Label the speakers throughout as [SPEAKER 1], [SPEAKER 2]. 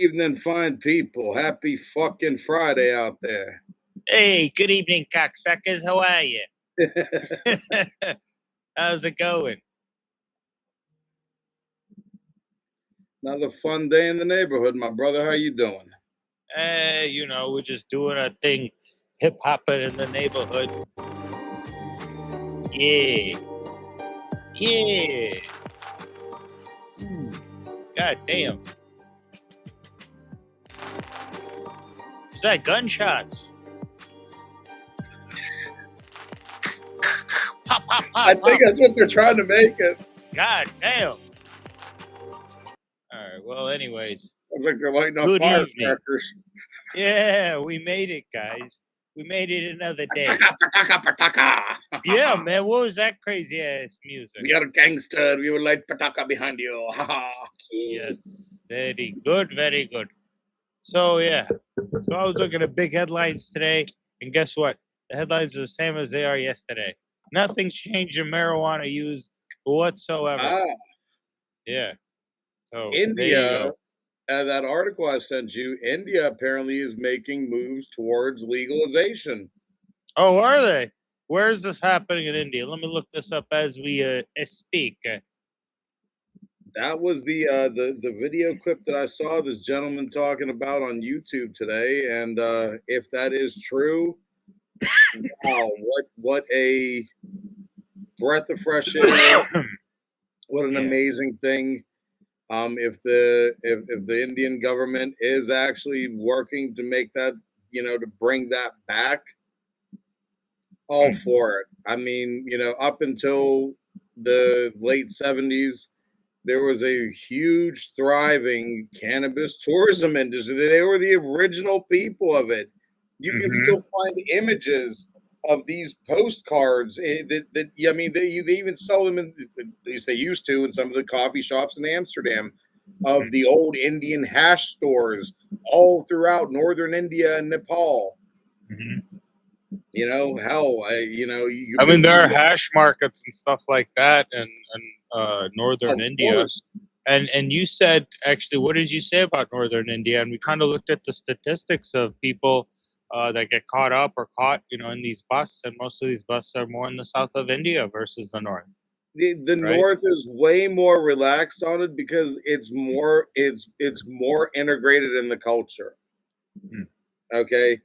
[SPEAKER 1] Evening, fine people. Happy fucking Friday out there.
[SPEAKER 2] Hey, good evening, cocksuckers. How are you? How's it going?
[SPEAKER 1] Another fun day in the neighborhood, my brother. How you doing?
[SPEAKER 2] Hey, we're just doing our thing, hip hopping in the neighborhood. Yeah. God damn. Was that gunshots? Pop, pop, pop.
[SPEAKER 1] I think that's what they're trying to make it.
[SPEAKER 2] God damn. All right. Well, anyways.
[SPEAKER 1] I think they're lighting up
[SPEAKER 2] Good
[SPEAKER 1] firecrackers.
[SPEAKER 2] Yeah, we made it, guys. We made it another day. Yeah, man. What was that crazy ass music?
[SPEAKER 1] We are gangster. We will light pataka behind you.
[SPEAKER 2] Yes. Very good. Very good. So, yeah. So I was looking at big headlines today. And guess what? The headlines are the same as they are yesterday. Nothing's changed in marijuana use whatsoever. Yeah. So
[SPEAKER 1] India, that article I sent you, India apparently is making moves towards legalization.
[SPEAKER 2] Oh, are they? Where is this happening in India? Let me look this up as we speak.
[SPEAKER 1] That was the video clip that I saw this gentleman talking about on YouTube today, and if that is true, wow, what a breath of fresh air! What an amazing thing! If the Indian government is actually working to make that, to bring that back, all for it. I mean, up until the late 70s, there was a huge, thriving cannabis tourism industry. They were the original people of it. You can still find images of these postcards they even sell them at least they used to in some of the coffee shops in Amsterdam, of the old Indian hash stores all throughout northern India and Nepal. Hell,
[SPEAKER 2] I mean, there are hash markets and stuff like that in northern India. And you said, actually, what did you say about northern India? And we kind of looked at the statistics of people that get caught up or caught, in these busts. And most of these busts are more in the south of India versus the north.
[SPEAKER 1] The north is way more relaxed on it because it's more integrated in the culture. Okay.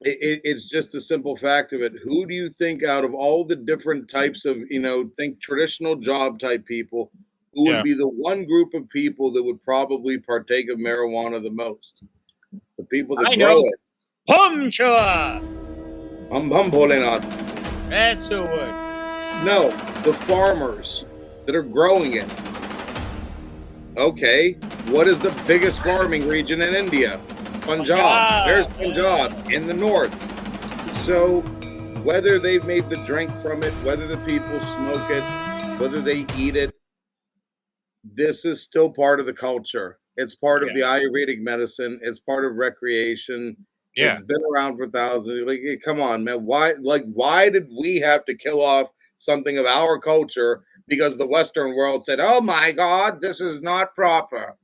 [SPEAKER 1] It's just a simple fact of it. Who do you think out of all the different types of, think traditional job type people, who would be the one group of people that would probably partake of marijuana the most? The people that grow it.
[SPEAKER 2] Pumchua!
[SPEAKER 1] Pumpolinat.
[SPEAKER 2] That's who would.
[SPEAKER 1] No, the farmers that are growing it. Okay, what is the biggest farming region in India? Punjab. There's Punjab in the north. So whether they've made the drink from it, whether the people smoke it, whether they eat it, this is still part of the culture. It's part of the Ayurvedic medicine. It's part of recreation. Yeah. It's been around for thousands. Like, come on, man. Why did we have to kill off something of our culture because the Western world said, "Oh my God, this is not proper"?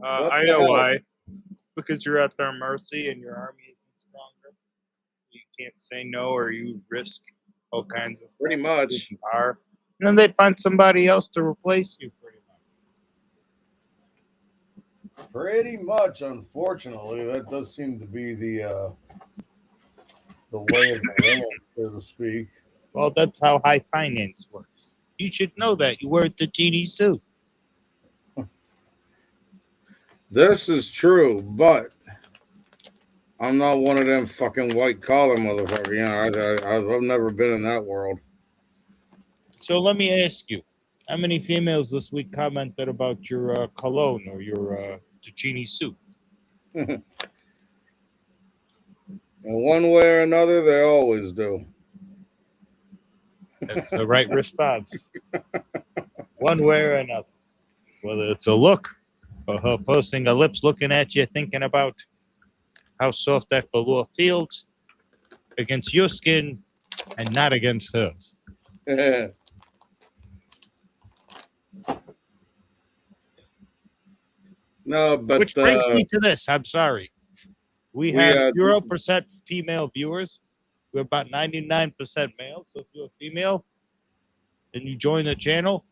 [SPEAKER 2] I know why. Because you're at their mercy and your army isn't stronger. You can't say no, or you risk all kinds of stuff.
[SPEAKER 1] Pretty much.
[SPEAKER 2] And then they'd find somebody else to replace you, pretty much.
[SPEAKER 1] Pretty much, unfortunately. That does seem to be the way of the land, so to speak.
[SPEAKER 2] Well, that's how high finance works. You should know that. You wear the Tacchini suit.
[SPEAKER 1] This is true, but I'm not one of them fucking white collar motherfuckers. I've never been in that world.
[SPEAKER 2] So let me ask you, how many females this week commented about your cologne or your Tacchini suit?
[SPEAKER 1] In one way or another, they always do.
[SPEAKER 2] That's the right response. One way or another. Whether it's a look, or her posting her lips looking at you, thinking about how soft that velour feels against your skin and not against hers.
[SPEAKER 1] No, but
[SPEAKER 2] Which brings me to this. I'm sorry. We have 0% female viewers. We're about 99% male. So if you're a female and you join the channel,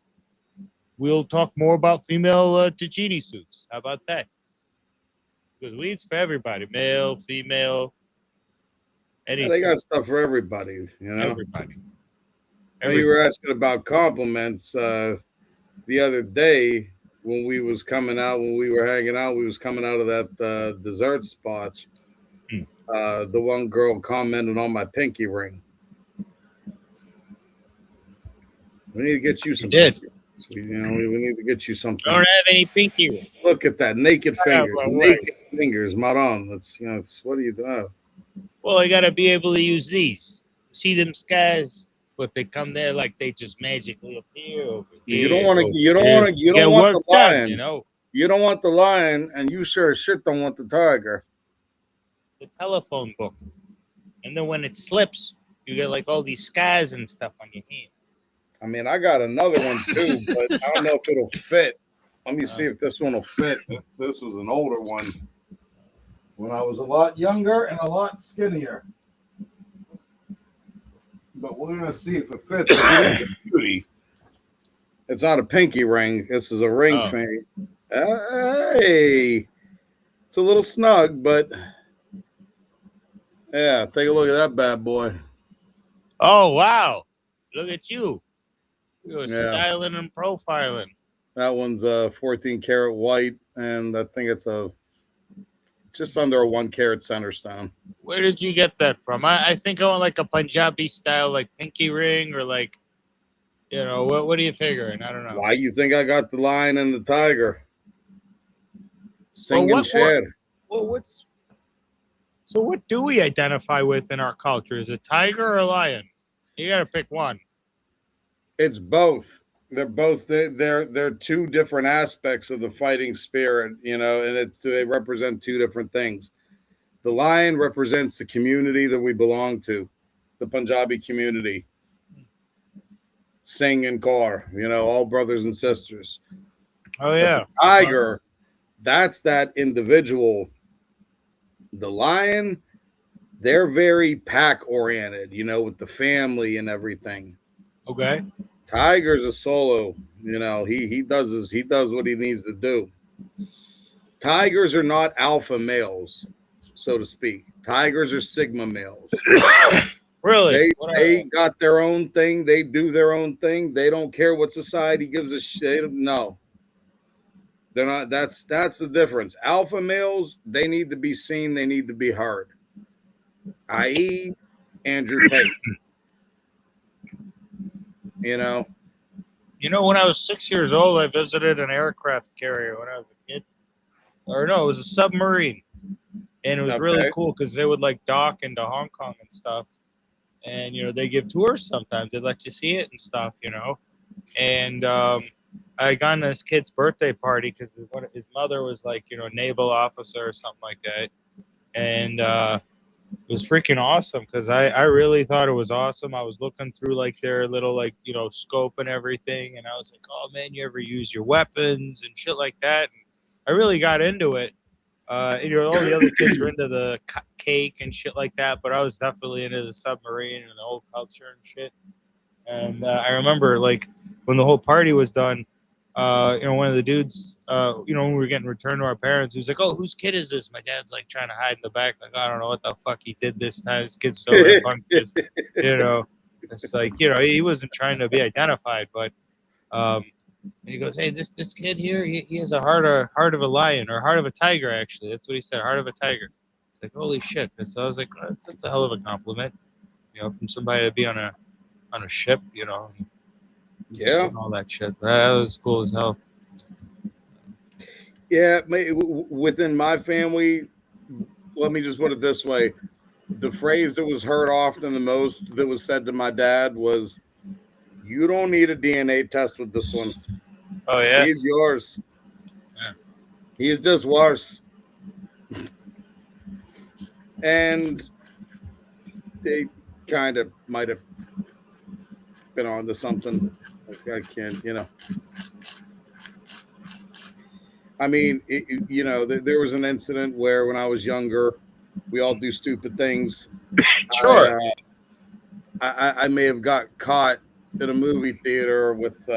[SPEAKER 2] we'll talk more about female Tacchini suits. How about that? Because weed's for everybody, male, female, anything.
[SPEAKER 1] they got stuff for everybody, you know.
[SPEAKER 2] Everybody.
[SPEAKER 1] You were asking about compliments the other day when we was coming out, when we were hanging out. We was coming out of that dessert spot. The one girl commented on my pinky ring. We need to get you some. Pinky rings. We need to get you something.
[SPEAKER 2] I don't have any pinky rings.
[SPEAKER 1] Look at that, naked fingers, naked fingers, Maron. That's what do you do?
[SPEAKER 2] Well, I gotta be able to use these. See them skies, but they come there like they just magically appear over here.
[SPEAKER 1] You don't want to. You don't want the lion.
[SPEAKER 2] You know.
[SPEAKER 1] You don't want the lion, and you sure as shit don't want the tiger.
[SPEAKER 2] The telephone book, and then when it slips, you get like all these scars and stuff on your hands.
[SPEAKER 1] I mean, I got another one too, but I don't know if it'll fit. Let me see if this one will fit. This was an older one when I was a lot younger and a lot skinnier. But we're gonna see if it fits. It's beauty. It's not a pinky ring. This is a ring thing. Hey, it's a little snug, but yeah, take a look at that bad boy.
[SPEAKER 2] Oh wow! Look at you. You're styling and profiling.
[SPEAKER 1] That one's 14 karat white, and I think it's just under a 1 carat center stone.
[SPEAKER 2] Where did you get that from? I think I want like a Punjabi style, like pinky ring, or like, what are you figuring? I don't know.
[SPEAKER 1] Why you think I got the lion and the tiger? Sing and share.
[SPEAKER 2] So what do we identify with in our culture? Is it tiger or a lion? You got to pick one.
[SPEAKER 1] It's both. They're both. They're two different aspects of the fighting spirit, and they represent two different things. The lion represents the community that we belong to, the Punjabi community. Singh and Kaur, all brothers and sisters.
[SPEAKER 2] Oh yeah.
[SPEAKER 1] But the tiger, that's that individual. The lion, they're very pack oriented, with the family and everything.
[SPEAKER 2] Okay.
[SPEAKER 1] Tiger's a solo, he does what he needs to do. Tigers are not alpha males, so to speak. Tigers are sigma males.
[SPEAKER 2] Really?
[SPEAKER 1] They got their own thing. They do their own thing. They don't care what society gives a shit. No. They're not. That's the difference. Alpha males, they need to be seen. They need to be heard. I.e., Andrew Tate.
[SPEAKER 2] When I was 6 years old, I visited an aircraft carrier when I was a kid. Or no, it was a submarine. And it was really cool because they would like dock into Hong Kong and stuff. And, they give tours sometimes. They let you see it and stuff, And I got on this kid's birthday party because his mother was like, a naval officer or something like that. And it was freaking awesome because I really thought it was awesome. I was looking through like their little scope and everything. And I was like, oh, man, you ever use your weapons and shit like that? And I really got into it. All the other kids were into the cake and shit like that, but I was definitely into the submarine and the whole culture and shit. And I remember, when the whole party was done, one of the dudes, when we were getting returned to our parents, he was like, oh, whose kid is this? My dad's, trying to hide in the back. I don't know what the fuck he did this time. This kid's so rambunctious, It's like, he wasn't trying to be identified, but and he goes, hey, this kid here, he has a heart of a lion, or heart of a tiger, actually. That's what he said, heart of a tiger. It's like, holy shit. And so I was like, oh, that's a hell of a compliment, from somebody to be on a ship,
[SPEAKER 1] Yeah.
[SPEAKER 2] And all that shit. That was cool as hell.
[SPEAKER 1] Yeah, within my family, let me just put it this way. The phrase that was heard often the most that was said to my dad was, you don't need a DNA test with this one.
[SPEAKER 2] Oh, yeah?
[SPEAKER 1] He's yours.
[SPEAKER 2] Yeah.
[SPEAKER 1] He's just worse. And they kind of might have been onto something. I can't, I mean, there was an incident where when I was younger, we all do stupid things.
[SPEAKER 2] Sure.
[SPEAKER 1] I may have got caught in a movie theater with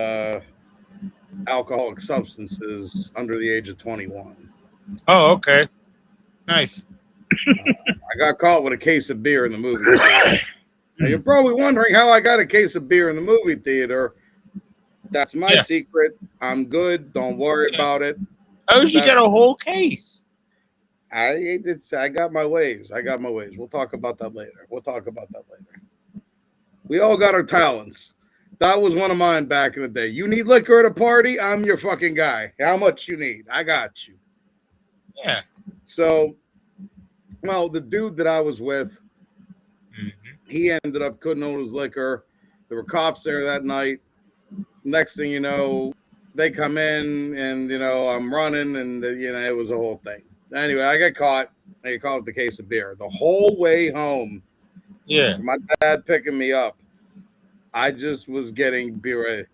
[SPEAKER 1] alcoholic substances under the age of 21.
[SPEAKER 2] Oh, okay. Nice.
[SPEAKER 1] I got caught with a case of beer in the movie theater. Now, you're probably wondering how I got a case of beer in the movie theater. That's my secret. I'm good. Don't worry about it.
[SPEAKER 2] How did you get a whole case?
[SPEAKER 1] I got my ways. We'll talk about that later. We all got our talents. That was one of mine back in the day. You need liquor at a party? I'm your fucking guy. How much you need? I got you.
[SPEAKER 2] Yeah.
[SPEAKER 1] So, well, the dude that I was with, he ended up couldn't own his liquor. There were cops there that night. Next thing you know, they come in and, I'm running and, it was a whole thing. Anyway, I got caught. I got caught with the case of beer. The whole way home, my dad picking me up, I just was getting beer.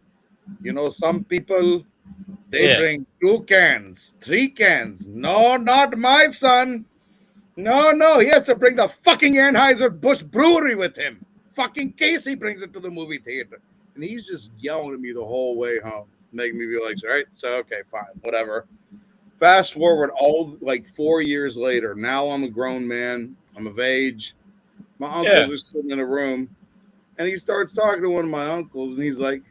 [SPEAKER 1] Some people, they bring 2 cans, 3 cans. No, not my son. No, he has to bring the fucking Anheuser-Busch brewery with him. Fucking Casey brings it to the movie theater. And he's just yelling at me the whole way home, making me be like, all right, so, okay, fine, whatever. Fast forward 4 years later. Now I'm a grown man. I'm of age. My uncles are sitting in a room. And he starts talking to one of my uncles. And he's like,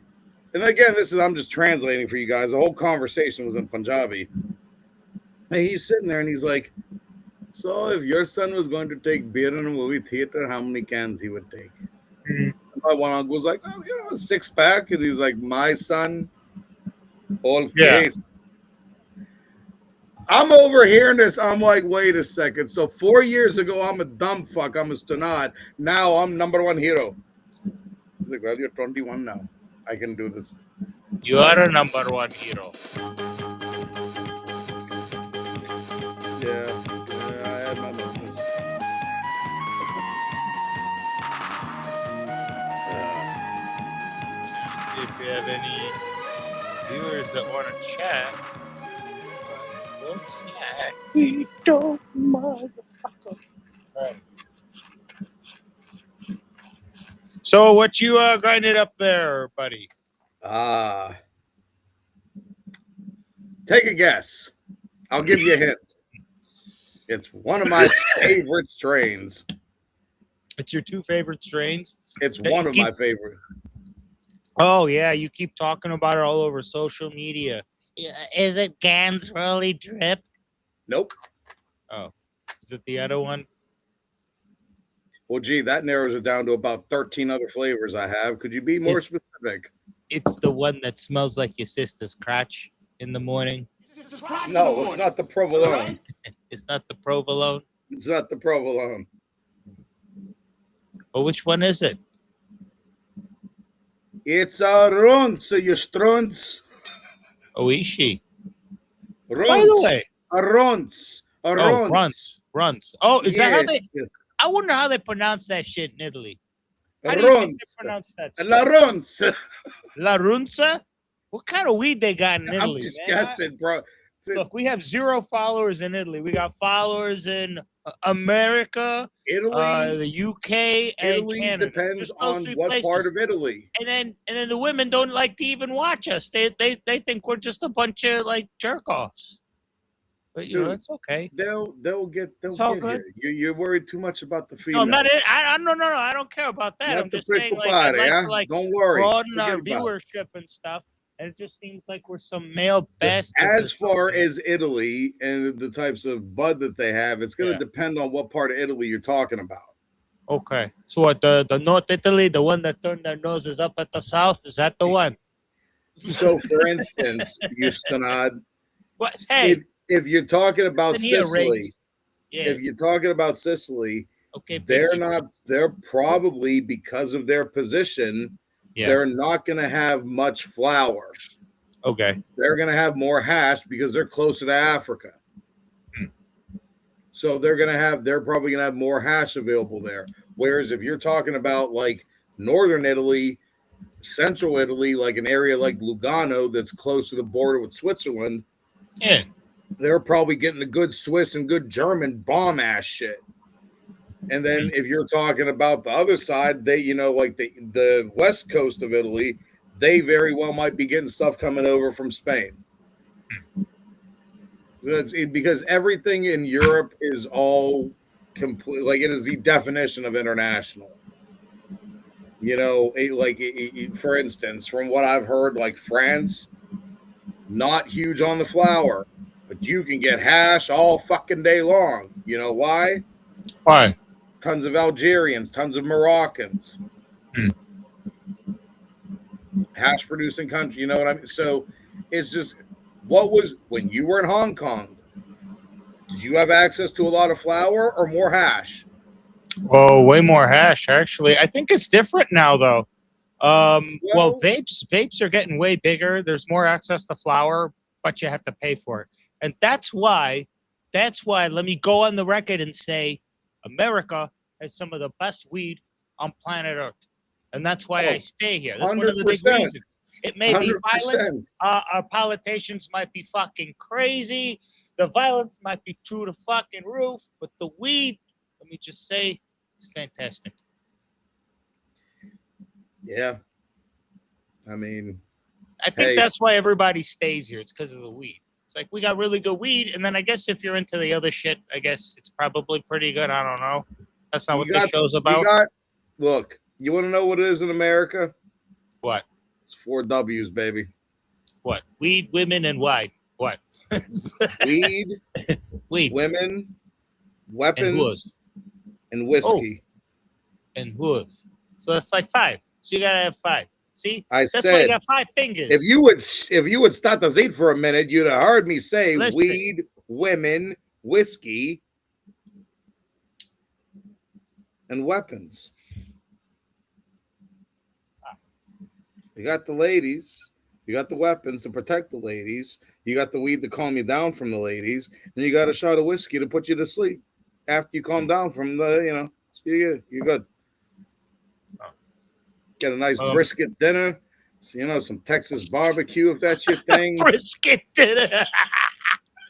[SPEAKER 1] and again, I'm just translating for you guys. The whole conversation was in Punjabi. And he's sitting there and he's like, so if your son was going to take beer in a movie theater, how many cans he would take? My one uncle was like, a 6-pack. And he's like, my son, whole case. I'm overhearing this. I'm like, wait a second. So 4 years ago, I'm a dumb fuck. I'm a stunad. Now I'm number 1 hero. He's like, well, you're 21 now. I can do this.
[SPEAKER 2] You are a number 1 hero.
[SPEAKER 1] Yeah, I had my moments.
[SPEAKER 2] See if we have any viewers that want to chat. Looks like we don't, motherfucker. All right. So what you grinding up there, buddy?
[SPEAKER 1] Take a guess. I'll give you a hint. It's one of my favorite strains.
[SPEAKER 2] It's your 2 favorite strains?
[SPEAKER 1] It's one of my favorite.
[SPEAKER 2] Oh, yeah. You keep talking about it all over social media. Is it Gans Rollie Drip?
[SPEAKER 1] Nope.
[SPEAKER 2] Oh. Is it the other one?
[SPEAKER 1] Well, gee, that narrows it down to about 13 other flavors I have. Could you be more specific?
[SPEAKER 2] It's the one that smells like your sister's crotch in the morning.
[SPEAKER 1] No, it's not the provolone.
[SPEAKER 2] It's not the provolone?
[SPEAKER 1] It's not the provolone.
[SPEAKER 2] Well, which one is it?
[SPEAKER 1] It's a runts, you strunts.
[SPEAKER 2] Oh, is she?
[SPEAKER 1] Runts.
[SPEAKER 2] By the way.
[SPEAKER 1] A runts. A runts.
[SPEAKER 2] Runs. Oh, is that how they... I wonder how they pronounce that shit in Italy. How do you think they pronounce that shit?
[SPEAKER 1] La runts.
[SPEAKER 2] La runza? What kind of weed they got in Italy?
[SPEAKER 1] I'm just guessing, bro.
[SPEAKER 2] Look, we have 0 followers in Italy. We got followers in America,
[SPEAKER 1] Italy,
[SPEAKER 2] the UK, and
[SPEAKER 1] Italy
[SPEAKER 2] Canada.
[SPEAKER 1] Depends on what part of Italy.
[SPEAKER 2] And then the women don't like to even watch us. They think we're just a bunch of like jerk offs. But you know, it's okay.
[SPEAKER 1] They'll get
[SPEAKER 2] good.
[SPEAKER 1] here. You're worried too much about the female.
[SPEAKER 2] No, I'm not. No. I don't care about that. I'm just saying, like, I'd like to,
[SPEAKER 1] don't worry.
[SPEAKER 2] Broaden our viewership and stuff. And it just seems like we're some male bastards.
[SPEAKER 1] As far as Italy and the types of bud that they have, it's going to depend on what part of Italy you're talking about.
[SPEAKER 2] Okay. So what, the North Italy, the one that turned their noses up at the south, is that the one?
[SPEAKER 1] So, for instance, you stonad.
[SPEAKER 2] What? Hey.
[SPEAKER 1] If you're talking about Sicily, if you're talking about Sicily, they're probably, because of their position, they're not going to have much flour.
[SPEAKER 2] Okay.
[SPEAKER 1] They're going to have more hash because they're closer to Africa. So they're probably going to have more hash available there. Whereas if you're talking about like northern Italy, central Italy, like an area like Lugano that's close to the border with Switzerland, they're probably getting the good Swiss and good German bomb ass shit. And then if you're talking about the other side, they, you know, like the west coast of Italy, they very well might be getting stuff coming over from Spain. Because everything in Europe is all complete, like it is the definition of international. You know, for instance, from what I've heard, like France, not huge on the flower, but you can get hash all fucking day long. You know why?
[SPEAKER 2] Why?
[SPEAKER 1] Tons of Algerians, tons of Moroccans. Hash producing country, you know what I mean? So it's just, what was, when you were in Hong Kong, did you have access to a lot of flour or more hash?
[SPEAKER 2] Oh, way more hash, actually. I think it's different now, though. Well, vapes are getting way bigger. There's more access to flour, but you have to pay for it. And that's why, let me go on the record and say America has some of the best weed on planet Earth. And that's why I stay here. That's 100%. One of the big reasons. It may 100%. Be violent. Our politicians might be fucking crazy. The violence might be through the fucking roof. But the weed, let me just say, it's fantastic.
[SPEAKER 1] Yeah. I mean,
[SPEAKER 2] I think that's why everybody stays here. It's because of the weed. It's like, we got really good weed. And then I guess if you're into the other shit, I guess it's probably pretty good. I don't know. That's not what this show's about.
[SPEAKER 1] Look, you want to know what it is in America?
[SPEAKER 2] What?
[SPEAKER 1] It's 4 W's, baby.
[SPEAKER 2] What? Weed, women, and wide. What?
[SPEAKER 1] Weed, women, weapons, and whiskey.
[SPEAKER 2] Oh. And hooves. So that's like 5. So you gotta have 5. See?
[SPEAKER 1] That's why you got
[SPEAKER 2] 5 fingers.
[SPEAKER 1] If you would start the seat for a minute, you'd have heard me say weed, women, whiskey, and weapons. You got the ladies, you got the weapons to protect the ladies, you got the weed to calm you down from the ladies, and you got a shot of whiskey to put you to sleep after you calm down from the, you know, you're good. Get a nice brisket dinner, you know, some Texas barbecue if that's your thing.
[SPEAKER 2] Brisket dinner.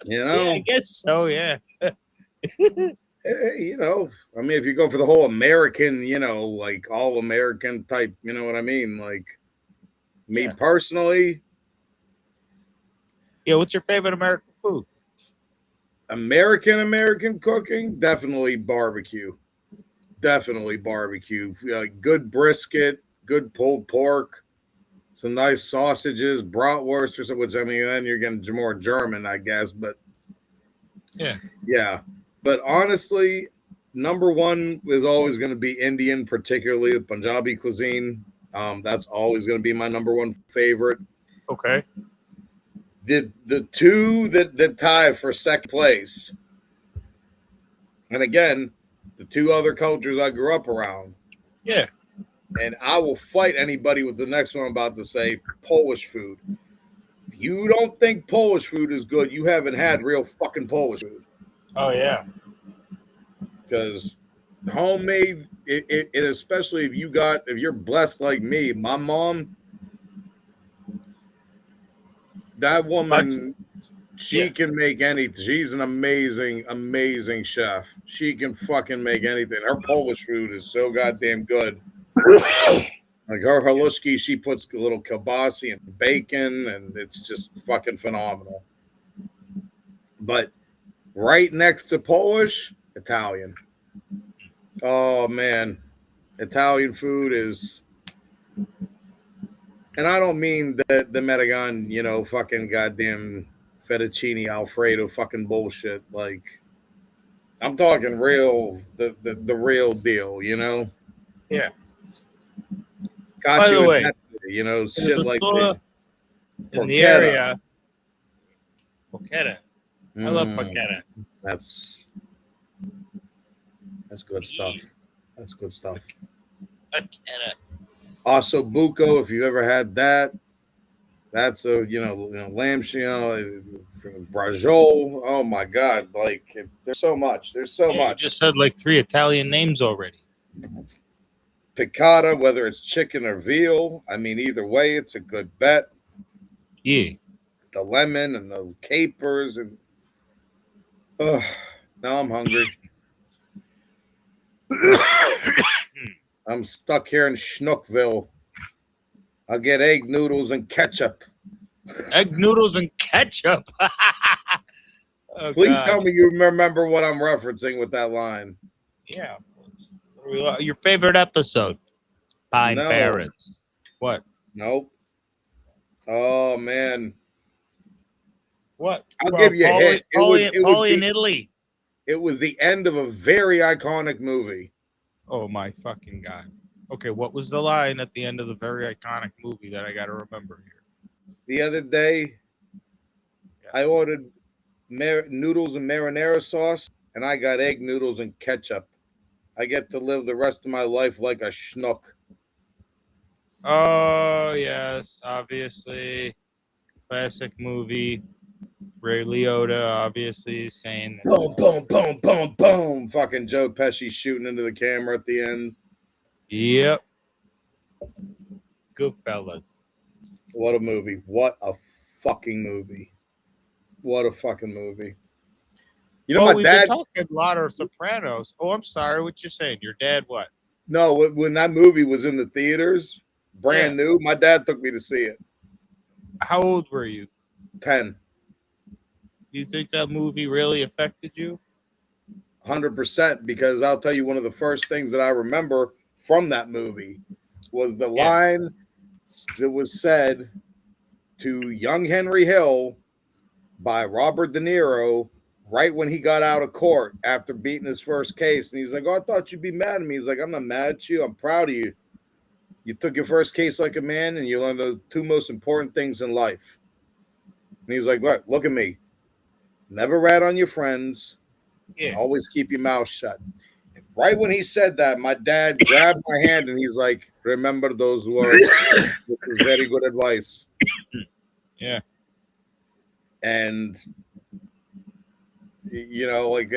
[SPEAKER 1] You know?
[SPEAKER 2] Yeah, I guess so, yeah.
[SPEAKER 1] You know, I mean, if you go for the whole American, you know, like all American type, you know what I mean? Like, me personally.
[SPEAKER 2] Yeah, what's your favorite American food?
[SPEAKER 1] American cooking? Definitely barbecue. Definitely barbecue. Good brisket, good pulled pork, some nice sausages, bratwurst, or something, which, I mean, then you're getting more German, I guess, but yeah. But honestly, number one is always going to be Indian, particularly the Punjabi cuisine. That's always going to be my number one favorite.
[SPEAKER 2] Okay.
[SPEAKER 1] The two that tie for second place, and again, the 2 other cultures I grew up around.
[SPEAKER 2] Yeah.
[SPEAKER 1] And I will fight anybody with the next one I'm about to say, Polish food. If you don't think Polish food is good, you haven't had real fucking Polish food.
[SPEAKER 2] Oh, yeah.
[SPEAKER 1] Because homemade, it especially if you're blessed like me, my mom, that woman, she can make anything. She's an amazing chef. She can fucking make anything. Her Polish food is so goddamn good. Like her halushki, she puts a little kielbasa and bacon, and it's just fucking phenomenal. But right next to Polish, Italian. Oh man, Italian food is, and I don't mean the Medigan, you know, fucking goddamn fettuccine Alfredo fucking bullshit. Like, I'm talking real, the real deal, you know.
[SPEAKER 2] Yeah.
[SPEAKER 1] Got
[SPEAKER 2] By
[SPEAKER 1] you
[SPEAKER 2] the way,
[SPEAKER 1] you know, shit like
[SPEAKER 2] that. In the area. Porchetta. I love porchetta.
[SPEAKER 1] That's good stuff. That's good stuff. Also, buco, if you ever had that, that's a lamb, brajol. Oh my god, like there's so much. There's so much.
[SPEAKER 2] You just said like 3 Italian names already.
[SPEAKER 1] Piccata, whether it's chicken or veal, I mean, either way, it's a good bet.
[SPEAKER 2] Yeah.
[SPEAKER 1] The lemon and the capers, and Oh, now I'm hungry. I'm stuck here in Schnookville. I'll get egg noodles and ketchup.
[SPEAKER 2] Egg noodles and ketchup. Oh,
[SPEAKER 1] Please
[SPEAKER 2] God.
[SPEAKER 1] tell me you remember what I'm referencing with that line.
[SPEAKER 2] Yeah. Your favorite episode? Pine
[SPEAKER 1] No.
[SPEAKER 2] Barrens. What?
[SPEAKER 1] Nope. Oh, man.
[SPEAKER 2] What?
[SPEAKER 1] I'll give you a hint.
[SPEAKER 2] Paulie in Italy.
[SPEAKER 1] It was the end of a very iconic movie.
[SPEAKER 2] Oh, my fucking God. Okay, what was the line at the end of the very iconic movie that I got to remember here?
[SPEAKER 1] The other day, I ordered noodles and marinara sauce, and I got egg noodles and ketchup. I get to live the rest of my life like a schnook.
[SPEAKER 2] Oh, yes, obviously. Classic movie. Ray Liotta, obviously, saying that.
[SPEAKER 1] Boom, boom, boom, boom, boom. Fucking Joe Pesci shooting into the camera at the end.
[SPEAKER 2] Yep. GoodFellas.
[SPEAKER 1] What a movie. What a fucking movie. What a fucking movie. You know,
[SPEAKER 2] we've been talking a lot of Sopranos. Oh, I'm sorry. What you saying? Your dad what?
[SPEAKER 1] No, when that movie was in the theaters, brand new, my dad took me to see it.
[SPEAKER 2] How old were you?
[SPEAKER 1] 10.
[SPEAKER 2] Do you think that movie really affected you?
[SPEAKER 1] 100%, because I'll tell you, one of the first things that I remember from that movie was the line that was said to young Henry Hill by Robert De Niro right when he got out of court after beating his first case. And he's like, oh, I thought you'd be mad at me. He's like, I'm not mad at you. I'm proud of you. You took your first case like a man, and you learned the two most important things in life. And he's like, what? Look at me. Never rat on your friends.
[SPEAKER 2] Yeah.
[SPEAKER 1] Always keep your mouth shut. And right when he said that, my dad grabbed my hand and he's like, remember those words. This is very good advice.
[SPEAKER 2] Yeah.
[SPEAKER 1] And, you know, like,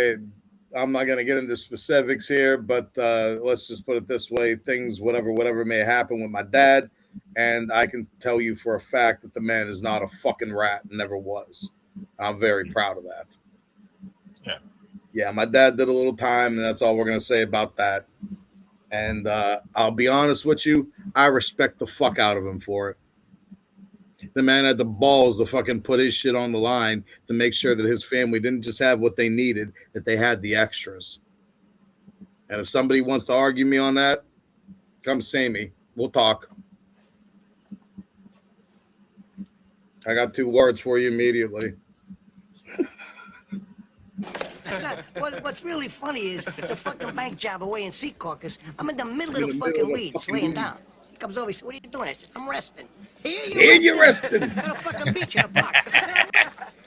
[SPEAKER 1] I'm not going to get into specifics here, but let's just put it this way. Things, whatever may happen with my dad. And I can tell you for a fact that the man is not a fucking rat and never was. I'm very proud of that.
[SPEAKER 2] Yeah.
[SPEAKER 1] Yeah, my dad did a little time, and that's all we're going to say about that. And I'll be honest with you, I respect the fuck out of him for it. The man had the balls to fucking put his shit on the line to make sure that his family didn't just have what they needed, that they had the extras. And if somebody wants to argue me on that, come see me. We'll talk. I got 2 words for you immediately.
[SPEAKER 3] That's not, what's really funny is the fucking bank job away in Secaucus. I'm in the middle of the fucking weeds, laying down. He comes over, he said, what are you doing? I said, I'm resting. Here you resting. Got a fucking beach in the park.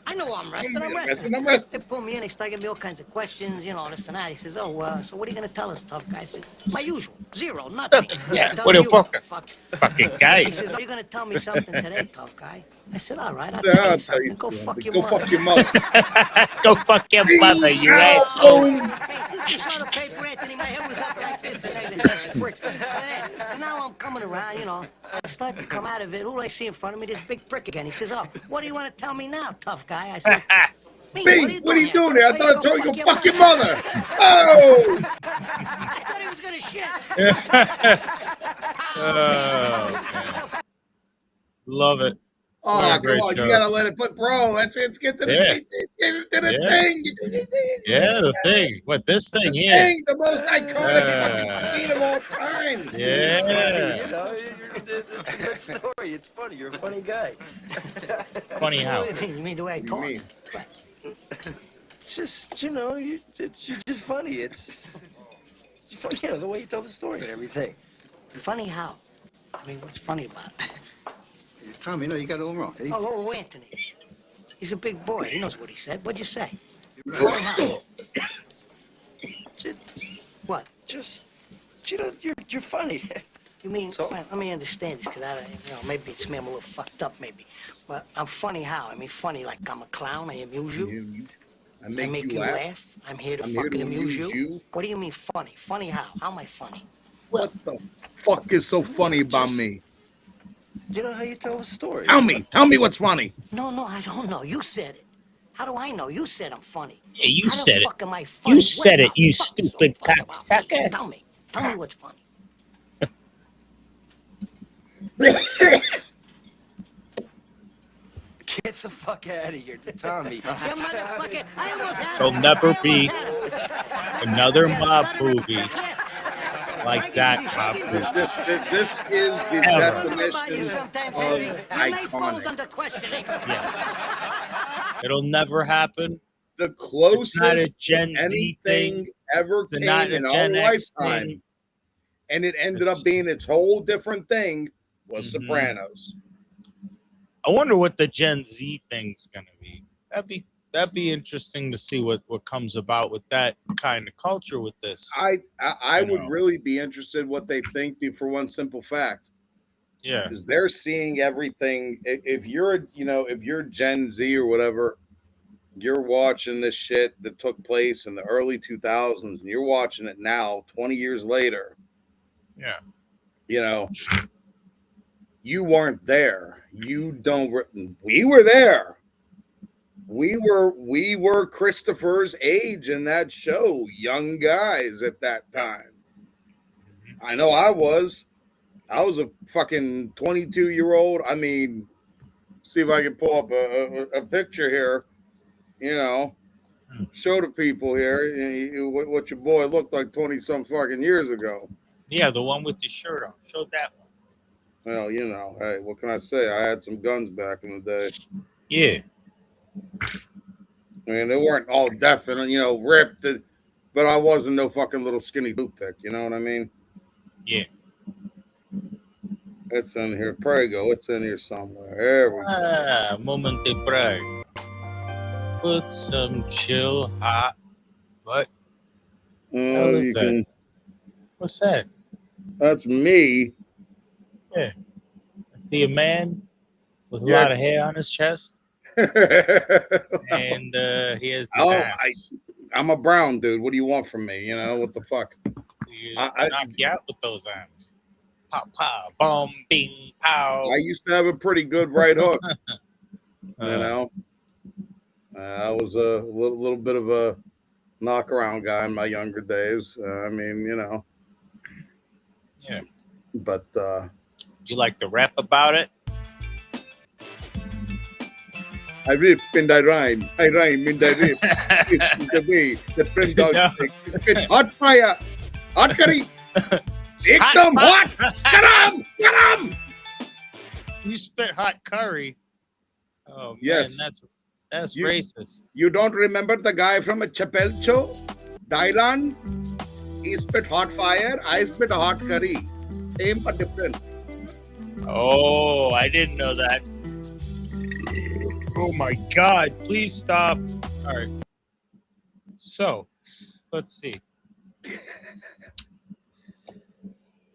[SPEAKER 3] I know I'm resting. I'm resting. They pull me in. They start giving me all kinds of questions, you know, this and that. He says, so what are you going to tell us, tough guy? I said, my usual. 0, nothing.
[SPEAKER 2] Yeah, what the fuck? Fucking guy.
[SPEAKER 3] He said, are you going to tell me something today, tough guy? I said, all right, I'll tell you something. Go fuck your mother.
[SPEAKER 1] Fuck your mother.
[SPEAKER 2] Go fuck your mother, you asshole.
[SPEAKER 3] You saw the paper, Anthony. My head was up like this. So now I'm coming around, you know. I start to come out of it. Who do I see in front of me? This big prick again. He says, oh, what do you want to tell me now, tough guy? I said,
[SPEAKER 1] Bing, what are you doing there? I thought I told you to fuck your mother. Oh!
[SPEAKER 3] I thought he was going to shit.
[SPEAKER 2] Oh, man. Love it.
[SPEAKER 1] Oh, come on. You got to let it put, bro. Let's get to the thing.
[SPEAKER 2] Yeah, the thing. What, this thing here?
[SPEAKER 1] Thing, the most iconic fucking scene of all time.
[SPEAKER 2] Yeah.
[SPEAKER 4] You know, it's a good story. It's funny. You're a funny guy.
[SPEAKER 2] Funny how?
[SPEAKER 3] You mean the way I talk?
[SPEAKER 4] It's just, you know, you're just funny. It's funny, you know, the way you tell the story and everything.
[SPEAKER 3] Funny how? I mean, what's funny about it?
[SPEAKER 5] Tommy, no, you got it all wrong.
[SPEAKER 3] Oh, Anthony. He's a big boy. He knows what he said. What'd you say? Funny how? What?
[SPEAKER 4] Just, you know, you're funny.
[SPEAKER 3] You mean,
[SPEAKER 4] So?
[SPEAKER 3] well, let me understand this, because maybe it's me, I'm a little fucked up, maybe. But I'm funny how? I mean, funny like I'm a clown, I amuse you.
[SPEAKER 1] I make you laugh.
[SPEAKER 3] I'm here to
[SPEAKER 1] I'm
[SPEAKER 3] fucking
[SPEAKER 1] here to
[SPEAKER 3] amuse you.
[SPEAKER 1] you.
[SPEAKER 3] What do you mean funny? Funny how? How am I funny?
[SPEAKER 1] What the fuck is so funny about me?
[SPEAKER 4] You know how you tell a story.
[SPEAKER 1] Tell me what's funny.
[SPEAKER 3] No, I don't know. You said it. How do I know? You said I'm funny.
[SPEAKER 2] Yeah, you
[SPEAKER 3] How
[SPEAKER 2] said
[SPEAKER 3] the
[SPEAKER 2] it.
[SPEAKER 3] fuck am I funny?
[SPEAKER 2] You said
[SPEAKER 3] What
[SPEAKER 2] it,
[SPEAKER 3] the
[SPEAKER 2] you
[SPEAKER 3] fuck is so
[SPEAKER 2] stupid
[SPEAKER 3] funny about me?
[SPEAKER 2] cocksucker.
[SPEAKER 3] Tell me. Tell me what's funny.
[SPEAKER 4] Get the fuck out of here, Tommy.
[SPEAKER 3] You motherfucker. I almost had
[SPEAKER 2] There'll
[SPEAKER 3] him.
[SPEAKER 2] never
[SPEAKER 3] I almost
[SPEAKER 2] be
[SPEAKER 3] had him.
[SPEAKER 2] another
[SPEAKER 3] Yeah,
[SPEAKER 2] mob
[SPEAKER 3] stutter in the
[SPEAKER 2] movie
[SPEAKER 3] back, yeah.
[SPEAKER 2] like that mob movie.
[SPEAKER 1] This is the
[SPEAKER 2] Ever.
[SPEAKER 3] I wonder about you
[SPEAKER 1] definition
[SPEAKER 3] sometimes,
[SPEAKER 1] of
[SPEAKER 3] Henry. You may fold
[SPEAKER 1] iconic.
[SPEAKER 3] under questioning.
[SPEAKER 2] Yes. It'll never happen.
[SPEAKER 1] The
[SPEAKER 2] It's not a
[SPEAKER 1] closest
[SPEAKER 2] Gen Z
[SPEAKER 1] anything
[SPEAKER 2] thing.
[SPEAKER 1] ever
[SPEAKER 2] It's not
[SPEAKER 1] came
[SPEAKER 2] a
[SPEAKER 1] in our
[SPEAKER 2] Gen X
[SPEAKER 1] lifetime,
[SPEAKER 2] thing.
[SPEAKER 1] and it ended
[SPEAKER 2] It's-
[SPEAKER 1] up being its whole different thing, was
[SPEAKER 2] Mhm.
[SPEAKER 1] Sopranos.
[SPEAKER 2] I wonder what the Gen Z thing's gonna be. That'd be interesting to see what comes about with that kind of culture with this.
[SPEAKER 1] I
[SPEAKER 2] You
[SPEAKER 1] would
[SPEAKER 2] know.
[SPEAKER 1] really be interested what they think for one simple fact.
[SPEAKER 2] Yeah.
[SPEAKER 1] Because they're seeing everything. If you're, if you're Gen Z or whatever, you're watching this shit that took place in the early 2000s, and you're watching it now, 20 years later.
[SPEAKER 2] Yeah.
[SPEAKER 1] You weren't there. You don't. We were there. We were Christopher's age in that show, young guys at that time. I know I was. I was a fucking 22-year-old. I mean, see if I can pull up a picture here. Show the people here what your boy looked like 20-some fucking years ago.
[SPEAKER 2] Yeah, the one with the shirt on. Show that one.
[SPEAKER 1] Well, hey, what can I say? I had some guns back in the day.
[SPEAKER 2] Yeah.
[SPEAKER 1] I mean, they weren't all definite, ripped, but I wasn't no fucking little skinny toothpick. You know what I mean?
[SPEAKER 2] Yeah.
[SPEAKER 1] It's in here. Prego. It's in here somewhere. There we go.
[SPEAKER 2] Moment de pride. Put some chill hot. What?
[SPEAKER 1] Oh,
[SPEAKER 2] is that? What's that?
[SPEAKER 1] That's me.
[SPEAKER 2] Yeah. I see a man with a lot of hair on his chest. And he has these
[SPEAKER 1] I'm a brown dude. What do you want from me? What the fuck?
[SPEAKER 2] I knock you out with those arms. Pow, pow, boom, bing, pow.
[SPEAKER 1] I used to have a pretty good right hook. I was a little bit of a knock-around guy in my younger days.
[SPEAKER 2] Yeah.
[SPEAKER 1] But
[SPEAKER 2] do you like to rap about it?
[SPEAKER 1] I rip and I rhyme. I rhyme and I rip. It's the way the friend dogs take. It's been hot fire. Hot curry. Ekdam hot. Garam. Garam.
[SPEAKER 2] You spit hot curry. Oh, man,
[SPEAKER 1] Yes.
[SPEAKER 2] That's racist.
[SPEAKER 1] You don't remember the guy from a Chappelle show? Dylan? He spit hot fire. I spit hot curry. Same but different.
[SPEAKER 2] Oh, I didn't know that. Oh my God, please stop. All right. So, let's see.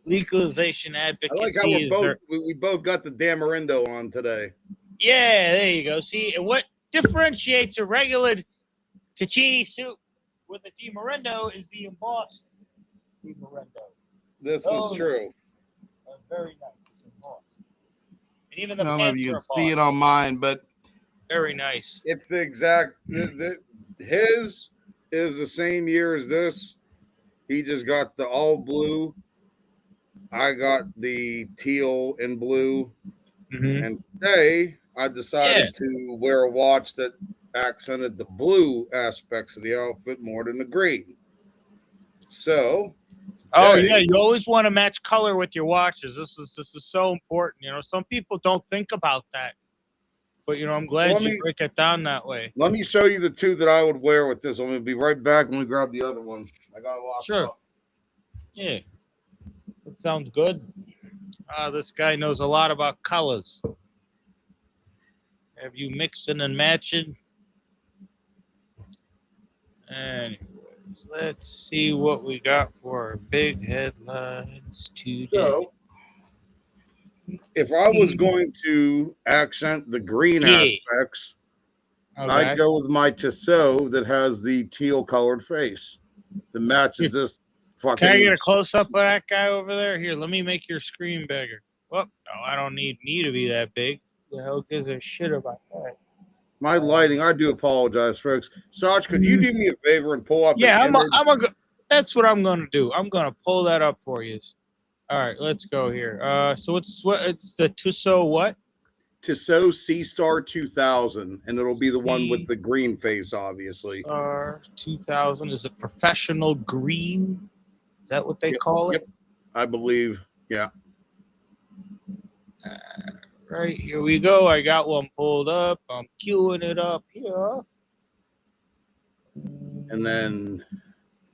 [SPEAKER 2] Legalization advocacy.
[SPEAKER 1] I like how we both got the Damarindo on today.
[SPEAKER 2] Yeah, there you go. See, and what differentiates a regular Tacchini suit with a Damarindo is the embossed Damarindo.
[SPEAKER 1] This is true.
[SPEAKER 2] Very nice. It's embossed. And even the
[SPEAKER 1] I don't know if
[SPEAKER 2] pants
[SPEAKER 1] you
[SPEAKER 2] are
[SPEAKER 1] can see it
[SPEAKER 2] embossed.
[SPEAKER 1] on mine, but
[SPEAKER 2] Very nice.
[SPEAKER 1] it's the exact. His is the same year as this. He just got the all blue. I got the teal and blue.
[SPEAKER 2] Mm-hmm.
[SPEAKER 1] And today I decided to wear a watch that accented the blue aspects of the outfit more than the green. So,
[SPEAKER 2] Oh yeah, you always want to match color with your watches. This is so important. Some people don't think about that, but I'm glad you break it down that way.
[SPEAKER 1] Let me show you the two that I would wear with this. I'm gonna be right back when we grab the other one. I got a lot.
[SPEAKER 2] Sure. Yeah, that sounds good. This guy knows a lot about colors. Have you mixing and matching? Anyways, let's see what we got for our big headlines today.
[SPEAKER 1] So, if I was going to accent the green aspects, I'd go with my Tissot that has the teal colored face that matches this fucking.
[SPEAKER 2] Can I get a close up of that guy over there? Here, let me make your screen bigger. Well, no, I don't need me to be that big. Who the hell gives a shit about that?
[SPEAKER 1] My lighting. I do apologize, folks. Sarge, could you do me a favor and pull up
[SPEAKER 2] Yeah,
[SPEAKER 1] an image?
[SPEAKER 2] that's what I'm gonna do. I'm gonna pull that up for you. All right, let's go here. So it's the Tissot what?
[SPEAKER 1] Tissot C-Star 2000, and it'll be the one with
[SPEAKER 2] C-
[SPEAKER 1] the green face, obviously.
[SPEAKER 2] Star 2000 is a professional green. Is that what they call it?
[SPEAKER 1] Yep, I believe. Yeah.
[SPEAKER 2] Right, here we go. I got one pulled up. I'm queuing it up here.
[SPEAKER 1] And then,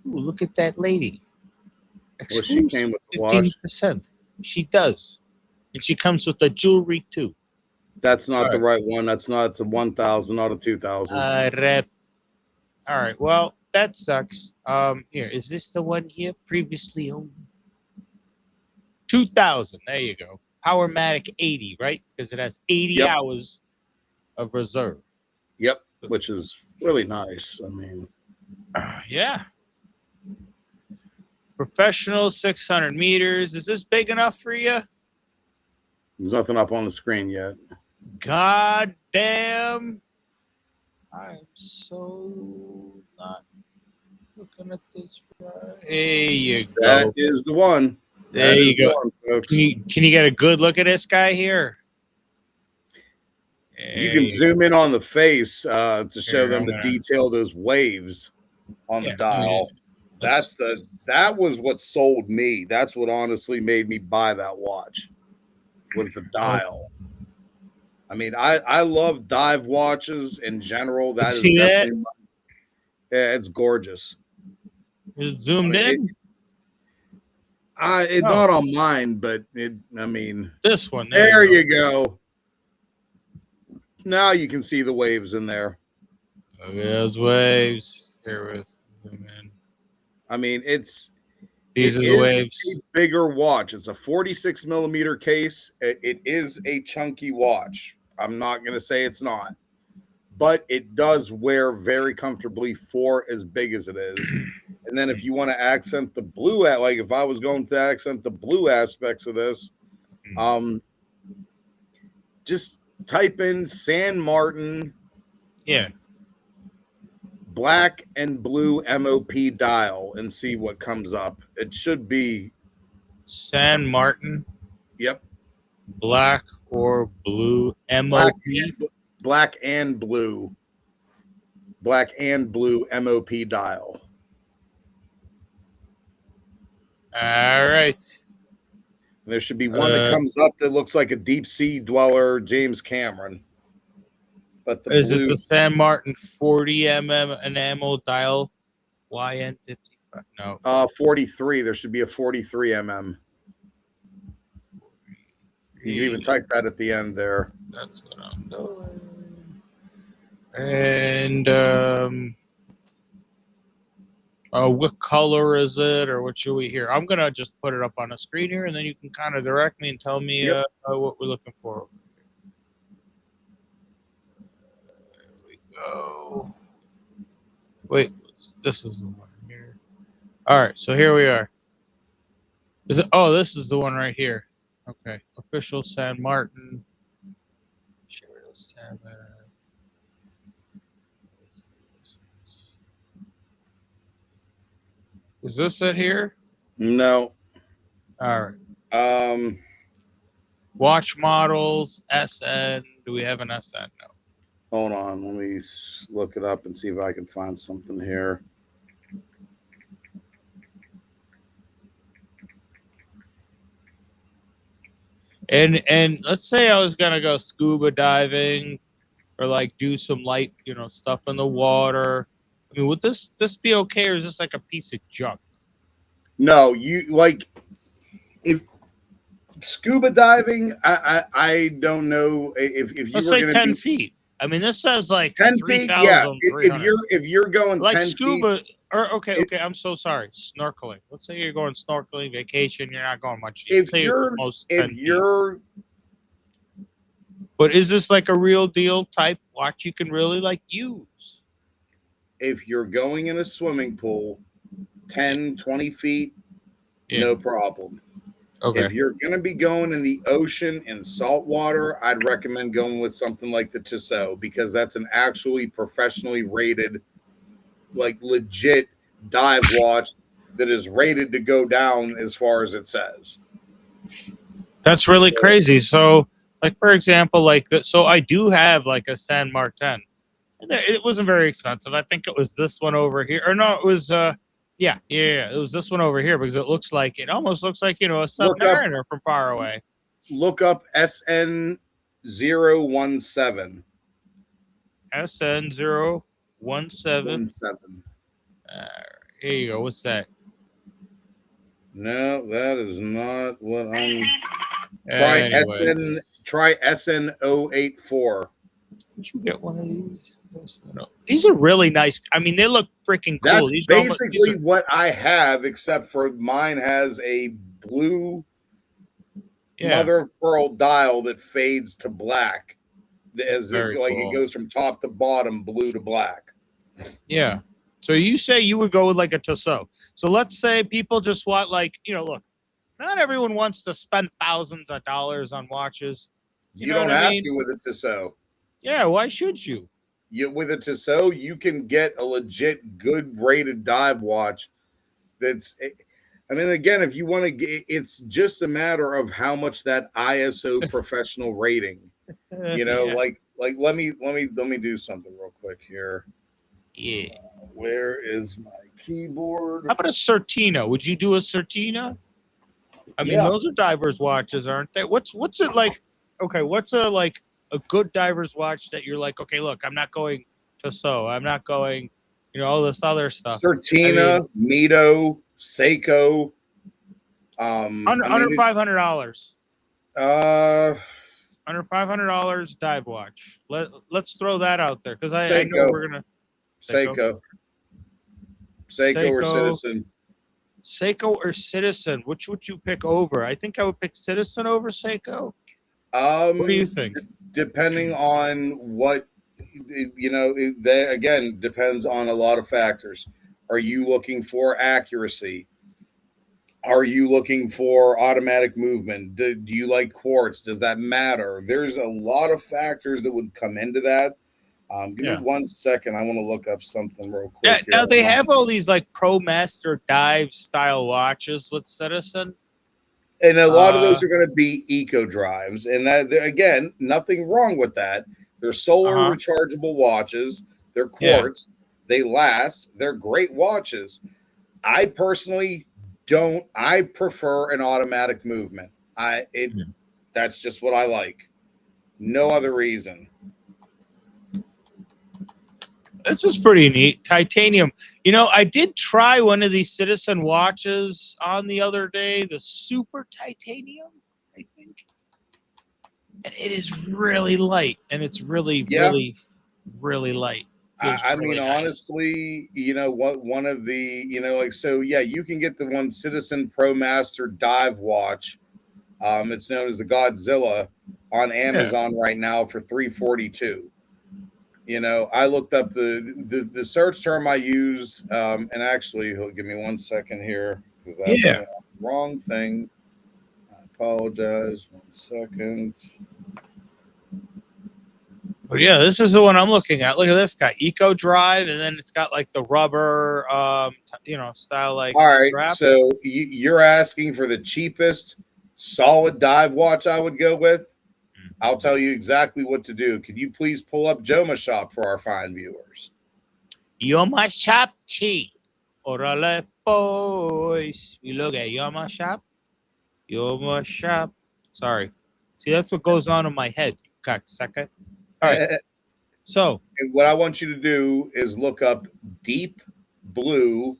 [SPEAKER 2] ooh, look at that lady.
[SPEAKER 1] well, she came with the watch.
[SPEAKER 2] 15%. She does. And she comes with the jewelry too.
[SPEAKER 1] That's not the right one. That's not. It's a 1000, not a 2000.
[SPEAKER 2] All right. Well, that sucks. Here, is this the one here previously owned? 2000. There you go. Powermatic 80, right? Because it has 80 hours of reserve.
[SPEAKER 1] Yep, which is really nice. I mean,
[SPEAKER 2] yeah. Professional 600 meters. Is this big enough for you?
[SPEAKER 1] there's nothing up on the screen yet.
[SPEAKER 2] God damn. I'm so not looking at this right. There you go.
[SPEAKER 1] That is the one.
[SPEAKER 2] There you go. Folks. Can you get a good look at this guy here?
[SPEAKER 1] You can zoom in on the face to show them the detail of those waves on the dial. That was what sold me. That's what honestly made me buy that watch. Was the dial. I mean, I love dive watches in general. That is definitely yeah, it's gorgeous.
[SPEAKER 2] Is it zoomed in?
[SPEAKER 1] It's not on mine, but I mean,
[SPEAKER 2] this one.
[SPEAKER 1] There you go. Now you can see the waves in there.
[SPEAKER 2] Look at those waves. Here with zoom in.
[SPEAKER 1] I mean,
[SPEAKER 2] these are the waves.
[SPEAKER 1] A bigger watch. It's a 46 millimeter case. It is a chunky watch. I'm not going to say it's not, but it does wear very comfortably for as big as it is. And then if you want to accent the blue, like if I was going to accent the blue aspects of this, just type in San Martin.
[SPEAKER 2] Yeah.
[SPEAKER 1] Black and blue MOP dial and see what comes up. It should be
[SPEAKER 2] San Martin.
[SPEAKER 1] Yep.
[SPEAKER 2] Black or blue MOP.
[SPEAKER 1] Black and blue MOP dial.
[SPEAKER 2] All right.
[SPEAKER 1] And there should be one that comes up that looks like a deep sea dweller, James Cameron. But
[SPEAKER 2] is it the San Martin 40 enamel dial YN55? No.
[SPEAKER 1] 43. There should be a 43 mm. You can even type that at the end there.
[SPEAKER 2] That's what I'm doing. And what color is it, or what should we hear? I'm gonna just put it up on the screen here, and then you can kind of direct me and tell me what we're looking for. Go. Wait, this is the one here. All right, so here we are. Is it? Oh, this is the one right here. Okay, official San Martin. Is this it here?
[SPEAKER 1] No.
[SPEAKER 2] All right. Watch models SN. Do we have an SN? No.
[SPEAKER 1] Hold on, let me look it up and see if I can find something here.
[SPEAKER 2] And let's say I was gonna go scuba diving or like do some light, stuff in the water. I mean, would this be okay, or is this like a piece of junk?
[SPEAKER 1] No, you like if scuba diving. I don't know if you
[SPEAKER 2] let's
[SPEAKER 1] were
[SPEAKER 2] say 10 feet. I mean, this says like
[SPEAKER 1] 10 feet. Yeah, if you're going
[SPEAKER 2] like
[SPEAKER 1] 10
[SPEAKER 2] scuba,
[SPEAKER 1] feet,
[SPEAKER 2] or okay, I'm so sorry. Snorkeling. Let's say you're going snorkeling, vacation. You're not going much. But is this like a real deal type watch you can really like use?
[SPEAKER 1] If you're going in a swimming pool, 10, 20 feet, no problem.
[SPEAKER 2] Okay.
[SPEAKER 1] If you're going to be going in the ocean and salt water, I'd recommend going with something like the Tissot because that's an actually professionally rated, like legit dive watch that is rated to go down as far as it says.
[SPEAKER 2] That's really
[SPEAKER 1] So-
[SPEAKER 2] crazy. So, like for example, like so I do have like a San Martin. And it wasn't very expensive. I think it was this one over here. Or no, it was yeah. It was this one over here because it almost looks like, you know, a Submariner from far away.
[SPEAKER 1] Look up SN017.
[SPEAKER 2] SN017.
[SPEAKER 1] 17.
[SPEAKER 2] Here you go. What's that?
[SPEAKER 1] No, that is not what I'm. Try
[SPEAKER 2] Anyways.
[SPEAKER 1] Try SN084.
[SPEAKER 2] Did you get one of these? No. These are really nice. I mean, they look freaking cool.
[SPEAKER 1] That's
[SPEAKER 2] These are almost-
[SPEAKER 1] basically what I have, except for mine has a blue mother of pearl dial that fades to black as it, like
[SPEAKER 2] cool.
[SPEAKER 1] it goes from top to bottom, blue to black.
[SPEAKER 2] Yeah. So you say you would go with like a Tissot. So let's say people just want like, you know, look, not everyone wants to spend thousands of dollars on watches.
[SPEAKER 1] You
[SPEAKER 2] know
[SPEAKER 1] don't
[SPEAKER 2] what I
[SPEAKER 1] have
[SPEAKER 2] mean?
[SPEAKER 1] to with a Tissot.
[SPEAKER 2] Yeah, why should you?
[SPEAKER 1] With a Tissot, you can get a legit good rated dive watch. That's, I mean, again, if you want to get, it's just a matter of how much that ISO professional rating. You know,
[SPEAKER 2] Yeah.
[SPEAKER 1] like let me do something real quick here.
[SPEAKER 2] Yeah.
[SPEAKER 1] Where is my keyboard?
[SPEAKER 2] How about a Certina? Would you do a Certina? I mean, those are divers watches, aren't they? What's it like? Okay, what's a good diver's watch that you're like, okay, look, I'm not going Tissot. I'm not going, you know, all this other stuff.
[SPEAKER 1] Certina, Mito, Seiko.
[SPEAKER 2] Under $500. Under $500 dive watch. Let's throw that out there because I know we're gonna
[SPEAKER 1] Seiko or Citizen.
[SPEAKER 2] Seiko or Citizen. Which would you pick over? I think I would pick Citizen over Seiko. What do you think?
[SPEAKER 1] Depending on what, you know, that again depends on a lot of factors. Are you looking for accuracy? Are you looking for automatic movement? Do you like quartz? Does that matter? There's a lot of factors that would come into that. Give me 1 second. I want to look up something real quick.
[SPEAKER 2] Yeah, now they have all these like Pro Master dive style watches with Citizen.
[SPEAKER 1] And a lot of those are going to be eco drives. And that, again, nothing wrong with that. They're solar rechargeable watches. They're quartz. They last. They're great watches. I personally don't. I prefer an automatic movement. That's just what I like. No other reason.
[SPEAKER 2] This is pretty neat. Titanium. You know, I did try one of these Citizen watches on the other day, the Super Titanium, I think. And it is really light. And it's really, really light.
[SPEAKER 1] I mean, nice. Honestly, you know what? One of the, you know, like, so yeah, you can get the one Citizen Pro Master dive watch. It's known as the Godzilla on Amazon right now for $342. You know, I looked up the search term I used, and actually, give me 1 second here because that's the wrong thing. I apologize. 1 second.
[SPEAKER 2] But yeah, this is the one I'm looking at. Look at this guy, Eco Drive, and then it's got like the rubber, you know, style like.
[SPEAKER 1] All right,
[SPEAKER 2] strap.
[SPEAKER 1] so you're asking for the cheapest solid dive watch I would go with. I'll tell you exactly what to do. Could you please pull up Joma Shop for our fine viewers?
[SPEAKER 2] Joma Shop T. Orale boys. We look at Joma Shop. Joma Shop. Sorry. See, that's what goes on in my head. Cocksucker. All right. So,
[SPEAKER 1] and what I want you to do is look up Deep Blue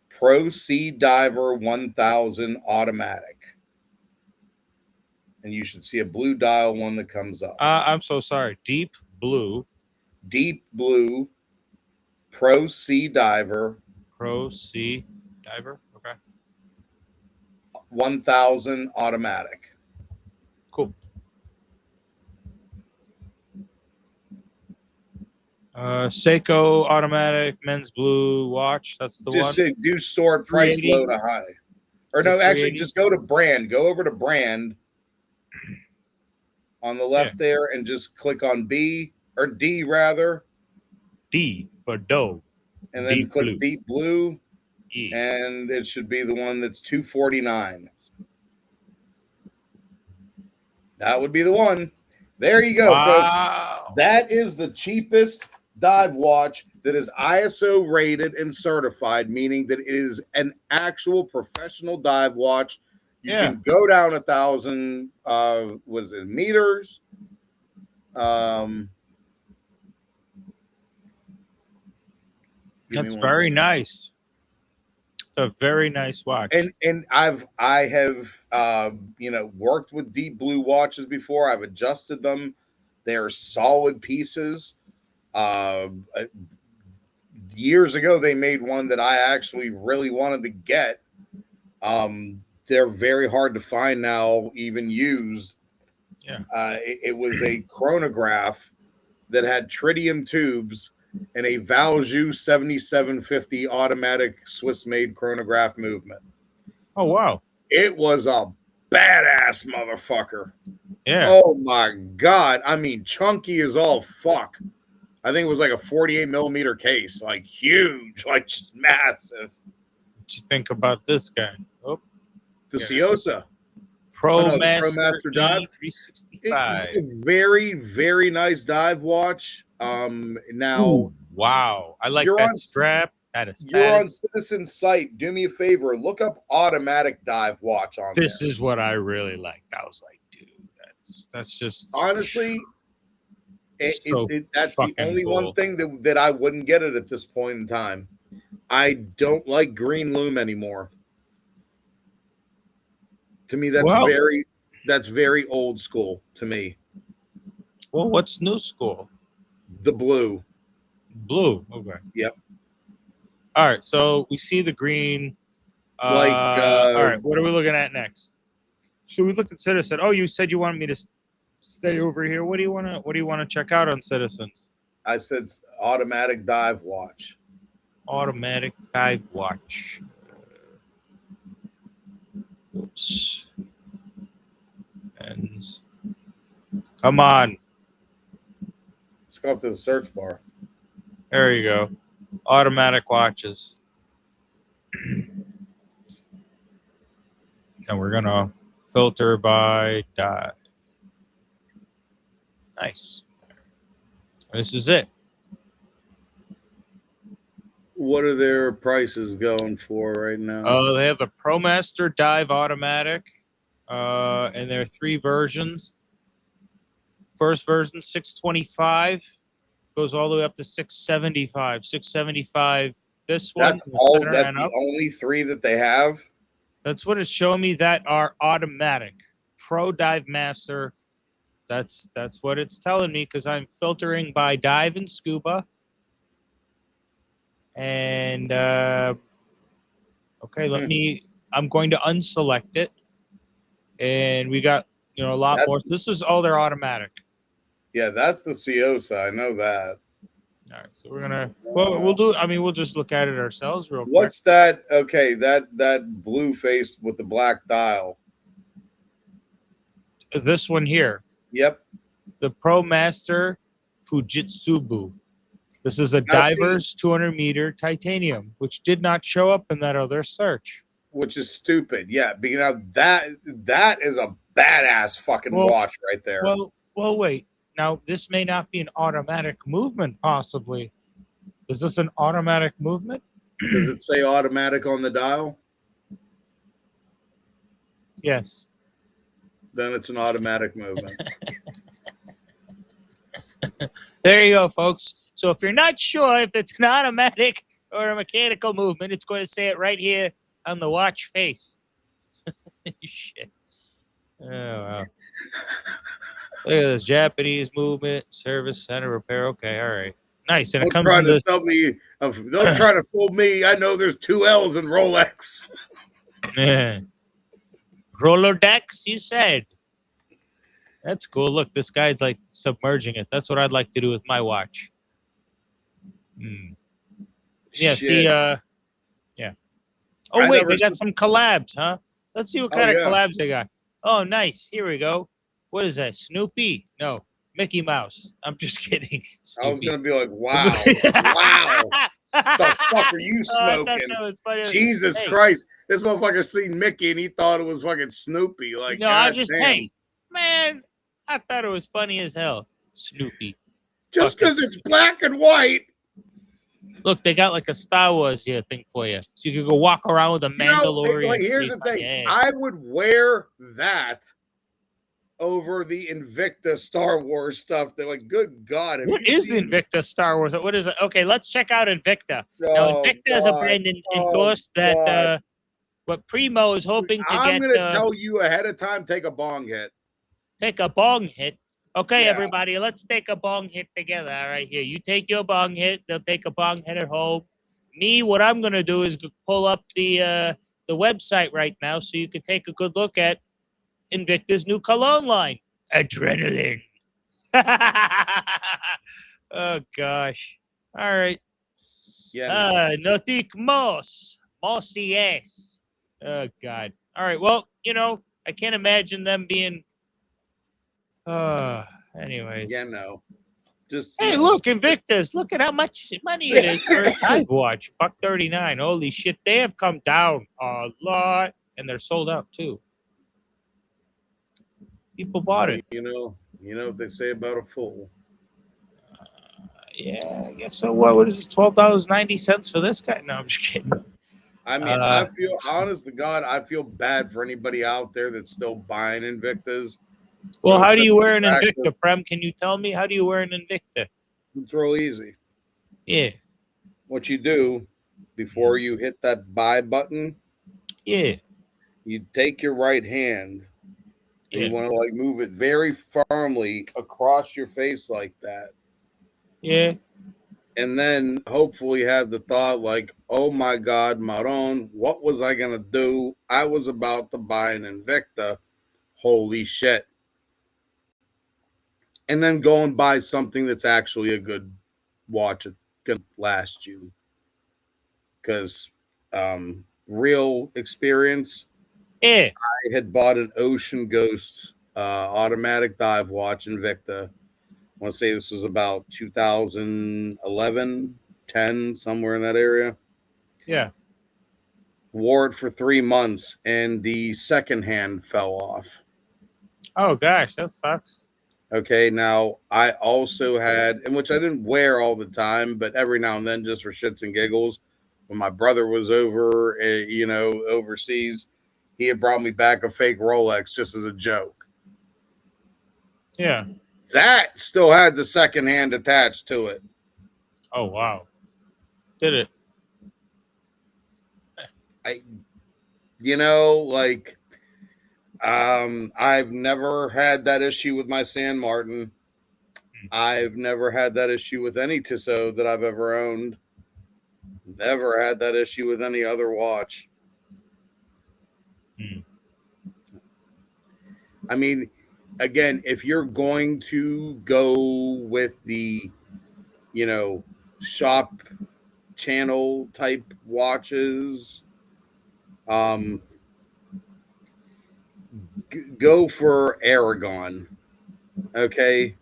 [SPEAKER 1] Pro Sea Diver 1000 automatic. And you should see a blue dial one that comes up.
[SPEAKER 2] I'm so sorry. Deep Blue
[SPEAKER 1] Pro Sea Diver.
[SPEAKER 2] Pro Sea Diver. Okay.
[SPEAKER 1] 1000 automatic.
[SPEAKER 2] Cool. Seiko automatic men's blue watch. That's the one.
[SPEAKER 1] Just do sort price low to high. Or
[SPEAKER 2] Is it
[SPEAKER 1] no, actually,
[SPEAKER 2] 380?
[SPEAKER 1] just go to brand. Go over to brand on the left there, and just click on B or D rather,
[SPEAKER 2] D for dough.
[SPEAKER 1] and then
[SPEAKER 2] Deep
[SPEAKER 1] click
[SPEAKER 2] blue.
[SPEAKER 1] deep blue,
[SPEAKER 2] E.
[SPEAKER 1] and it should be the one that's $249. That would be the one. There you go, folks.
[SPEAKER 2] Wow.
[SPEAKER 1] That is the cheapest dive watch that is ISO rated and certified, meaning that it is an actual professional dive watch. You can go down 1,000 was it meters?
[SPEAKER 2] That's very nice. It's a very nice watch.
[SPEAKER 1] And I have worked with deep blue watches before. I've adjusted them. They're solid pieces. Years ago, they made one that I actually really wanted to get. They're very hard to find now, even used.
[SPEAKER 2] Yeah.
[SPEAKER 1] It was a chronograph that had tritium tubes and a Valjoux 7750 automatic Swiss-made chronograph movement.
[SPEAKER 2] Oh, wow.
[SPEAKER 1] It was a badass motherfucker.
[SPEAKER 2] Yeah.
[SPEAKER 1] Oh, my God. I mean, chunky as all fuck. I think it was like a 48 millimeter case, like huge, like just massive.
[SPEAKER 2] What you think about this guy? Oh,
[SPEAKER 1] The Ciosa.
[SPEAKER 2] ProMaster
[SPEAKER 1] dive.
[SPEAKER 2] 365.
[SPEAKER 1] Very, very nice dive watch. Now,
[SPEAKER 2] ooh, wow. I like
[SPEAKER 1] you're
[SPEAKER 2] that
[SPEAKER 1] on-
[SPEAKER 2] strap. That is
[SPEAKER 1] you're on Citizen's site. Do me a favor. Look up automatic dive watch on
[SPEAKER 2] This
[SPEAKER 1] there.
[SPEAKER 2] is what I really liked. I was like, dude, that's just
[SPEAKER 1] Honestly, that's the
[SPEAKER 2] fucking
[SPEAKER 1] only
[SPEAKER 2] cool.
[SPEAKER 1] one thing that I wouldn't get it at this point in time. I don't like green loom anymore. To me, that's very old school to me.
[SPEAKER 2] Well, what's new school?
[SPEAKER 1] The blue.
[SPEAKER 2] Blue. Okay.
[SPEAKER 1] Yep.
[SPEAKER 2] All right. So we see the green. All right. What are we looking at next? So we looked at Citizen. Oh, you said you wanted me to stay over here. What do you want to check out on Citizens?
[SPEAKER 1] I said automatic dive watch.
[SPEAKER 2] Automatic dive watch. Oops. Ends. Come on.
[SPEAKER 1] Let's go up to the search bar.
[SPEAKER 2] There you go. Automatic watches. And we're going to filter by dive. Nice. This is it.
[SPEAKER 1] What are their prices going for right now?
[SPEAKER 2] Oh, they have the ProMaster Dive Automatic, and there are 3 versions. First version, $625, goes all the way up to $675. $675. This one,
[SPEAKER 1] That's the only 3 that they have.
[SPEAKER 2] That's what it's showing me that are automatic. Pro Dive Master. That's what it's telling me because I'm filtering by dive and scuba. And okay, I'm going to unselect it. And we got, a lot more. This is all their automatic.
[SPEAKER 1] Yeah, that's the Ciosa. I know that.
[SPEAKER 2] All right, so we're gonna we'll just look at it ourselves real quick.
[SPEAKER 1] What's that? Okay, that blue face with the black dial.
[SPEAKER 2] This one here.
[SPEAKER 1] Yep.
[SPEAKER 2] The ProMaster Fujitsubu. This is a diver's 200-meter titanium, which did not show up in that other search.
[SPEAKER 1] Which is stupid. Yeah, because that is a badass fucking watch right there.
[SPEAKER 2] Well, wait. Now, this may not be an automatic movement, possibly. Is this an automatic movement?
[SPEAKER 1] Does it say automatic on the dial?
[SPEAKER 2] Yes.
[SPEAKER 1] Then it's an automatic movement.
[SPEAKER 2] There you go, folks. So if you're not sure if it's an automatic or a mechanical movement, it's going to say it right here on the watch face. Shit. Oh, wow. Look at this Japanese movement, service center repair. Okay, all right. Nice. And it comes in this.
[SPEAKER 1] Don't try to fool me. I know there's 2 L's in Rolex.
[SPEAKER 2] Rolodex, you said. That's cool. Look, this guy's like submerging it. That's what I'd like to do with my watch. Yeah,
[SPEAKER 1] Shit.
[SPEAKER 2] see, yeah. Oh,
[SPEAKER 1] I
[SPEAKER 2] wait,
[SPEAKER 1] never
[SPEAKER 2] they got
[SPEAKER 1] s-
[SPEAKER 2] some collabs, huh? Let's see what
[SPEAKER 1] Oh,
[SPEAKER 2] kind of
[SPEAKER 1] yeah.
[SPEAKER 2] collabs they got. Oh, nice. Here we go. What is that? Snoopy? No, Mickey Mouse. I'm just kidding.
[SPEAKER 1] I was
[SPEAKER 2] Snoopy.
[SPEAKER 1] gonna be like, wow, wow. The fuck are you
[SPEAKER 2] Oh, I thought
[SPEAKER 1] smoking?
[SPEAKER 2] that was funny.
[SPEAKER 1] Jesus
[SPEAKER 2] Hey,
[SPEAKER 1] Christ. This motherfucker seen Mickey and he thought it was fucking Snoopy. Like,
[SPEAKER 2] no, I
[SPEAKER 1] god
[SPEAKER 2] just,
[SPEAKER 1] damn.
[SPEAKER 2] hey, man, I thought it was funny as hell. Snoopy.
[SPEAKER 1] Just
[SPEAKER 2] fucking-
[SPEAKER 1] because it's black and white.
[SPEAKER 2] Look, they got like a Star Wars here thing for you. So you could go walk around with a
[SPEAKER 1] You know,
[SPEAKER 2] Mandalorian.
[SPEAKER 1] like, here's the
[SPEAKER 2] face on
[SPEAKER 1] thing.
[SPEAKER 2] your ass.
[SPEAKER 1] I would wear that over the Invicta Star Wars stuff. They're like, good God. have
[SPEAKER 2] What
[SPEAKER 1] you
[SPEAKER 2] is
[SPEAKER 1] seen-
[SPEAKER 2] Invicta Star Wars? What is it? Okay, let's check out Invicta. Now,
[SPEAKER 1] Oh,
[SPEAKER 2] Invicta is a
[SPEAKER 1] God.
[SPEAKER 2] brand
[SPEAKER 1] Oh,
[SPEAKER 2] endorsed that
[SPEAKER 1] God.
[SPEAKER 2] what Primo is hoping to
[SPEAKER 1] I'm
[SPEAKER 2] get
[SPEAKER 1] going to tell you ahead of time, take a bong hit.
[SPEAKER 2] take a bong hit. Okay,
[SPEAKER 1] Yeah.
[SPEAKER 2] everybody, let's take a bong hit together. All right, here. You take your bong hit. They'll take a bong hit at home. Me, what I'm going to do is pull up the website right now so you can take a good look at Invicta's new cologne line. Adrenaline. Oh, gosh. All right.
[SPEAKER 1] Yeah.
[SPEAKER 2] Nautique Moss. Mossy ass. Oh, God. All right. Well, I can't imagine them being. Anyways.
[SPEAKER 1] Yeah, no. Just
[SPEAKER 2] Hey,
[SPEAKER 1] no.
[SPEAKER 2] look, Invictus. Look at how much money it is for a dive watch. $139. Holy shit. They have come down a lot. And they're sold out, too. People bought it.
[SPEAKER 1] You know what they say about a fool.
[SPEAKER 2] Yeah, I guess so. What is it? $12.90 for this guy? No, I'm just kidding.
[SPEAKER 1] I mean, I feel, honest to God, I feel bad for anybody out there that's still buying Invictas.
[SPEAKER 2] Well, how do
[SPEAKER 1] Except
[SPEAKER 2] you wear
[SPEAKER 1] the
[SPEAKER 2] an
[SPEAKER 1] fact
[SPEAKER 2] Invicta, Prem? Can you tell me? How do you wear an Invicta?
[SPEAKER 1] It's real easy.
[SPEAKER 2] Yeah.
[SPEAKER 1] What you do before you hit that buy button,
[SPEAKER 2] Yeah.
[SPEAKER 1] you take your right hand and
[SPEAKER 2] Yeah.
[SPEAKER 1] you want to like move it very firmly across your face like that.
[SPEAKER 2] Yeah.
[SPEAKER 1] And then hopefully have the thought like, oh my God, Maron, what was I going to do? I was about to buy an Invicta. Holy shit. And then go and buy something that's actually a good watch. It's going to last you. Because real experience,
[SPEAKER 2] Yeah.
[SPEAKER 1] I had bought an Ocean Ghost automatic dive watch Invicta. I want to say this was about 2011, 10, somewhere in that area.
[SPEAKER 2] Yeah.
[SPEAKER 1] Wore it for 3 months and the second hand fell off.
[SPEAKER 2] Oh, gosh. That sucks.
[SPEAKER 1] Okay, now I also had, and which I didn't wear all the time, but every now and then just for shits and giggles, when my brother was over, overseas, he had brought me back a fake Rolex just as a joke.
[SPEAKER 2] Yeah.
[SPEAKER 1] That still had the second hand attached to it.
[SPEAKER 2] Oh, wow. Did it?
[SPEAKER 1] I've never had that issue with my San Martin. I've never had that issue with any Tissot that I've ever owned. Never had that issue with any other watch. I mean, again, if you're going to go with the, shop channel type watches, go for Aragon. Okay.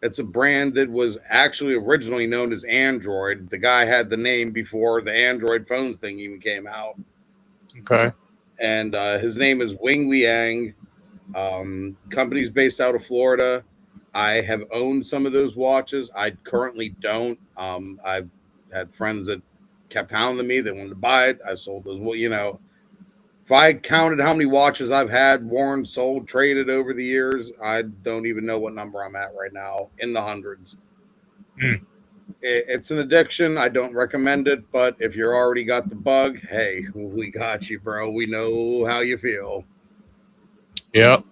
[SPEAKER 1] It's a brand that was actually originally known as Android. The guy had the name before the Android phones thing even came out.
[SPEAKER 2] Okay.
[SPEAKER 1] And his name is Wing Liang. Company's based out of Florida. I have owned some of those watches. I currently don't. I've had friends that kept hounding me. They wanted to buy it. I sold those. Well, if I counted how many watches I've had, worn, sold, traded over the years, I don't even know what number I'm at right now, in the hundreds. It's an addiction. I don't recommend it, but if you're already got the bug, hey, we got you, bro. We know how you feel.
[SPEAKER 2] Yep.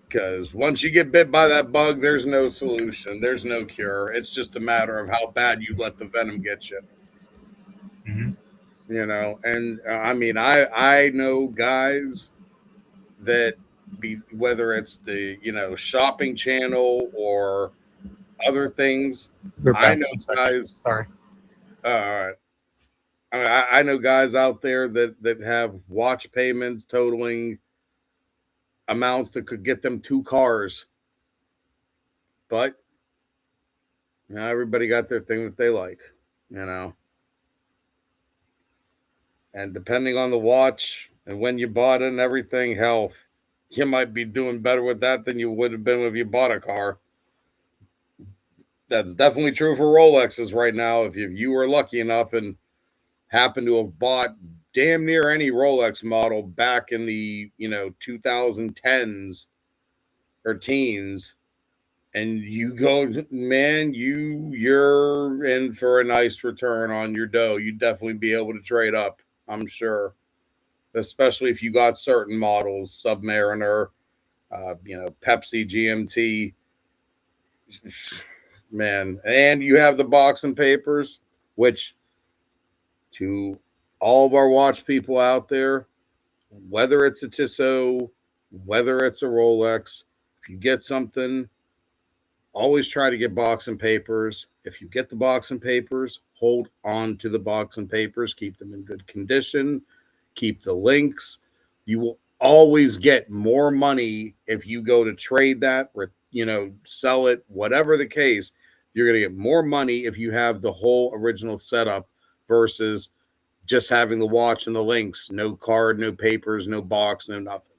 [SPEAKER 1] Because once you get bit by that bug, there's no solution. There's no cure. It's just a matter of how bad you let the venom get you.
[SPEAKER 2] Mm-hmm.
[SPEAKER 1] And I mean, I know guys that whether it's the, shopping channel or other things, I know guys.
[SPEAKER 2] Sorry.
[SPEAKER 1] All right. I know guys out there that have watch payments totaling amounts that could get them 2 cars. But everybody got their thing that they like, And depending on the watch and when you bought it and everything, hell, you might be doing better with that than you would have been if you bought a car. That's definitely true for Rolexes right now. If you were lucky enough and happen to have bought damn near any Rolex model back in the 2010s or teens, and you go, man, you're in for a nice return on your dough. You'd definitely be able to trade up, I'm sure, especially if you got certain models, Submariner, Pepsi, GMT, man, and you have the box and papers, which to all of our watch people out there, whether it's a Tissot, whether it's a Rolex, if you get something, always try to get box and papers. If you get the box and papers, hold on to the box and papers. Keep them in good condition. Keep the links. You will always get more money if you go to trade that or, sell it, whatever the case. You're going to get more money if you have the whole original setup versus just having the watch and the links. No card, no papers, no box, no nothing.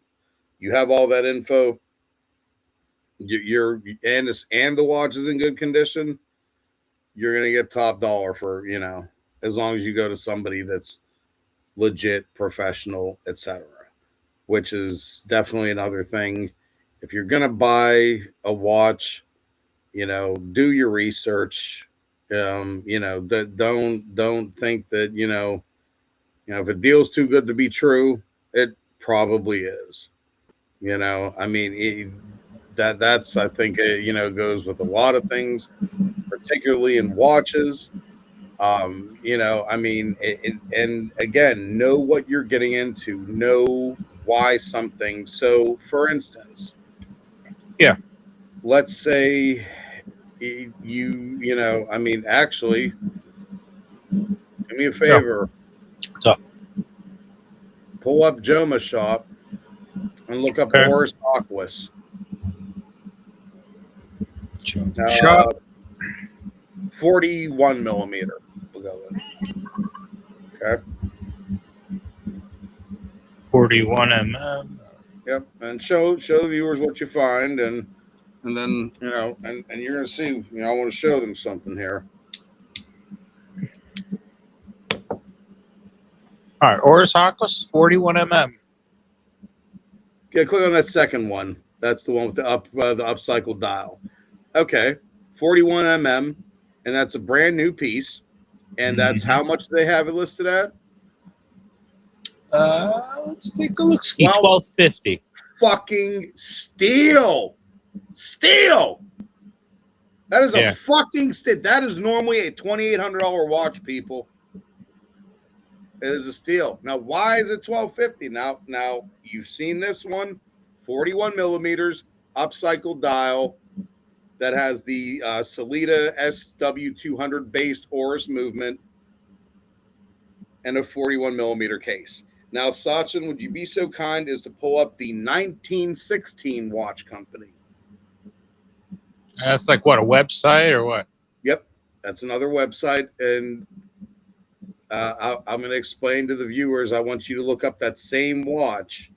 [SPEAKER 1] You have all that info. And the watch is in good condition, you're gonna get top dollar for as long as you go to somebody that's legit, professional, etc. Which is definitely another thing. If you're gonna buy a watch, do your research. Don't think that if a deal's too good to be true, it probably is. That's I think goes with a lot of things, particularly in watches. And again, know what you're getting into, know why something. So, for instance, let's say actually, do me a favor.
[SPEAKER 2] What's up?
[SPEAKER 1] Pull up Joma Shop and look up Oris Aquas.
[SPEAKER 2] Shop.
[SPEAKER 1] 41 millimeter. We'll go with. Okay.
[SPEAKER 2] 41 mm.
[SPEAKER 1] Yep, and show the viewers what you find, and then and you're gonna see. I want to show them something here.
[SPEAKER 2] All right, Oris Aquas, 41 mm.
[SPEAKER 1] Yeah, click on that second one. That's the one with the upcycle dial. Okay, 41 mm, and that's a brand new piece. And that's how much they have it listed at?
[SPEAKER 2] Let's take a look. $12.50.
[SPEAKER 1] Fucking steal. That is a fucking steal. That is normally a $2,800 watch, people. It is a steal. Now, why is it $12.50? Now you've seen this one, 41 millimeters, upcycle dial that has the Solita SW200 based Oris movement and a 41 millimeter case. Now, Sachin, would you be so kind as to pull up the 1916 watch company?
[SPEAKER 2] That's like what, a website or what?
[SPEAKER 1] Yep, that's another website, and I'm going to explain to the viewers. I want you to look up that same watch.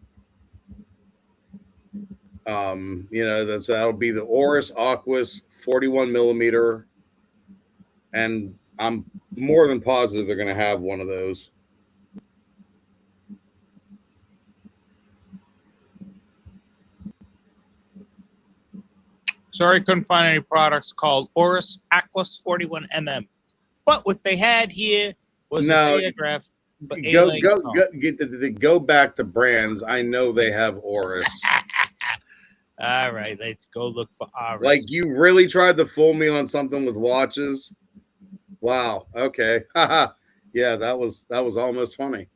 [SPEAKER 1] That'll be the Oris Aquas 41 millimeter, and I'm more than positive they're going to have one of those.
[SPEAKER 2] Sorry, couldn't find any products called Oris Aquas 41 mm. But what they had here was a Datograph.
[SPEAKER 1] Go back to brands. I know they have Oris.
[SPEAKER 2] All right, let's go look for Oris.
[SPEAKER 1] Like, you really tried to fool me on something with watches? Wow. Okay. Yeah, that was almost funny.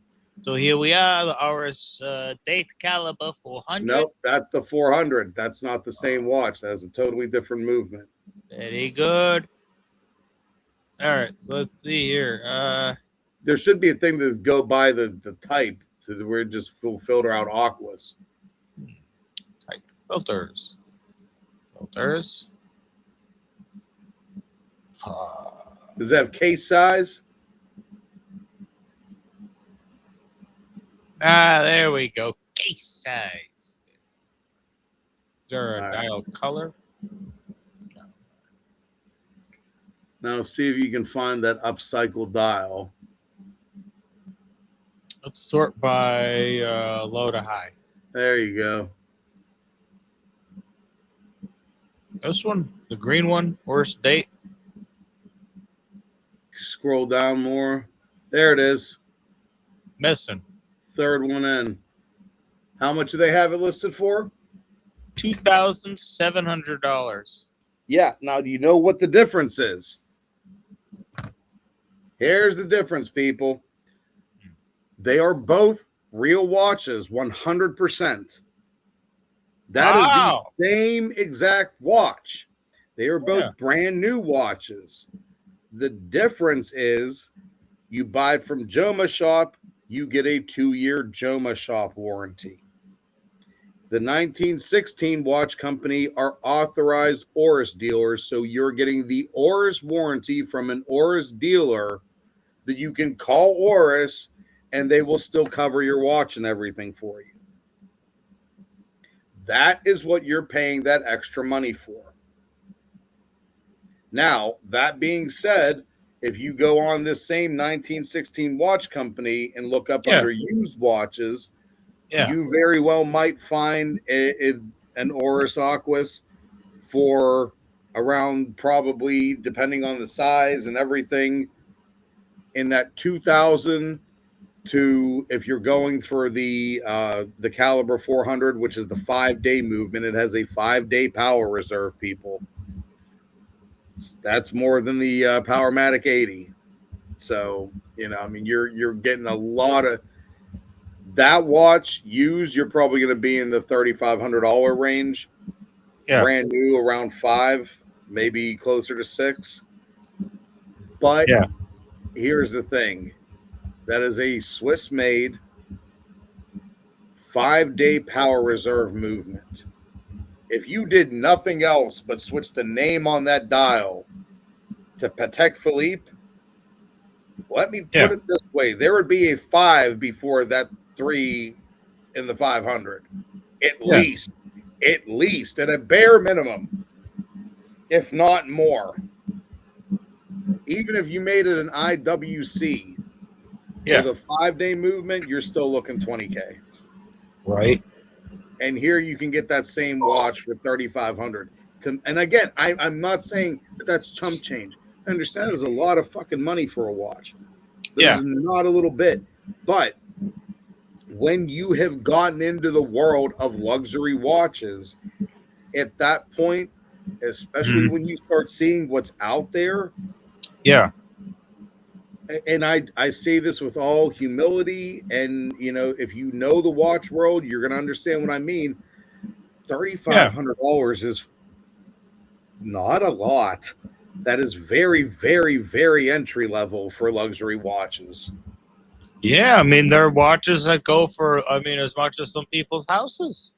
[SPEAKER 2] So here we are, the Oris Date Caliber 400.
[SPEAKER 1] Nope, that's the 400. That's not the same watch. That is a totally different movement.
[SPEAKER 2] Very good. All right, so let's see here.
[SPEAKER 1] There should be a thing to go by the type to where it just filter out aquas.
[SPEAKER 2] Type filters. Filters.
[SPEAKER 1] Does it have case size?
[SPEAKER 2] There we go. Case size. Is there a
[SPEAKER 1] All right.
[SPEAKER 2] dial color?
[SPEAKER 1] Now see if you can find that upcycle dial.
[SPEAKER 2] Let's sort by low to high.
[SPEAKER 1] There you go.
[SPEAKER 2] This one, the green one, worst date.
[SPEAKER 1] Scroll down more. There it is.
[SPEAKER 2] Missing.
[SPEAKER 1] Third one in. How much do they have it listed for?
[SPEAKER 2] $2,700.
[SPEAKER 1] Yeah. Now, do you know what the difference is? Here's the difference, people. They are both real watches, 100%. That is the same exact watch. They are both brand new watches. The difference is you buy it from Joma Shop, you get a 2-year Joma Shop warranty. The 1916 watch company are authorized Oris dealers, so you're getting the Oris warranty from an Oris dealer that you can call Oris and they will still cover your watch and everything for you. That is what you're paying that extra money for. Now, that being said, if you go on this same 1916 watch company and look up under used watches, you very well might find an Oris Aquas for around, probably, depending on the size and everything, in that 2,000 to, if you're going for the Caliber 400, which is the 5-day movement, it has a 5-day power reserve, people. That's more than the Powermatic 80. So, I mean, you're getting a lot of that watch used. You're probably going to be in the $3,500 range. Brand new, around $5,000, maybe closer to $6,000. But here's the thing: that is a Swiss-made 5-day power reserve movement. If you did nothing else but switch the name on that dial to Patek Philippe, let me put it this way: there would be a 5 before that 3 in the 500, at least, at a bare minimum, if not more. Even if you made it an IWC for the 5-day movement, you're still looking $20K,
[SPEAKER 2] right?
[SPEAKER 1] And here you can get that same watch for $3,500. And again, I'm not saying that that's chump change. I understand there's a lot of fucking money for a watch. There's not a little bit. But when you have gotten into the world of luxury watches, at that point, especially when you start seeing what's out there. And I say this with all humility, and if you know the watch world, you're gonna understand what I mean. $3,500 is not a lot. That is very, very, very entry level for luxury watches.
[SPEAKER 2] Yeah, I mean, there are watches that go for, as much as some people's houses.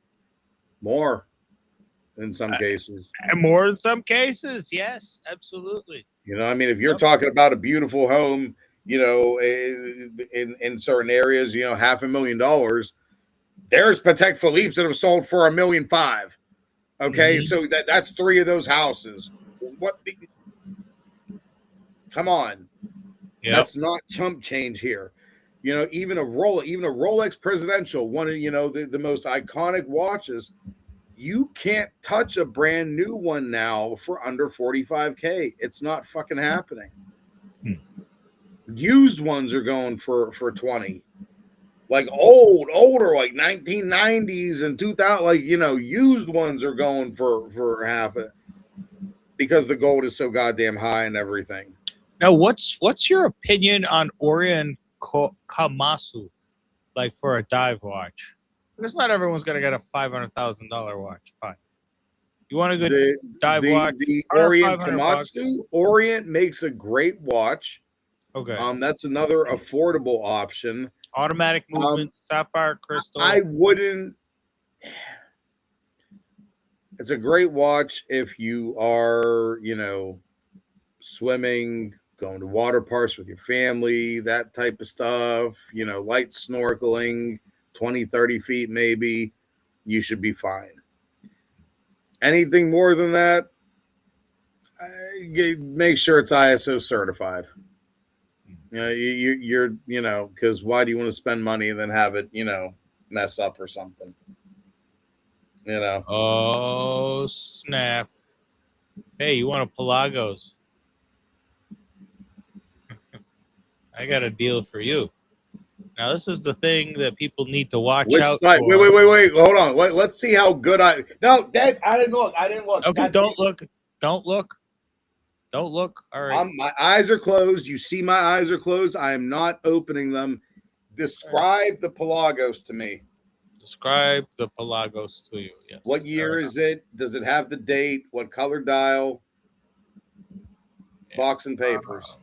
[SPEAKER 1] More in some cases.
[SPEAKER 2] More in some cases, yes, absolutely.
[SPEAKER 1] If you're talking about a beautiful home, in certain areas, $500,000, there's Patek Philippe's that have sold for $1.5 million. Okay, so that's 3 of those houses. What? Come on, that's not chump change here. Even a Rolex Presidential, one of the most iconic watches. You can't touch a brand new one now for under $45K. It's not fucking happening. Used ones are going for 20. Like older, like 1990s and 2000, used ones are going for half it because the gold is so goddamn high and everything.
[SPEAKER 2] Now, what's your opinion on Orient Kamasu, like for a dive watch? Because not everyone's gonna get a $500,000 watch. Fine. You want a good dive watch?
[SPEAKER 1] The Orient Komatsu. Orient makes a great watch.
[SPEAKER 2] Okay.
[SPEAKER 1] That's another affordable option.
[SPEAKER 2] Automatic movement, sapphire crystal.
[SPEAKER 1] I wouldn't. It's a great watch if you are, swimming, going to water parks with your family, that type of stuff, light snorkeling, 20, 30 feet maybe, you should be fine. Anything more than that, make sure it's ISO certified. You're because why do you want to spend money and then have it, mess up or something?
[SPEAKER 2] Oh, snap. Hey, you want a Pelagos? I got a deal for you. Now, this is the thing that people need to watch out
[SPEAKER 1] side?
[SPEAKER 2] for.
[SPEAKER 1] Wait. Hold on. Let's see how good I didn't look.
[SPEAKER 2] Okay, don't look. All right.
[SPEAKER 1] My eyes are closed. You see my eyes are closed. I am not opening them. Describe the Pelagos to me.
[SPEAKER 2] Describe the Pelagos to you. Yes.
[SPEAKER 1] What year is it? Does it have the date? What color dial? Box and papers.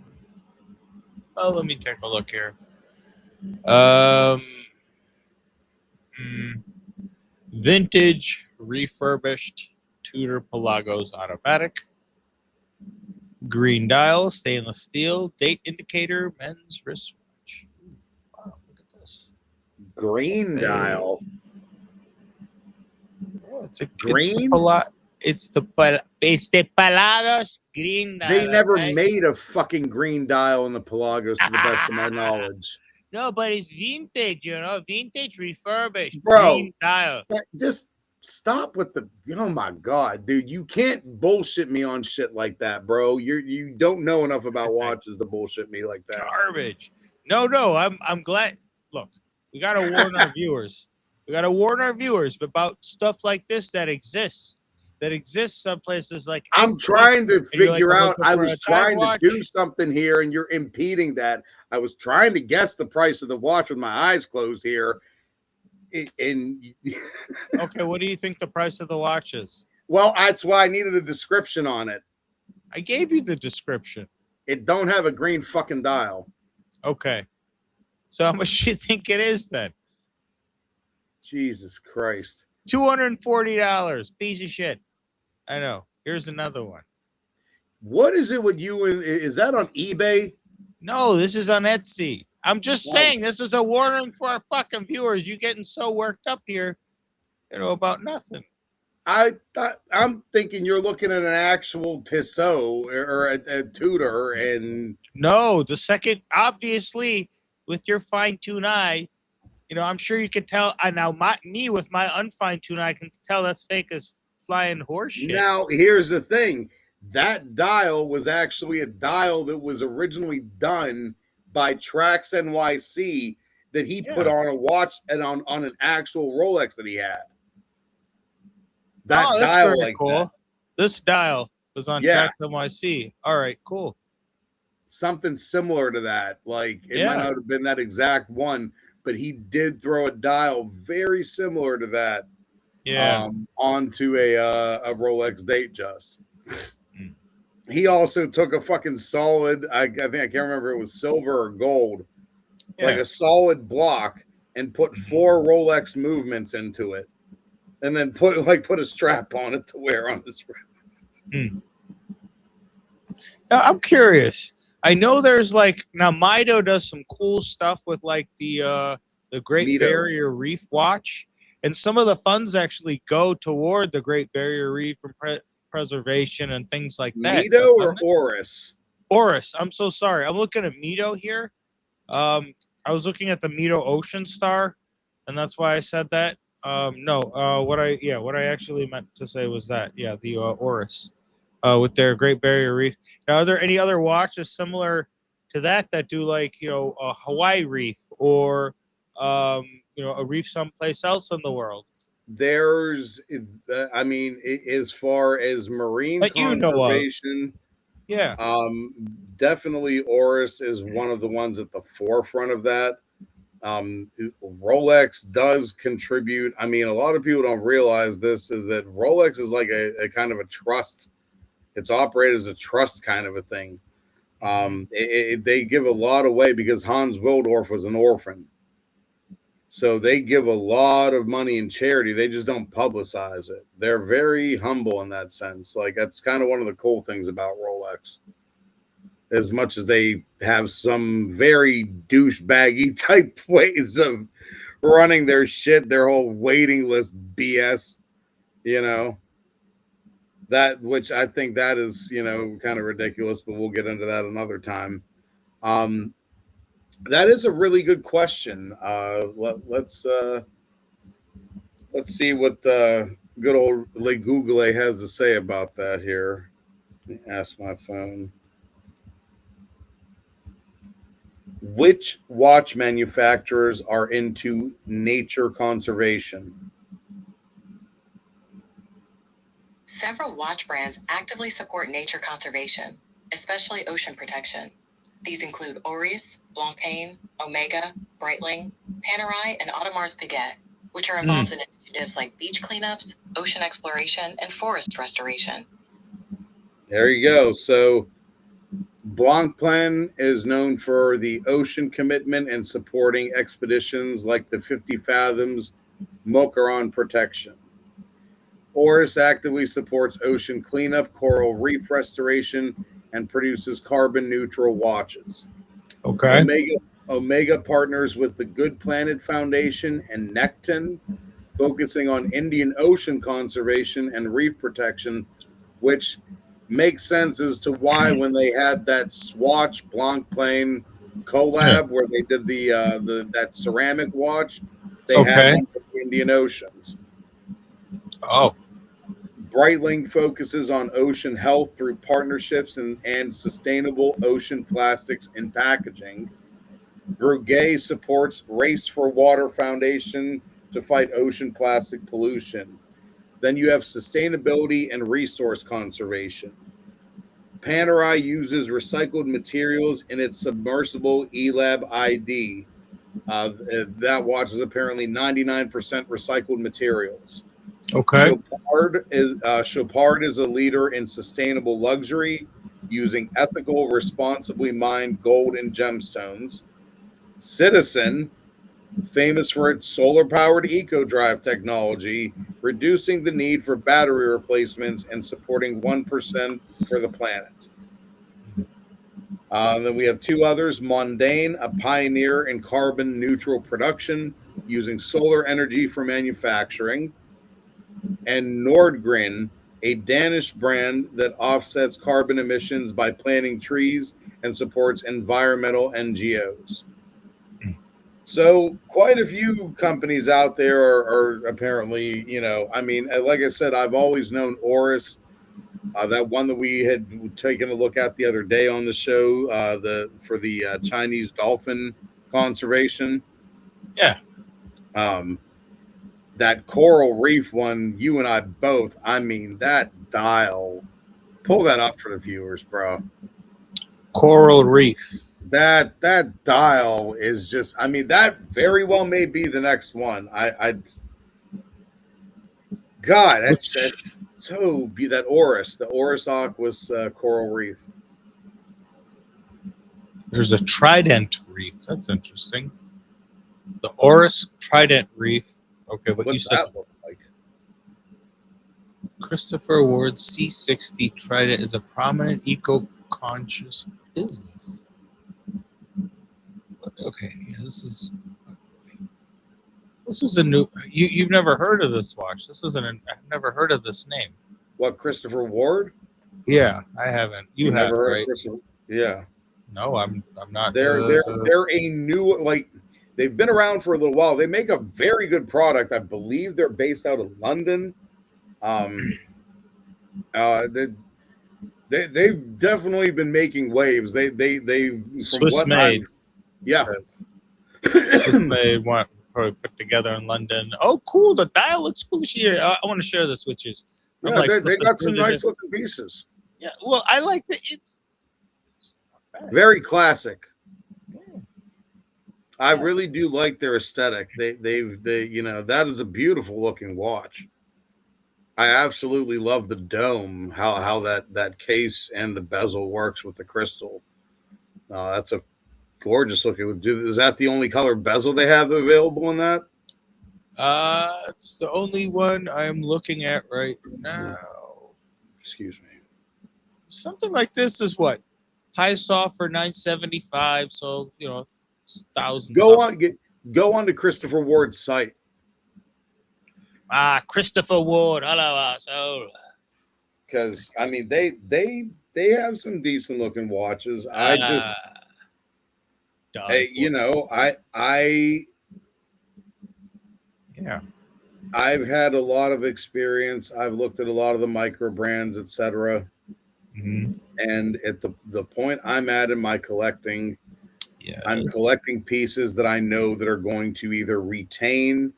[SPEAKER 2] Let me take a look here. Vintage, refurbished, Tudor Pelagos automatic. Green dial, stainless steel, date indicator, men's wristwatch. Wow, look at this.
[SPEAKER 1] Green dial.
[SPEAKER 2] Oh, it's a
[SPEAKER 1] green.
[SPEAKER 2] It's the Pelagos green dial.
[SPEAKER 1] They never made a fucking green dial in the Pelagos, to the best of my knowledge.
[SPEAKER 2] No, but it's vintage, vintage refurbished.
[SPEAKER 1] Bro,
[SPEAKER 2] green dial.
[SPEAKER 1] Just stop with the. Oh my god, dude! You can't bullshit me on shit like that, bro. You don't know enough about watches to bullshit me like that.
[SPEAKER 2] Garbage. No. I'm glad. Look, we gotta warn our viewers. We gotta warn our viewers about stuff like this that exists. Some places like.
[SPEAKER 1] I'm trying to figure out. I was trying
[SPEAKER 2] to
[SPEAKER 1] do something here, and you're impeding that. I was trying to guess the price of the watch with my eyes closed here. And
[SPEAKER 2] okay, what do you think the price of the watch is?
[SPEAKER 1] Well, that's why I needed a description on it.
[SPEAKER 2] I gave you the description.
[SPEAKER 1] It don't have a green fucking dial.
[SPEAKER 2] Okay. So how much do you think it is then?
[SPEAKER 1] Jesus Christ.
[SPEAKER 2] $240. Piece of shit. I know. Here's another one.
[SPEAKER 1] What is it with you? Is that on eBay?
[SPEAKER 2] No, this is on Etsy. I'm just saying, this is a warning for our fucking viewers. You getting so worked up here, about nothing.
[SPEAKER 1] I'm thinking you're looking at an actual Tissot or a Tudor, and
[SPEAKER 2] no, the second, obviously, with your fine-tuned eye, I'm sure you can tell. Now, me with my unfine-tuned eye can tell that's fake as flying horse shit.
[SPEAKER 1] Now, here's the thing: that dial was actually a dial that was originally done by Trax NYC that he put on a watch and on an actual Rolex that he had. That dial,
[SPEAKER 2] very
[SPEAKER 1] like
[SPEAKER 2] cool.
[SPEAKER 1] that.
[SPEAKER 2] This dial was on Trax NYC. All right, cool.
[SPEAKER 1] Something similar to that. Like it might not have been that exact one, but he did throw a dial very similar to that.
[SPEAKER 2] Yeah.
[SPEAKER 1] Onto a Rolex Datejust. He also took a fucking solid, I think I can't remember if it was silver or gold, like a solid block, and put 4 Rolex movements into it, and then put a strap on it to wear on his wrist.
[SPEAKER 2] Now, I'm curious. I know there's now Mido does some cool stuff with the Great Barrier Reef watch, and some of the funds actually go toward the Great Barrier Reef and preservation and things like that.
[SPEAKER 1] Mido or Oris?
[SPEAKER 2] Oris. I'm so sorry. I'm looking at Mido here. I was looking at the Mido Ocean Star, and that's why I said that. What I actually meant to say was that, the Oris, with their Great Barrier Reef. Now, are there any other watches similar to that do a Hawaii Reef or a reef someplace else in the world?
[SPEAKER 1] There's, as far as marine conservation, definitely Oris is one of the ones at the forefront of that. Rolex does contribute. A lot of people don't realize this, is that Rolex is like a kind of a trust. It's operated as a trust kind of a thing. They give a lot away because Hans Wildorf was an orphan. So they give a lot of money in charity. They just don't publicize it. They're very humble in that sense. Like, that's kind of one of the cool things about Rolex. As much as they have some very douchebaggy type ways of running their shit, their whole waiting list BS, you know, that, which I think that is, you know, kind of ridiculous, but we'll get into that another time. That is a really good question. Let's see what the good old Le Google has to say about that here. Let me ask my phone. Which watch manufacturers are into nature conservation?
[SPEAKER 6] Several watch brands actively support nature conservation, especially ocean protection. These include Oris, Blancpain, Omega, Breitling, Panerai, and Audemars Piguet, which are involved in initiatives like beach cleanups, ocean exploration, and forest restoration.
[SPEAKER 1] There you go. So Blancpain is known for the ocean commitment and supporting expeditions like the 50 Fathoms Mocharon protection. Oris actively supports ocean cleanup, coral reef restoration, and produces carbon neutral watches.
[SPEAKER 2] Okay.
[SPEAKER 1] Omega partners with the Good Planet Foundation and Necton, focusing on Indian Ocean conservation and reef protection, which makes sense as to why when they had that Swatch Blancpain collab where they did that ceramic watch, they had one for the Indian Oceans.
[SPEAKER 2] Oh.
[SPEAKER 1] Breitling focuses on ocean health through partnerships and sustainable ocean plastics in packaging. Breguet supports Race for Water Foundation to fight ocean plastic pollution. Then you have sustainability and resource conservation. Panerai uses recycled materials in its submersible ELAB ID. That watch is apparently 99% recycled materials.
[SPEAKER 2] Okay.
[SPEAKER 1] Chopard is a leader in sustainable luxury, using ethical, responsibly mined gold and gemstones. Citizen, famous for its solar-powered eco-drive technology, reducing the need for battery replacements and supporting 1% for the planet. Then we have two others. Mondaine, a pioneer in carbon-neutral production, using solar energy for manufacturing. And Nordgren, a Danish brand that offsets carbon emissions by planting trees and supports environmental NGOs. So quite a few companies out there are apparently, you know, I mean, like I said, I've always known Oris, that one that we had taken a look at the other day on the show, for the Chinese dolphin conservation.
[SPEAKER 2] Yeah.
[SPEAKER 1] That coral reef one, you and I both, I mean, that dial, pull that up for the viewers, bro.
[SPEAKER 2] Coral reef.
[SPEAKER 1] That dial is just, I mean, that very well may be the next one. God, that's so be that Oris, the Oris Aquas coral reef.
[SPEAKER 2] There's a trident reef. That's interesting. The Oris trident reef. Okay, what
[SPEAKER 1] What's
[SPEAKER 2] you said.
[SPEAKER 1] that look like?
[SPEAKER 2] Christopher Ward's C60 trident is a prominent eco-conscious. What is this? Okay, yeah, this is a new. You've never heard of this watch. I've never heard of this name.
[SPEAKER 1] What, Christopher Ward?
[SPEAKER 2] Yeah, I haven't. You have,
[SPEAKER 1] never heard
[SPEAKER 2] right?
[SPEAKER 1] of Christopher? Yeah.
[SPEAKER 2] No, I'm not.
[SPEAKER 1] They're a new, like, they've been around for a little while. They make a very good product. I believe they're based out of London. They've definitely been making waves. They
[SPEAKER 2] Swiss made.
[SPEAKER 1] Yeah.
[SPEAKER 2] Swiss made, one probably put together in London. Oh, cool! The dial looks cool this year. I want to share this with you.
[SPEAKER 1] Yeah, like, they got some nice looking pieces.
[SPEAKER 2] Yeah, well, I like the it.
[SPEAKER 1] Very classic. Yeah. I really do like their aesthetic. They you know, that is a beautiful looking watch. I absolutely love the dome, how that case and the bezel works with the crystal. Oh, that's a gorgeous looking. Is that the only color bezel they have available in that?
[SPEAKER 2] It's the only one I'm looking at right now.
[SPEAKER 1] Excuse me.
[SPEAKER 2] Something like this is what high soft for $9.75. So thousands.
[SPEAKER 1] Go on to Christopher Ward's site.
[SPEAKER 2] Christopher Ward. Hello, asshole.
[SPEAKER 1] Because I mean, they have some decent looking watches. I I've had a lot of experience. I've looked at a lot of the micro brands, etc.
[SPEAKER 2] Mm-hmm.
[SPEAKER 1] And at the point I'm at in my collecting, I'm collecting pieces that I know that are going to either retain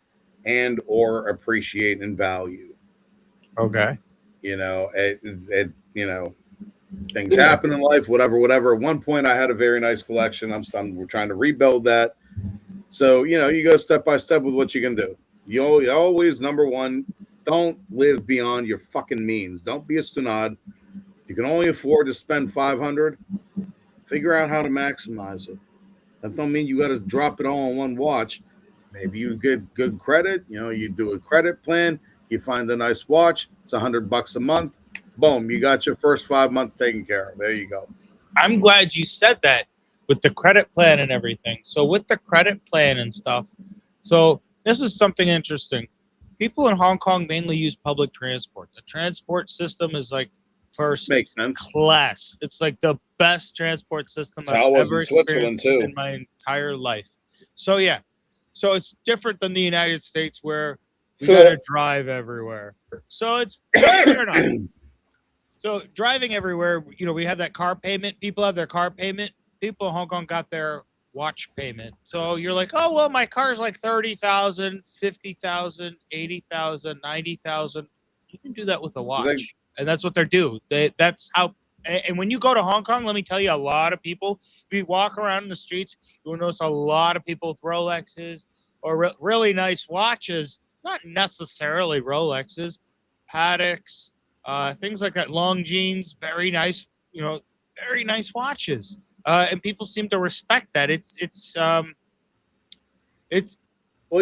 [SPEAKER 1] and or appreciate in value.
[SPEAKER 2] Okay.
[SPEAKER 1] Things happen in life, whatever. At one point, I had a very nice collection. We're trying to rebuild that. So, you go step by step with what you can do. You always, number one, don't live beyond your fucking means. Don't be a stunad. You can only afford to spend $500. Figure out how to maximize it. That don't mean you got to drop it all on one watch. Maybe you get good credit. You do a credit plan. You find a nice watch. It's $100 a month. Boom, you got your first 5 months taken care of. There you go.
[SPEAKER 2] I'm glad you said that with the credit plan and everything. So with the credit plan and stuff, so this is something interesting. People in Hong Kong mainly use public transport. The transport system is like first class. It's like the best transport system I've ever experienced in my entire life. So yeah. So it's different than the United States where we gotta drive everywhere. So it's fair enough. So driving everywhere, we have that car payment. People have their car payment. People in Hong Kong got their watch payment. So you're like, oh, well, my car's like 30,000, 50,000, 80,000, 90,000. You can do that with a watch. And that's what they do. That's how. And when you go to Hong Kong, let me tell you, a lot of people, if you walk around in the streets, you will notice a lot of people with Rolexes or really nice watches, not necessarily Rolexes, Patek's, things like that, Longines, very nice, very nice watches. And people seem to respect that. It's
[SPEAKER 1] well,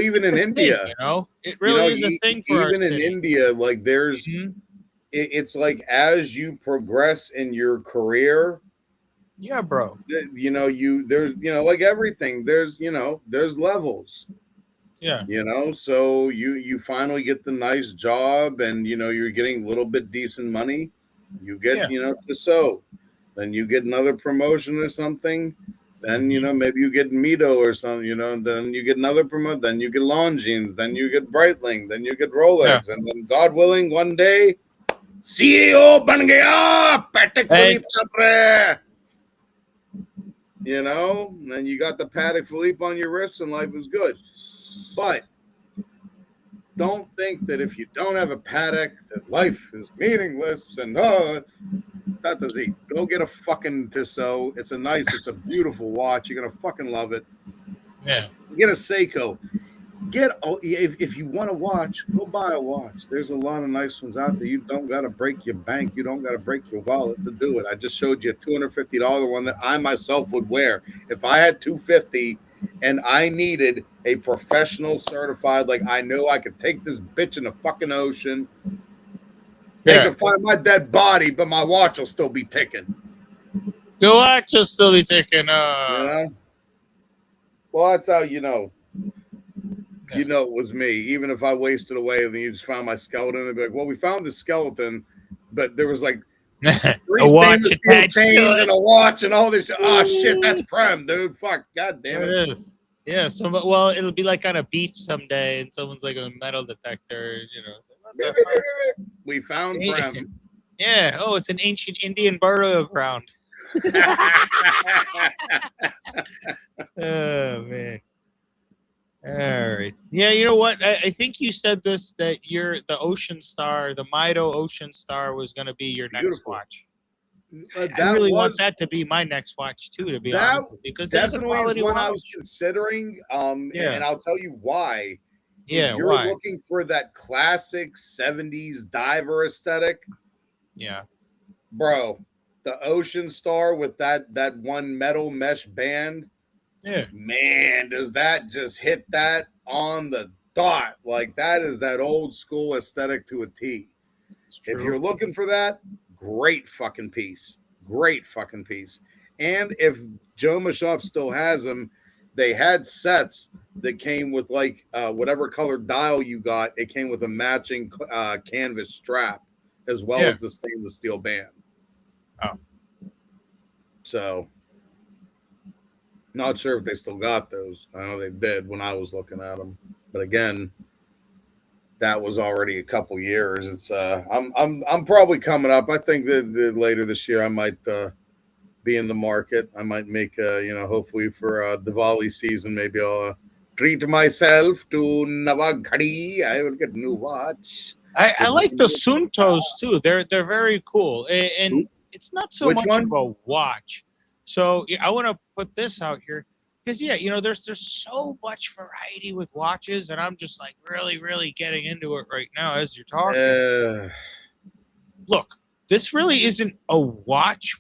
[SPEAKER 1] even in India,
[SPEAKER 2] thing, it really is a thing for
[SPEAKER 1] even in India. Like there's, it's like as you progress in your career,
[SPEAKER 2] yeah, bro.
[SPEAKER 1] There's like everything. There's there's levels.
[SPEAKER 2] Yeah.
[SPEAKER 1] So you finally get the nice job and you're getting a little bit decent money. You get to sew. Then you get another promotion or something. Then maybe you get Mito or something, then you get another promotion, then you get Longines, then you get Breitling, then you get Rolex, and then God willing, one day CEO ban gaya, Patek Philippe Chapre. And then you got the Patek Philippe on your wrist and life is good. But don't think that if you don't have a Patek, that life is meaningless and it's not the Z. Go get a fucking Tissot. It's a beautiful watch. You're gonna fucking love it.
[SPEAKER 2] Yeah.
[SPEAKER 1] Get a Seiko. If you want to watch, go buy a watch. There's a lot of nice ones out there. You don't gotta break your bank. You don't gotta break your wallet to do it. I just showed you a $250 one that I myself would wear. If I had $250 and I needed a professional certified, like I know I could take this bitch in the fucking ocean. They can find my dead body, but my watch will still be ticking.
[SPEAKER 2] Your watch will still be ticking.
[SPEAKER 1] Well, that's how you know. You know it was me. Even if I wasted away and then you just found my skeleton, they'd be like, well, we found the skeleton, but there was like 3 stainless steel chains and a watch and all this. Oh, shit, that's Prem, dude. Fuck, god damn it.
[SPEAKER 2] It is. Yeah, well, it'll be like on a beach someday and someone's like a metal detector,
[SPEAKER 1] We found Prem.
[SPEAKER 2] Yeah, it's an ancient Indian burial ground. Oh, man. All right. Yeah, you know what? I think you said this, that the Ocean Star, the Mito Ocean Star was going to be your next watch. I really want that to be my next watch, too, to be honest with you. Because
[SPEAKER 1] definitely is one I was considering, and I'll tell you why.
[SPEAKER 2] Yeah,
[SPEAKER 1] if you're looking for that classic 70s diver aesthetic,
[SPEAKER 2] yeah,
[SPEAKER 1] bro, the Ocean Star with that one metal mesh band.
[SPEAKER 2] Yeah.
[SPEAKER 1] Man, does that just hit that on the dot? Like that is that old school aesthetic to a T. If you're looking for that, great fucking piece. Great fucking piece. And if Joma Shop still has them, they had sets that came with like whatever color dial you got, it came with a matching canvas strap as well as the stainless steel band.
[SPEAKER 2] Oh.
[SPEAKER 1] So, not sure if they still got those. I know they did when I was looking at them. But again, that was already a couple years. It's I'm probably coming up. I think that later this year I might be in the market. I might make hopefully for Diwali season, maybe I'll treat myself to Navaghadi. I will get a new watch.
[SPEAKER 2] I like the Suntos too. They're very cool, and it's not so much of a watch. So I want to put this out here because there's so much variety with watches, and I'm just like really getting into it right now as you're talking. Look, this really isn't a watch.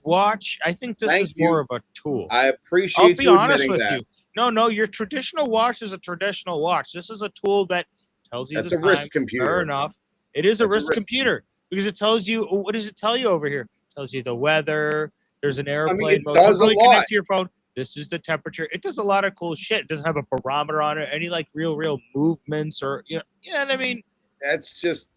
[SPEAKER 2] I think this is more of a tool.
[SPEAKER 1] I appreciate.
[SPEAKER 2] I'll be honest with you. No, your traditional watch is a traditional watch. This is a tool that tells you
[SPEAKER 1] that's
[SPEAKER 2] the
[SPEAKER 1] a
[SPEAKER 2] time.
[SPEAKER 1] wrist computer.
[SPEAKER 2] Fair enough. It is a wrist computer because it tells you. What does it tell you over here? It tells you the weather. There's an airplane mode.
[SPEAKER 1] Does
[SPEAKER 2] really
[SPEAKER 1] a lot.
[SPEAKER 2] connect to your phone. This is the temperature. It does a lot of cool shit. It doesn't have a barometer on it. Any like real movements or you know what I mean.
[SPEAKER 1] That's just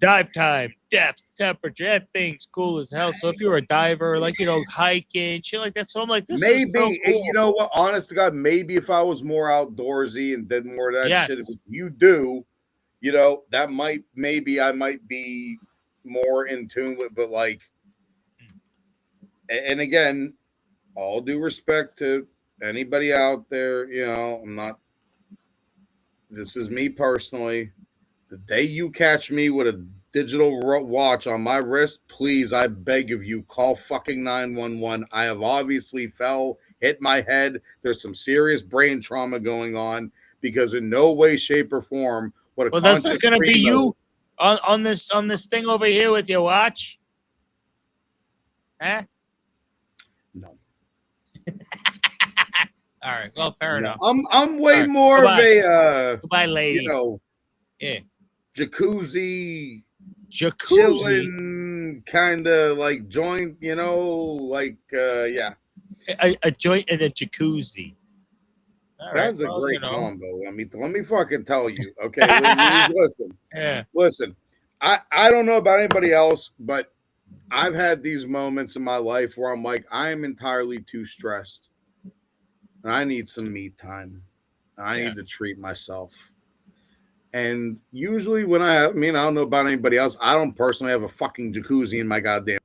[SPEAKER 2] dive time, depth, temperature. That thing's cool as hell. So if you're a diver, like hiking, shit like that. So I'm like, this is so cool.
[SPEAKER 1] You know what? Honest to God, maybe if I was more outdoorsy and did more of that shit, which you do, that I might be more in tune with. But like, and again, all due respect to anybody out there, I'm not. This is me personally. The day you catch me with a digital watch on my wrist, please, I beg of you, call fucking 911. I have obviously hit my head. There's some serious brain trauma going on because in no way, shape, or form would a conscious.
[SPEAKER 2] That's not going to be you on this thing over here with your watch, huh?
[SPEAKER 1] No.
[SPEAKER 2] All right. Well, fair enough.
[SPEAKER 1] I'm way more of a
[SPEAKER 2] goodbye, lady. Yeah.
[SPEAKER 1] Jacuzzi chilling kind of like joint, yeah.
[SPEAKER 2] A joint and a jacuzzi.
[SPEAKER 1] That's a great combo. I mean, let me fucking tell you, okay? Listen.
[SPEAKER 2] Yeah.
[SPEAKER 1] Listen, I don't know about anybody else, but I've had these moments in my life where I'm like, I am entirely too stressed. And I need some me time. I need to treat myself. And usually when I don't know about anybody else, I don't personally have a fucking jacuzzi in my goddamn.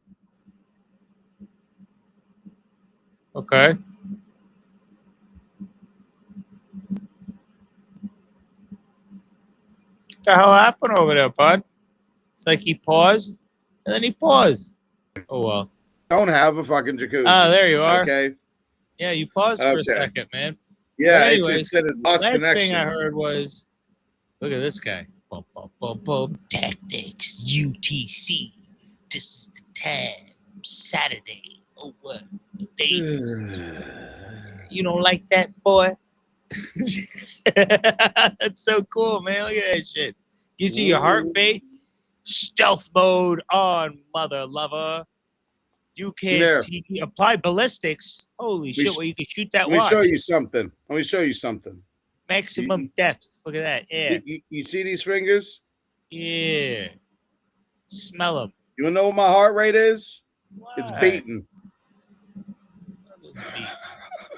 [SPEAKER 2] Okay. What the hell happened over there, bud? It's like he paused, and then he paused. Oh, well.
[SPEAKER 1] Don't have a fucking jacuzzi.
[SPEAKER 2] Oh, there you are.
[SPEAKER 1] Okay.
[SPEAKER 2] Yeah, you paused for a second, man.
[SPEAKER 1] Yeah, it said it lost
[SPEAKER 2] last
[SPEAKER 1] connection.
[SPEAKER 2] Thing I heard was, look at this guy. Boom, boom, boom, boom. Tactics, UTC. This is the time. Saturday. Oh, what? The Davis. You don't like that, boy? That's so cool, man. Look at that shit. Gives you your heartbeat. Stealth mode on, mother lover. You can see apply ballistics. Holy shit! Well, you can shoot that.
[SPEAKER 1] Let me show you something.
[SPEAKER 2] Maximum depth. Look at that. Yeah.
[SPEAKER 1] You see these fingers?
[SPEAKER 2] Yeah. Smell them.
[SPEAKER 1] You wanna know what my heart rate is?
[SPEAKER 2] What?
[SPEAKER 1] It's beating.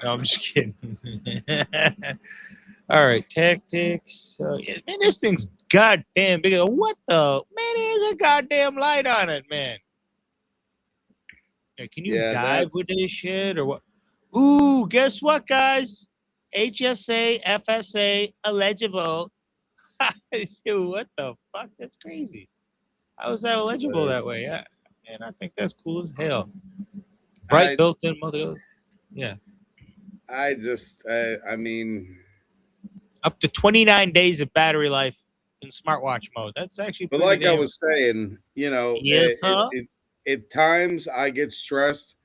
[SPEAKER 2] No, I'm just kidding. All right, tactics. Man, this thing's goddamn big. What the man? There's a goddamn light on it, man. Can you dive with this shit or what? Ooh, guess what, guys? HSA, FSA, eligible. What the fuck? That's crazy. How is that eligible that way? Yeah, man, I think that's cool as hell. Bright built-in mother. Yeah.
[SPEAKER 1] I mean,
[SPEAKER 2] up to 29 days of battery life in smartwatch mode. That's actually.
[SPEAKER 1] But like I was saying,
[SPEAKER 2] yes,
[SPEAKER 1] at times I get stressed,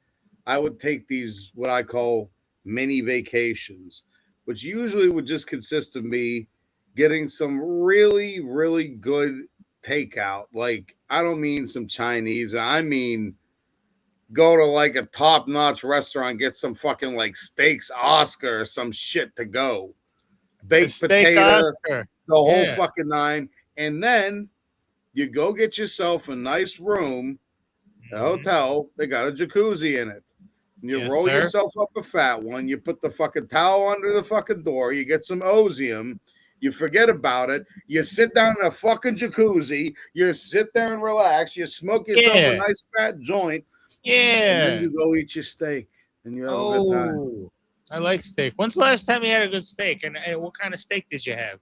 [SPEAKER 1] I would take these what I call mini vacations, which usually would just consist of me getting some really, really good takeout. Like, I don't mean some Chinese, I mean go to like a top-notch restaurant, get some fucking like steaks Oscar or some shit to go. Baked
[SPEAKER 2] steak
[SPEAKER 1] potato,
[SPEAKER 2] Oscar.
[SPEAKER 1] the whole
[SPEAKER 2] Yeah.
[SPEAKER 1] fucking nine. And then you go get yourself a nice room, a hotel, they got a jacuzzi in it. And you
[SPEAKER 2] Yes,
[SPEAKER 1] roll
[SPEAKER 2] sir.
[SPEAKER 1] yourself up a fat one, you put the fucking towel under the fucking door, you get some Ozium, you forget about it, you sit down in a fucking jacuzzi, you sit there and relax, you smoke yourself a
[SPEAKER 2] Yeah.
[SPEAKER 1] nice fat joint, and
[SPEAKER 2] Yeah.
[SPEAKER 1] then you go eat your steak and you have a good time.
[SPEAKER 2] Oh, I like steak. When's the last time you had a good steak? And what kind of steak did you have?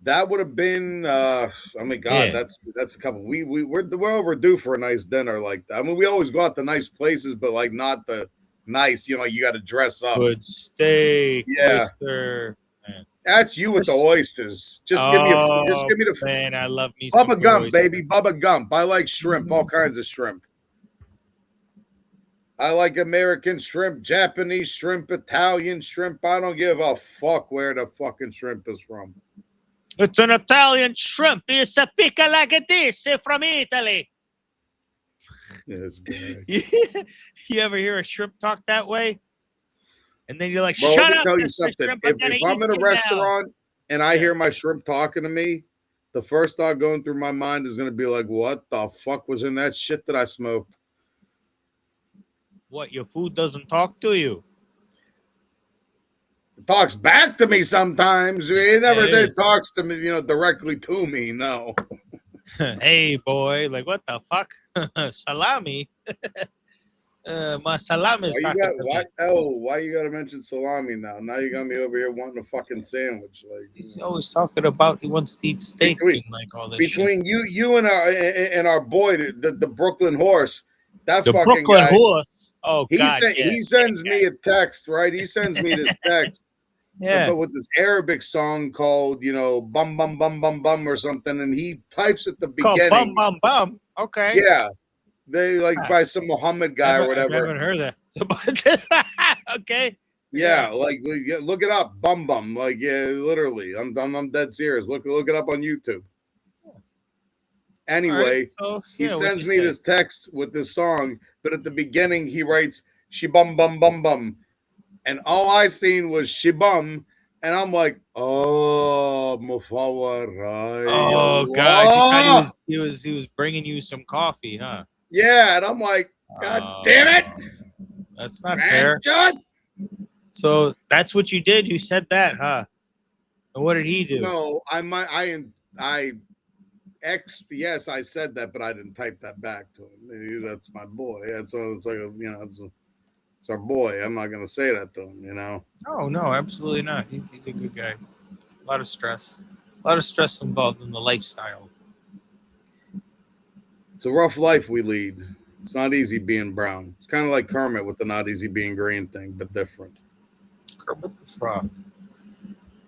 [SPEAKER 1] That would have been oh my god,
[SPEAKER 2] Yeah.
[SPEAKER 1] that's a couple. We're overdue for a nice dinner like that. I mean, we always go out to nice places, but like not the nice, you know, you got to dress up.
[SPEAKER 2] Good steak,
[SPEAKER 1] Yeah.
[SPEAKER 2] oyster. Man.
[SPEAKER 1] That's you with the oysters. Just give me the
[SPEAKER 2] man. I love me some
[SPEAKER 1] Bubba
[SPEAKER 2] good
[SPEAKER 1] Gump,
[SPEAKER 2] oyster.
[SPEAKER 1] baby. Bubba Gump. I like shrimp, all kinds of shrimp. I like American shrimp, Japanese shrimp, Italian shrimp. I don't give a fuck where the fucking shrimp is from.
[SPEAKER 2] It's an Italian shrimp. It's a pica like this from Italy.
[SPEAKER 1] Yes,
[SPEAKER 2] You ever hear a shrimp talk that way? And then you're like,
[SPEAKER 1] bro,
[SPEAKER 2] shut
[SPEAKER 1] let me
[SPEAKER 2] up.
[SPEAKER 1] tell you
[SPEAKER 2] Mr.
[SPEAKER 1] something.
[SPEAKER 2] Shrimp,
[SPEAKER 1] If I'm in a restaurant and I hear my shrimp talking to me, the first thought going through my mind is going to be like, what the fuck was in that shit that I smoked?
[SPEAKER 2] What, your food doesn't talk to you?
[SPEAKER 1] It talks back to me sometimes. It never
[SPEAKER 2] It
[SPEAKER 1] did
[SPEAKER 2] is.
[SPEAKER 1] talks to me, you know, directly to me. No.
[SPEAKER 2] Hey, boy. Like, what the fuck? Salami? My salami is talking to me.
[SPEAKER 1] Why you gotta mention salami now? Now you got me over here wanting a fucking sandwich. Like,
[SPEAKER 2] He's always talking about he wants to eat steak
[SPEAKER 1] Between-
[SPEAKER 2] and like all this
[SPEAKER 1] between you and our boy, the Brooklyn horse, that
[SPEAKER 2] shit. The
[SPEAKER 1] fucking
[SPEAKER 2] Brooklyn
[SPEAKER 1] guy.
[SPEAKER 2] horse. Oh, God.
[SPEAKER 1] He sends me a text, right? He sends me this text,
[SPEAKER 2] Yeah.
[SPEAKER 1] but with this Arabic song called, you know, bum bum bum bum bum or something, and he types at the
[SPEAKER 2] Called
[SPEAKER 1] beginning.
[SPEAKER 2] Bum Bum Bum. Okay.
[SPEAKER 1] Yeah, they like by some Muhammad guy or
[SPEAKER 2] I
[SPEAKER 1] whatever.
[SPEAKER 2] haven't heard that. Okay.
[SPEAKER 1] Yeah, like look it up, bum bum. Like, yeah, literally, I'm dead serious. Look it up on YouTube. Anyway,
[SPEAKER 2] All right, so,
[SPEAKER 1] he
[SPEAKER 2] what'd
[SPEAKER 1] sends
[SPEAKER 2] you
[SPEAKER 1] me
[SPEAKER 2] say?
[SPEAKER 1] this text with this song, but at the beginning he writes "she bum bum bum bum," and all I seen was "she bum," and I'm like, "Oh, Mufawarai."
[SPEAKER 2] Oh, God. You thought he was bringing you some coffee, huh?
[SPEAKER 1] Yeah, and I'm like, God damn it,
[SPEAKER 2] That's not
[SPEAKER 1] man,
[SPEAKER 2] fair.
[SPEAKER 1] John.
[SPEAKER 2] So that's what you did. You said that, huh? And what did he do?
[SPEAKER 1] No, yes, I said that, but I didn't type that back to him. That's my boy. It's like it's our boy. I'm not gonna say that to him, you know.
[SPEAKER 2] Oh no, absolutely not. He's a good guy. A lot of stress involved in the lifestyle.
[SPEAKER 1] It's a rough life we lead. It's not easy being brown. It's kind of like Kermit with the not easy being green thing, but different.
[SPEAKER 2] Kermit the Frog.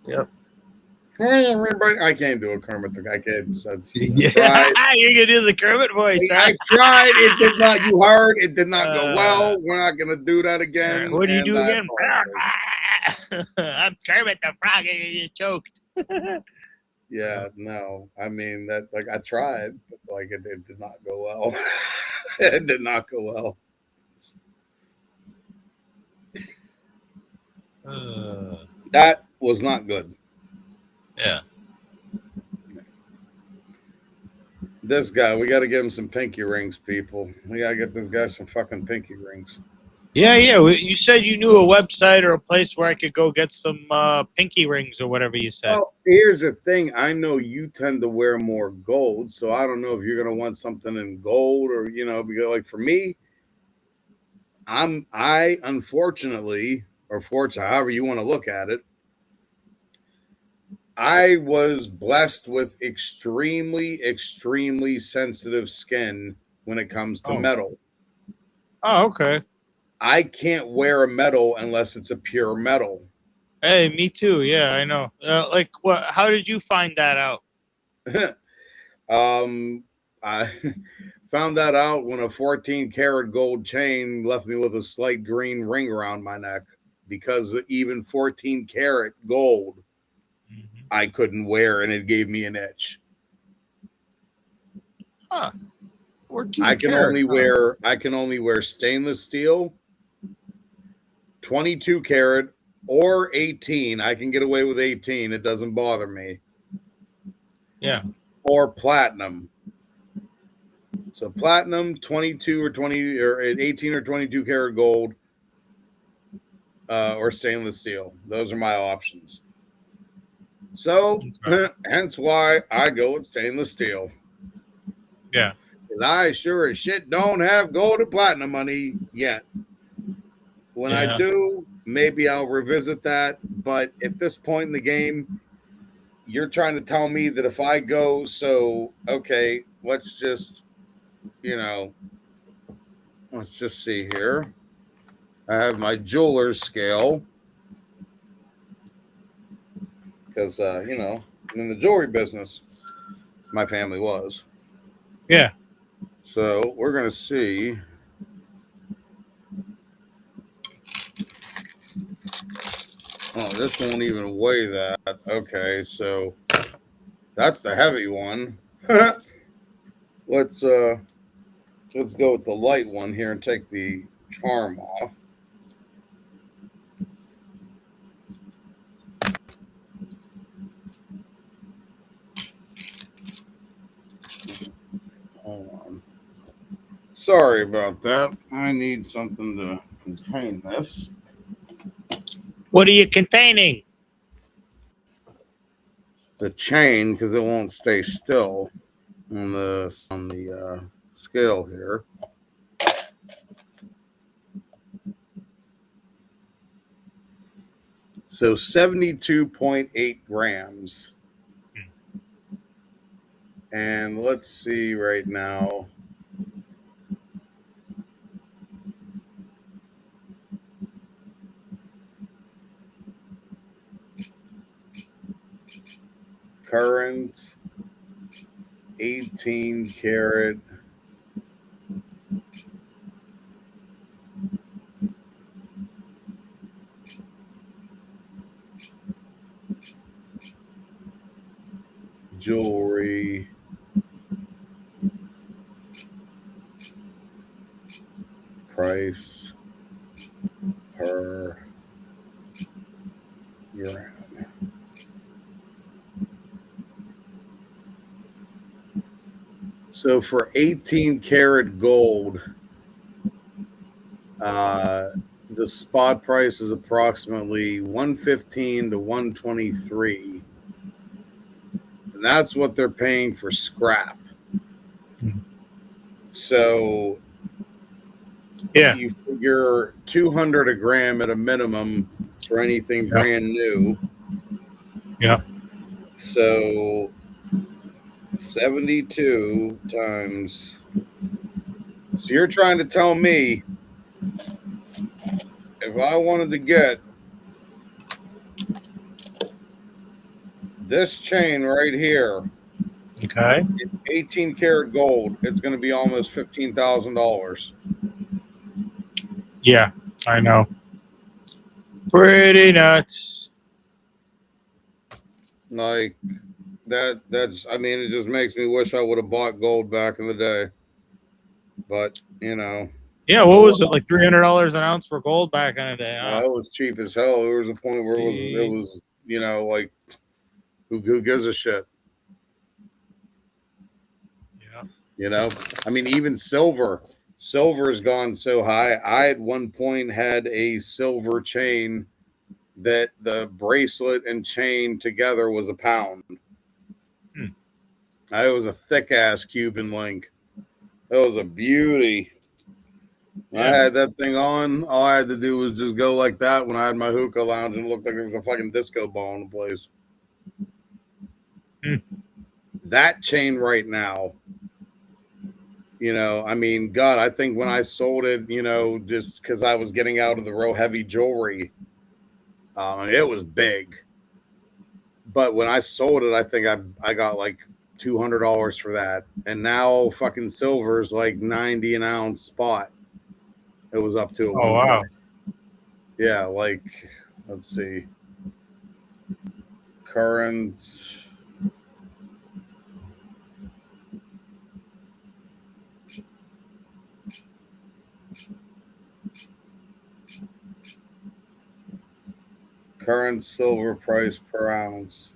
[SPEAKER 2] Yep.
[SPEAKER 1] Hey, everybody. I can't do a Kermit. I can't.
[SPEAKER 2] Yeah, you're gonna do the Kermit voice.
[SPEAKER 1] I tried. It did not. You heard. It did not go well. We're not gonna do that again.
[SPEAKER 2] What do you do
[SPEAKER 1] and
[SPEAKER 2] again? I'm Kermit the Frog. You choked.
[SPEAKER 1] Yeah, no. I mean that. Like, I tried, but like it did not go well. It did not go well. That was not good.
[SPEAKER 2] Yeah.
[SPEAKER 1] This guy, we got to give him some pinky rings, people. We got to get this guy some fucking pinky rings.
[SPEAKER 2] Yeah. You said you knew a website or a place where I could go get some pinky rings or whatever you said.
[SPEAKER 1] Well, here's the thing. I know you tend to wear more gold, so I don't know if you're gonna want something in gold or, you know, because like for me, I unfortunately, or fortunately, however you want to look at it, I was blessed with extremely, extremely sensitive skin when it comes to metal.
[SPEAKER 2] Oh, okay.
[SPEAKER 1] I can't wear a metal unless it's a pure metal.
[SPEAKER 2] Hey, me too. Yeah, I know. Like, what? How did you find that out?
[SPEAKER 1] Found that out when a 14 karat gold chain left me with a slight green ring around my neck, because even 14 karat gold I couldn't wear, and it gave me an itch.
[SPEAKER 2] Huh. 14
[SPEAKER 1] I can
[SPEAKER 2] karat,
[SPEAKER 1] only wear stainless steel, 22 karat, or 18. I can get away with 18. It doesn't bother me.
[SPEAKER 2] Yeah.
[SPEAKER 1] Or platinum. So platinum, 22 or 20 or 18 or 22 karat gold, or stainless steel. Those are my options. So, hence why I go with stainless steel.
[SPEAKER 2] Yeah.
[SPEAKER 1] And I sure as shit don't have gold and platinum money yet. When I do, maybe I'll revisit that. But at this point in the game, you're trying to tell me that if I go, okay, let's just see here. I have my jeweler's scale because, I'm in the jewelry business. My family was.
[SPEAKER 2] Yeah.
[SPEAKER 1] So we're going to see. Oh, this won't even weigh that. Okay, so that's the heavy one. Let's go with the light one here and take the charm off. Hold on. Sorry about that. I need something to contain this.
[SPEAKER 2] What are you containing?
[SPEAKER 1] The chain, because it won't stay still on the scale here. So 72.8 grams. And let's see right now. Current 18 karat. Jewelry. Price per gram. So for 18 karat gold, the spot price is approximately $115 to $123. And that's what they're paying for scrap. So you figure $200 a gram at a minimum for anything brand new.
[SPEAKER 2] Yeah.
[SPEAKER 1] So 72 times. So you're trying to tell me if I wanted to get this chain right here,
[SPEAKER 2] okay,
[SPEAKER 1] 18 karat gold, it's going to be almost $15,000.
[SPEAKER 2] Yeah, I know. Pretty nuts.
[SPEAKER 1] Like that's it just makes me wish I would have bought gold back in the day. But,
[SPEAKER 2] Yeah, what was it, like $300 an ounce for gold back in the day? Huh?
[SPEAKER 1] It was cheap as hell. There was a point where it was like, who gives a shit?
[SPEAKER 2] Yeah.
[SPEAKER 1] Even silver has gone so high. I at one point had a silver chain that the bracelet and chain together was £1. It was a thick ass Cuban link. It was a beauty. I had that thing on. All I had to do was just go like that when I had my hookah lounge, and it looked like there was a fucking disco ball in the place. That chain right now, God, I think when I sold it, just because I was getting out of the real heavy jewelry, it was big. But when I sold it, I think I got like $200 for that, and now fucking silver's like 90 an ounce spot. It was up to.
[SPEAKER 2] Oh wow.
[SPEAKER 1] Yeah, like let's see. Current. Current silver price per ounce.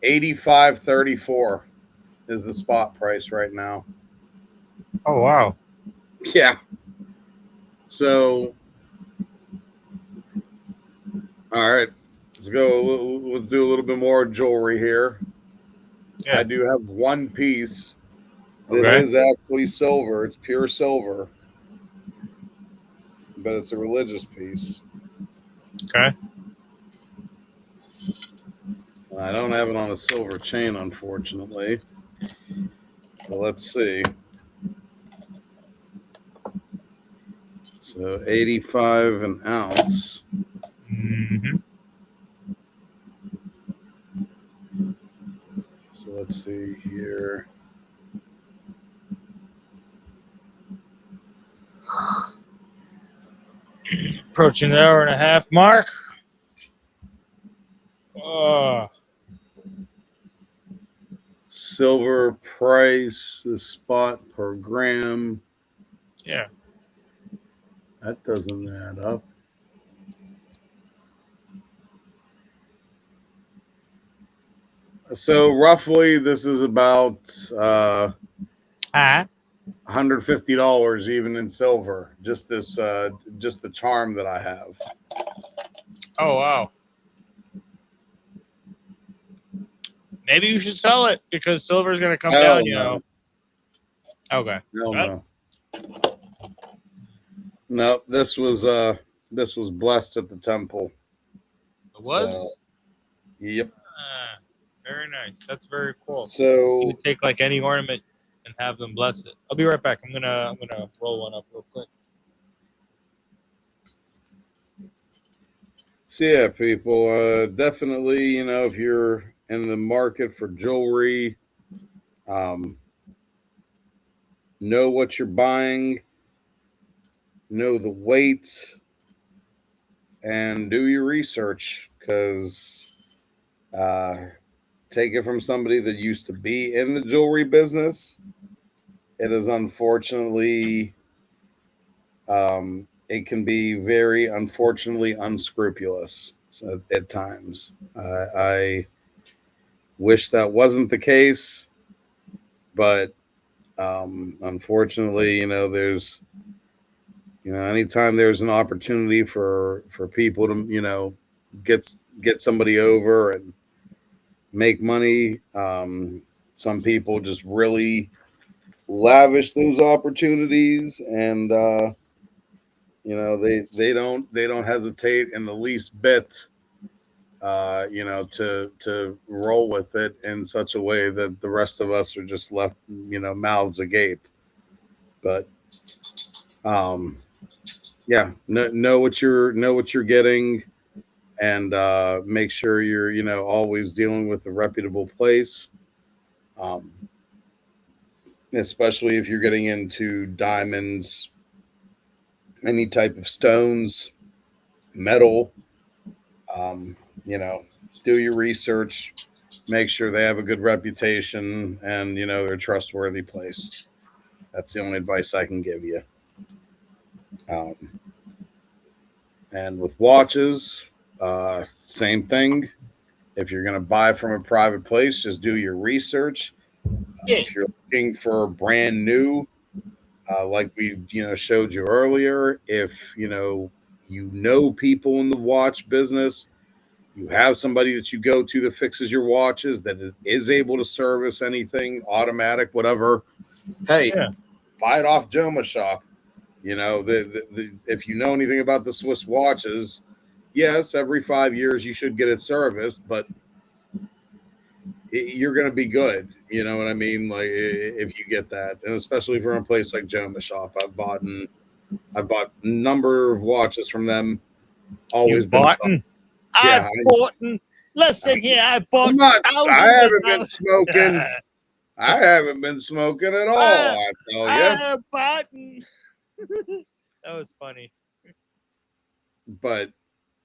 [SPEAKER 1] 85.34 is the spot price right now.
[SPEAKER 2] Oh wow.
[SPEAKER 1] Yeah. So, all right, let's go. Let's do a little bit more jewelry here.
[SPEAKER 2] Yeah.
[SPEAKER 1] I do have one piece that
[SPEAKER 2] Okay.
[SPEAKER 1] is actually silver. It's pure silver, but it's a religious piece.
[SPEAKER 2] Okay.
[SPEAKER 1] I don't have it on a silver chain, unfortunately. But let's see. So 85 an ounce.
[SPEAKER 2] Mm-hmm.
[SPEAKER 1] So let's see here.
[SPEAKER 2] Approaching the hour and a half mark.
[SPEAKER 1] Silver price, the spot per gram.
[SPEAKER 2] Yeah.
[SPEAKER 1] That doesn't add up. So roughly, this is about $150 even in silver. Just this, just the charm that I have.
[SPEAKER 2] Oh wow. Maybe you should sell it because silver is going to come down. You know. Okay.
[SPEAKER 1] No. No, this was blessed at the temple.
[SPEAKER 2] It was.
[SPEAKER 1] So, yep.
[SPEAKER 2] Very nice. That's very cool.
[SPEAKER 1] So
[SPEAKER 2] you can take like any ornament and have them bless it. I'll be right back. I'm gonna roll one up real quick.
[SPEAKER 1] So yeah, people, definitely, you know, if you're in the market for jewelry, know what you're buying, know the weight, and do your research, because take it from somebody that used to be in the jewelry business. It is unfortunately, it can be very unfortunately unscrupulous at times. I wish that wasn't the case, but unfortunately, you know, there's, you know, anytime there's an opportunity for people to, you know, get somebody over and make money, some people just really lavish those opportunities, and you know, they don't hesitate in the least bit, you know, to roll with it in such a way that the rest of us are just left, you know, mouths agape. But yeah, know what you're getting, and make sure you're, you know, always dealing with a reputable place, especially if you're getting into diamonds, any type of stones, metal. You know, do your research, make sure they have a good reputation, and, you know, they're a trustworthy place. That's the only advice I can give you. And with watches, same thing. If you're going to buy from a private place, just do your research. If you're looking for brand new, like we, you know, showed you earlier, if you know people in the watch business, you have somebody that you go to that fixes your watches, that is able to service anything, automatic, whatever. Hey, buy it off Joma Shop. You know, if you know anything about the Swiss watches, yes, every 5 years you should get it serviced, but you're going to be good. You know what I mean? Like, if you get that, and especially from a place like Joma Shop, I bought a number of watches from them. Always been stuck.
[SPEAKER 2] I've bought. Listen here, I bought.
[SPEAKER 1] I haven't been smoking. I haven't been smoking at all. I tell you.
[SPEAKER 2] Button. That was funny.
[SPEAKER 1] But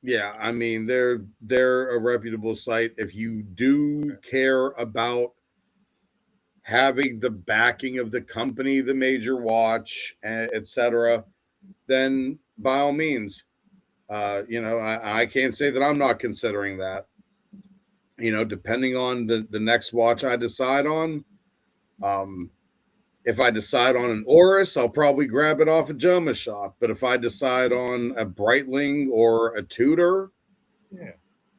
[SPEAKER 1] yeah, I mean they're a reputable site. If you do care about having the backing of the company, the major watch, etc., then by all means, I can't say that I'm not considering that. Depending on the next watch I decide on, if I decide on an Oris, I'll probably grab it off a Joma shop. But if I decide on a Breitling or a Tudor,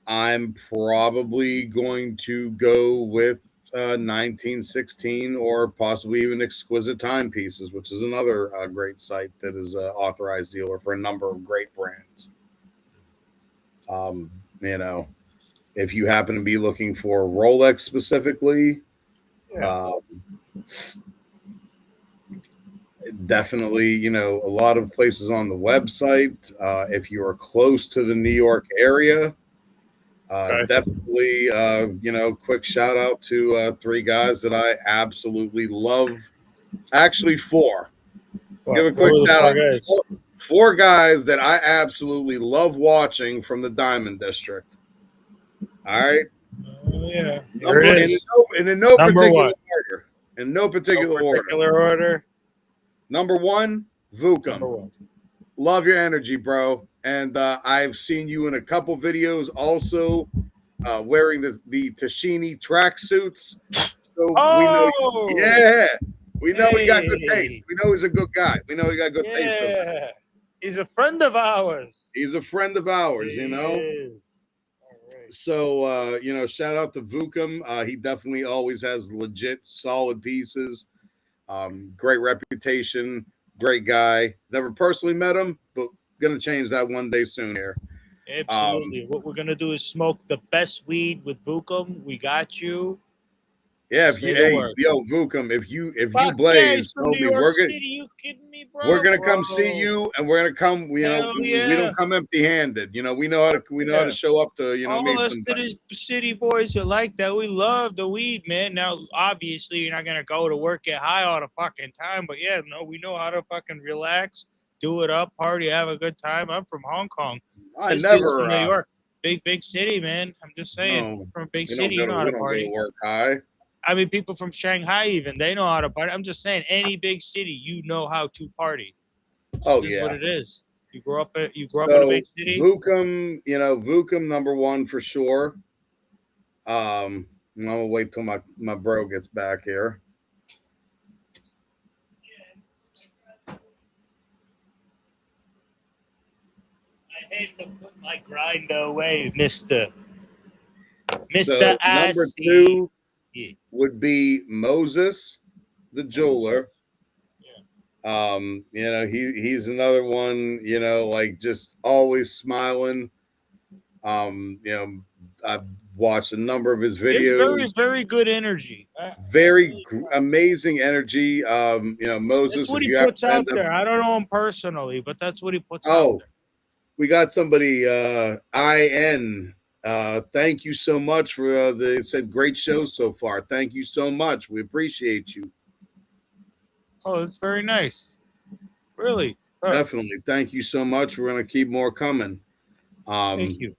[SPEAKER 1] I'm probably going to go with 1916 or possibly even Exquisite Timepieces, which is another great site that is an authorized dealer for a number of great brands. If you happen to be looking for Rolex specifically, definitely, a lot of places on the website. If you are close to the New York area, definitely, quick shout out to 3 guys that I absolutely love. Actually, 4. Give a quick shout out. 4 guys that I absolutely love watching from the Diamond District. All right.
[SPEAKER 2] Yeah.
[SPEAKER 1] In no particular order. In no particular
[SPEAKER 2] order.
[SPEAKER 1] Number 1, Vookum.
[SPEAKER 2] Number 1.
[SPEAKER 1] Love your energy, bro. And I've seen you in a couple videos also wearing the Tacchini tracksuits. So we know he got good taste. We know he's a good guy. We know he got good taste.
[SPEAKER 2] He's a friend of ours.
[SPEAKER 1] So, shout out to Vookum. He definitely always has legit, solid pieces. Great reputation, great guy. Never personally met him, but gonna change that one day soon here.
[SPEAKER 2] Absolutely. What we're gonna do is smoke the best weed with Vookum. We got you.
[SPEAKER 1] Yeah, Vookum, if you blaze,
[SPEAKER 2] you kidding me, bro?
[SPEAKER 1] We're gonna come see you, and we're gonna come. We don't come empty-handed. We know how to show up to
[SPEAKER 2] all us city boys are like that. We love the weed, man. Now, obviously, you're not gonna go to work, get high all the fucking time, but we know how to fucking relax, do it up, party, have a good time. I'm from Hong Kong. This dude's from New York, big city, man. I'm just saying, from a big city, you know how to party.
[SPEAKER 1] Go to work high.
[SPEAKER 2] I mean, people from Shanghai even, they know how to party. I'm just saying, any big city, you know how to party. This is what it is. You grew up in a big city.
[SPEAKER 1] Vookum number 1 for sure. I'm gonna wait till my bro gets back here.
[SPEAKER 2] I hate to put my grind away, Mister.
[SPEAKER 1] So, number 2 would be Moses, the jeweler. He's another one, just always smiling. I've watched a number of his videos.
[SPEAKER 2] It's very, very good energy.
[SPEAKER 1] Amazing energy. Moses.
[SPEAKER 2] That's what he puts out there. I don't know him personally, but that's what he puts out there.
[SPEAKER 1] We got somebody, IN. Thank you so much for they said great show so far. Thank you so much. We appreciate you.
[SPEAKER 2] Oh, that's very nice. Really.
[SPEAKER 1] Definitely. Thank you so much. We're going to keep more coming.
[SPEAKER 2] Thank you.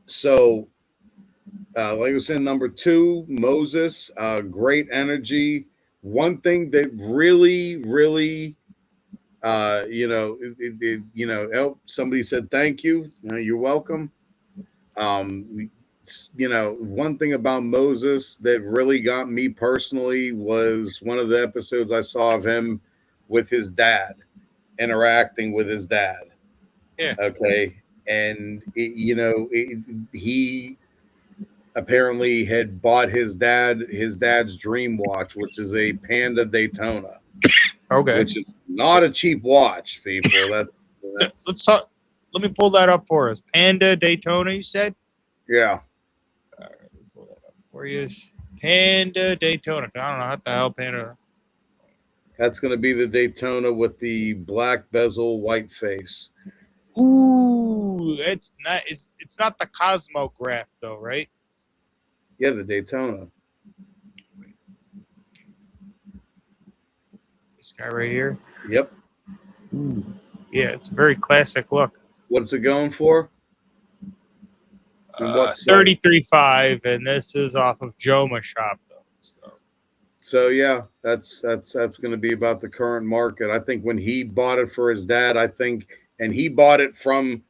[SPEAKER 1] So, like I was saying, number 2, Moses, great energy. One thing that really, really, somebody said thank you. You're welcome. One thing about Moses that really got me personally was one of the episodes I saw of him with his dad, interacting with his dad.
[SPEAKER 2] Yeah.
[SPEAKER 1] Okay. And, he apparently had bought his dad's dream watch, which is a Panda Daytona.
[SPEAKER 2] Okay.
[SPEAKER 1] Which is not a cheap watch, people.
[SPEAKER 2] Let's talk. Let me pull that up for us. Panda Daytona, you said?
[SPEAKER 1] Yeah.
[SPEAKER 2] All right, let me pull that up for you. Panda Daytona. I don't know what the hell Panda.
[SPEAKER 1] That's going to be the Daytona with the black bezel, white face.
[SPEAKER 2] Ooh, it's not. It's not the Cosmograph though, right?
[SPEAKER 1] Yeah, the Daytona.
[SPEAKER 2] This guy right here.
[SPEAKER 1] Yep.
[SPEAKER 2] Yeah, it's a very classic look.
[SPEAKER 1] What's it going for? And what's like-
[SPEAKER 2] 33.5, and this is off of Joma Shop though.
[SPEAKER 1] So yeah, that's going to be about the current market. I think when he bought it for his dad, and he bought it from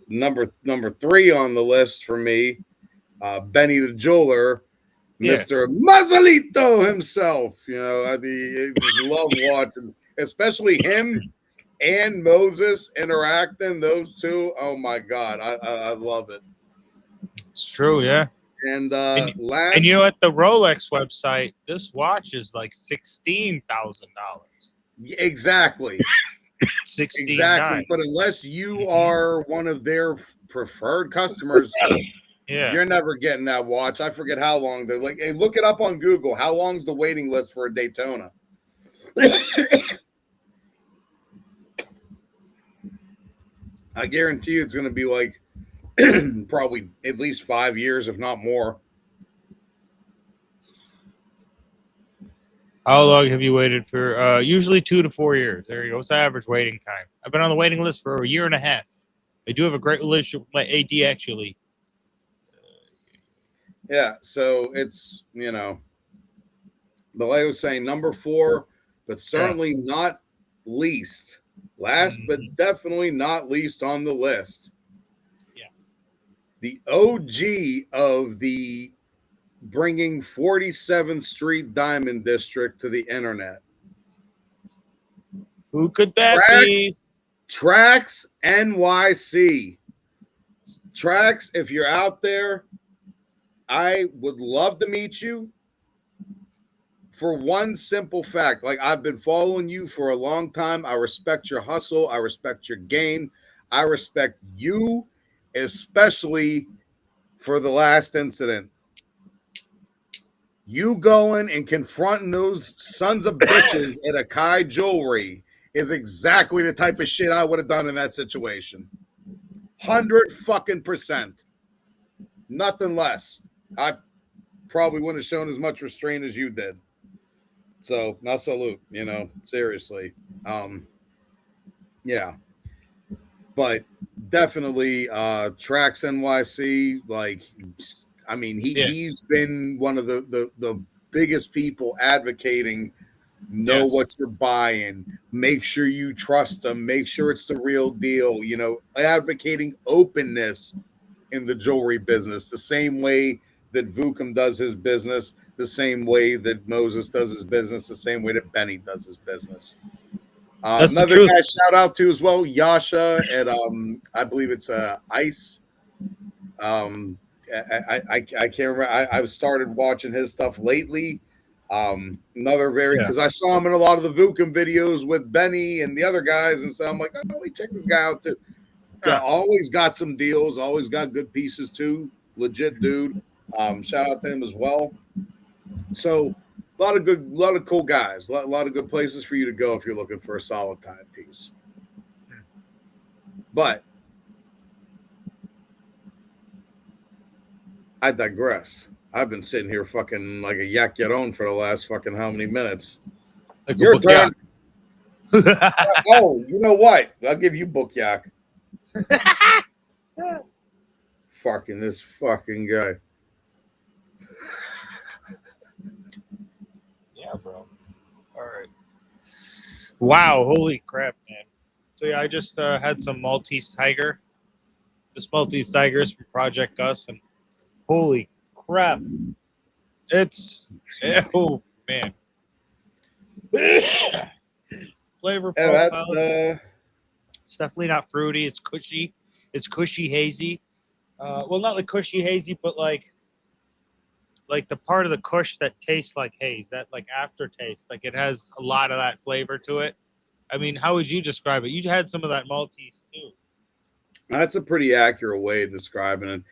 [SPEAKER 1] number 3 on the list for me, Benny the jeweler, Mr. Mazzolito himself. You know, I just love watching, especially him and Moses interacting. Those two, oh my god, I love it.
[SPEAKER 2] It's true, yeah.
[SPEAKER 1] And
[SPEAKER 2] and you know, at the Rolex website, this watch is like $16,000.
[SPEAKER 1] Exactly.
[SPEAKER 2] 69.
[SPEAKER 1] Exactly. But unless you are one of their preferred customers, you're never getting that watch. I forget how long they're like. Hey, look it up on Google. How long's the waiting list for a Daytona? I guarantee you it's going to be like probably at least 5 years, if not more.
[SPEAKER 2] How long have you waited for? Usually 2 to 4 years. There you go. What's the average waiting time? I've been on the waiting list for a year and a half. I do have a great relationship with my AD, actually.
[SPEAKER 1] Yeah, so it's, you know, but like I was saying, number 4, but certainly not least. Last, but definitely not least on the list.
[SPEAKER 2] Yeah.
[SPEAKER 1] The OG of the bringing 47th Street Diamond District to the internet.
[SPEAKER 2] Who could that be?
[SPEAKER 1] Trax NYC. Trax, if you're out there, I would love to meet you for one simple fact. Like, I've been following you for a long time. I respect your hustle. I respect your game. I respect you, especially for the last incident. You going and confronting those sons of bitches at Akai Jewelry is exactly the type of shit I would have done in that situation. 100%. Nothing less. I probably wouldn't have shown as much restraint as you did. So, now salute, you know, seriously. Yeah. But definitely Trax NYC, like, I mean, he's been one of the biggest people advocating, know what you're buying, make sure you trust them, make sure it's the real deal, you know, advocating openness in the jewelry business, the same way that Vookum does his business, the same way that Moses does his business, the same way that Benny does his business. Another guy shout out to as well, Yasha at I believe it's Ice. I can't remember. I've started watching his stuff lately. Another because I saw him in a lot of the Vookum videos with Benny and the other guys, and so I'm like, oh, let me check this guy out too. Always got some deals, always got good pieces too. Legit dude. Shout out to him as well. So a lot of cool guys, a lot of good places for you to go if you're looking for a solid timepiece. But I digress. I've been sitting here fucking like a yak yaron for the last fucking how many minutes?
[SPEAKER 2] Like
[SPEAKER 1] your turn. Oh, you know what? I'll give you book yak. Fucking this fucking guy.
[SPEAKER 2] Yeah, bro. All right. Wow, holy crap, man. So yeah, I just had some Maltese Tiger. This Maltese Tiger is from Project Gus, and holy crap. It's, oh, man. Flavorful. It's definitely not fruity. It's cushy. It's cushy hazy. Well, not like cushy hazy, but like the part of the kush that tastes like haze, that like aftertaste. Like it has a lot of that flavor to it. I mean, how would you describe it? You had some of that Maltese too.
[SPEAKER 1] That's a pretty accurate way of describing it.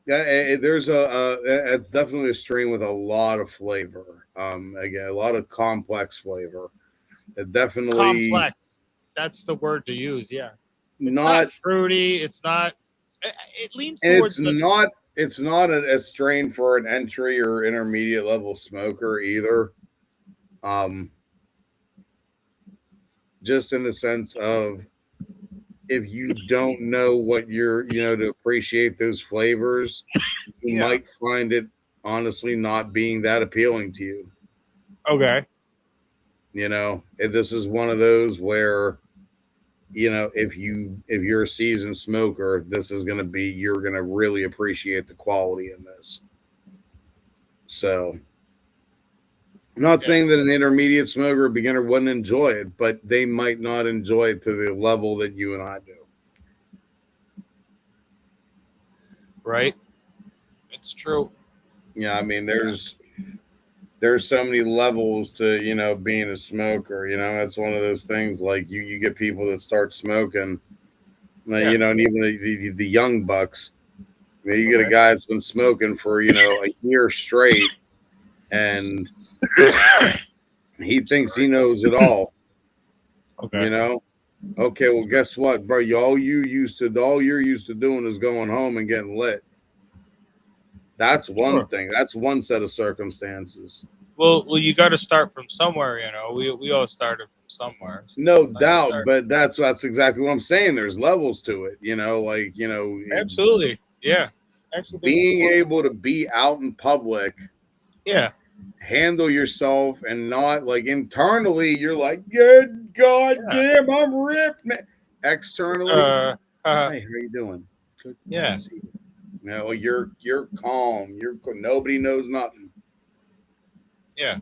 [SPEAKER 1] It's definitely a strain with a lot of flavor. Again, a lot of complex flavor. It definitely
[SPEAKER 2] complex. That's the word to use. Yeah, it's not fruity. It's not. It leans towards.
[SPEAKER 1] It's not a strain for an entry or intermediate level smoker either. Just in the sense of if you don't know what you're, to appreciate those flavors, you might find it honestly not being that appealing to you.
[SPEAKER 2] Okay.
[SPEAKER 1] If this is one of those where, if you're a seasoned smoker, you're going to really appreciate the quality in this. So I'm not saying that an intermediate smoker or beginner wouldn't enjoy it, but they might not enjoy it to the level that you and I do.
[SPEAKER 2] Right. It's true.
[SPEAKER 1] Yeah, I mean, there's so many levels to, being a smoker. That's one of those things. Like you get people that start smoking, and even the young bucks. You get a guy that's been smoking for a year straight, and he thinks he knows it all.
[SPEAKER 2] Okay.
[SPEAKER 1] Okay, well, guess what, bro? All you're used to doing is going home and getting lit. That's one thing. That's one set of circumstances.
[SPEAKER 2] Well, you got to start from somewhere. We all started from somewhere. So
[SPEAKER 1] no doubt, but that's exactly what I'm saying. There's levels to it.
[SPEAKER 2] Absolutely, yeah. Actually,
[SPEAKER 1] being able to be out in public, handle yourself, and not like internally you're like, good goddamn, I'm ripped, man. Externally, hey, how you doing? Good.
[SPEAKER 2] Yeah.
[SPEAKER 1] You're calm. Nobody knows nothing.
[SPEAKER 2] Yeah.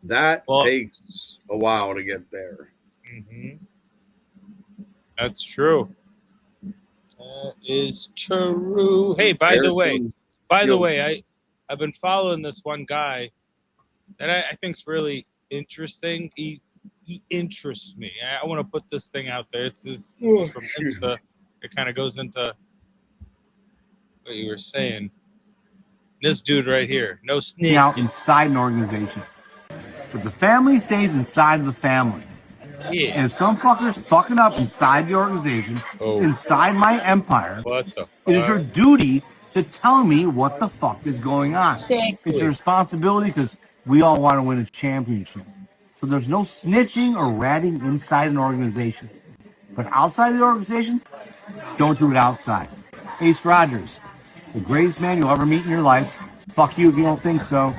[SPEAKER 1] That takes a while to get there.
[SPEAKER 2] Mm-hmm. That's true. That is true. Hey, by the way, I've been following this one guy that I think's really interesting. He interests me. I want to put this thing out there. This is from Insta. It kind of goes into what you were saying. This dude right here, no snitch.
[SPEAKER 7] Out inside an organization, but the family stays inside of the family.
[SPEAKER 2] Yeah.
[SPEAKER 7] And if some fucker's fucking up inside the organization, inside my empire,
[SPEAKER 2] what the fuck?
[SPEAKER 7] It is your duty to tell me what the fuck is going on.
[SPEAKER 2] Exactly.
[SPEAKER 7] It's your responsibility because we all want to win a championship. So there's no snitching or ratting inside an organization. But outside of the organization, don't do it outside. Ace Rogers, the greatest man you'll ever meet in your life. Fuck you if you don't think so.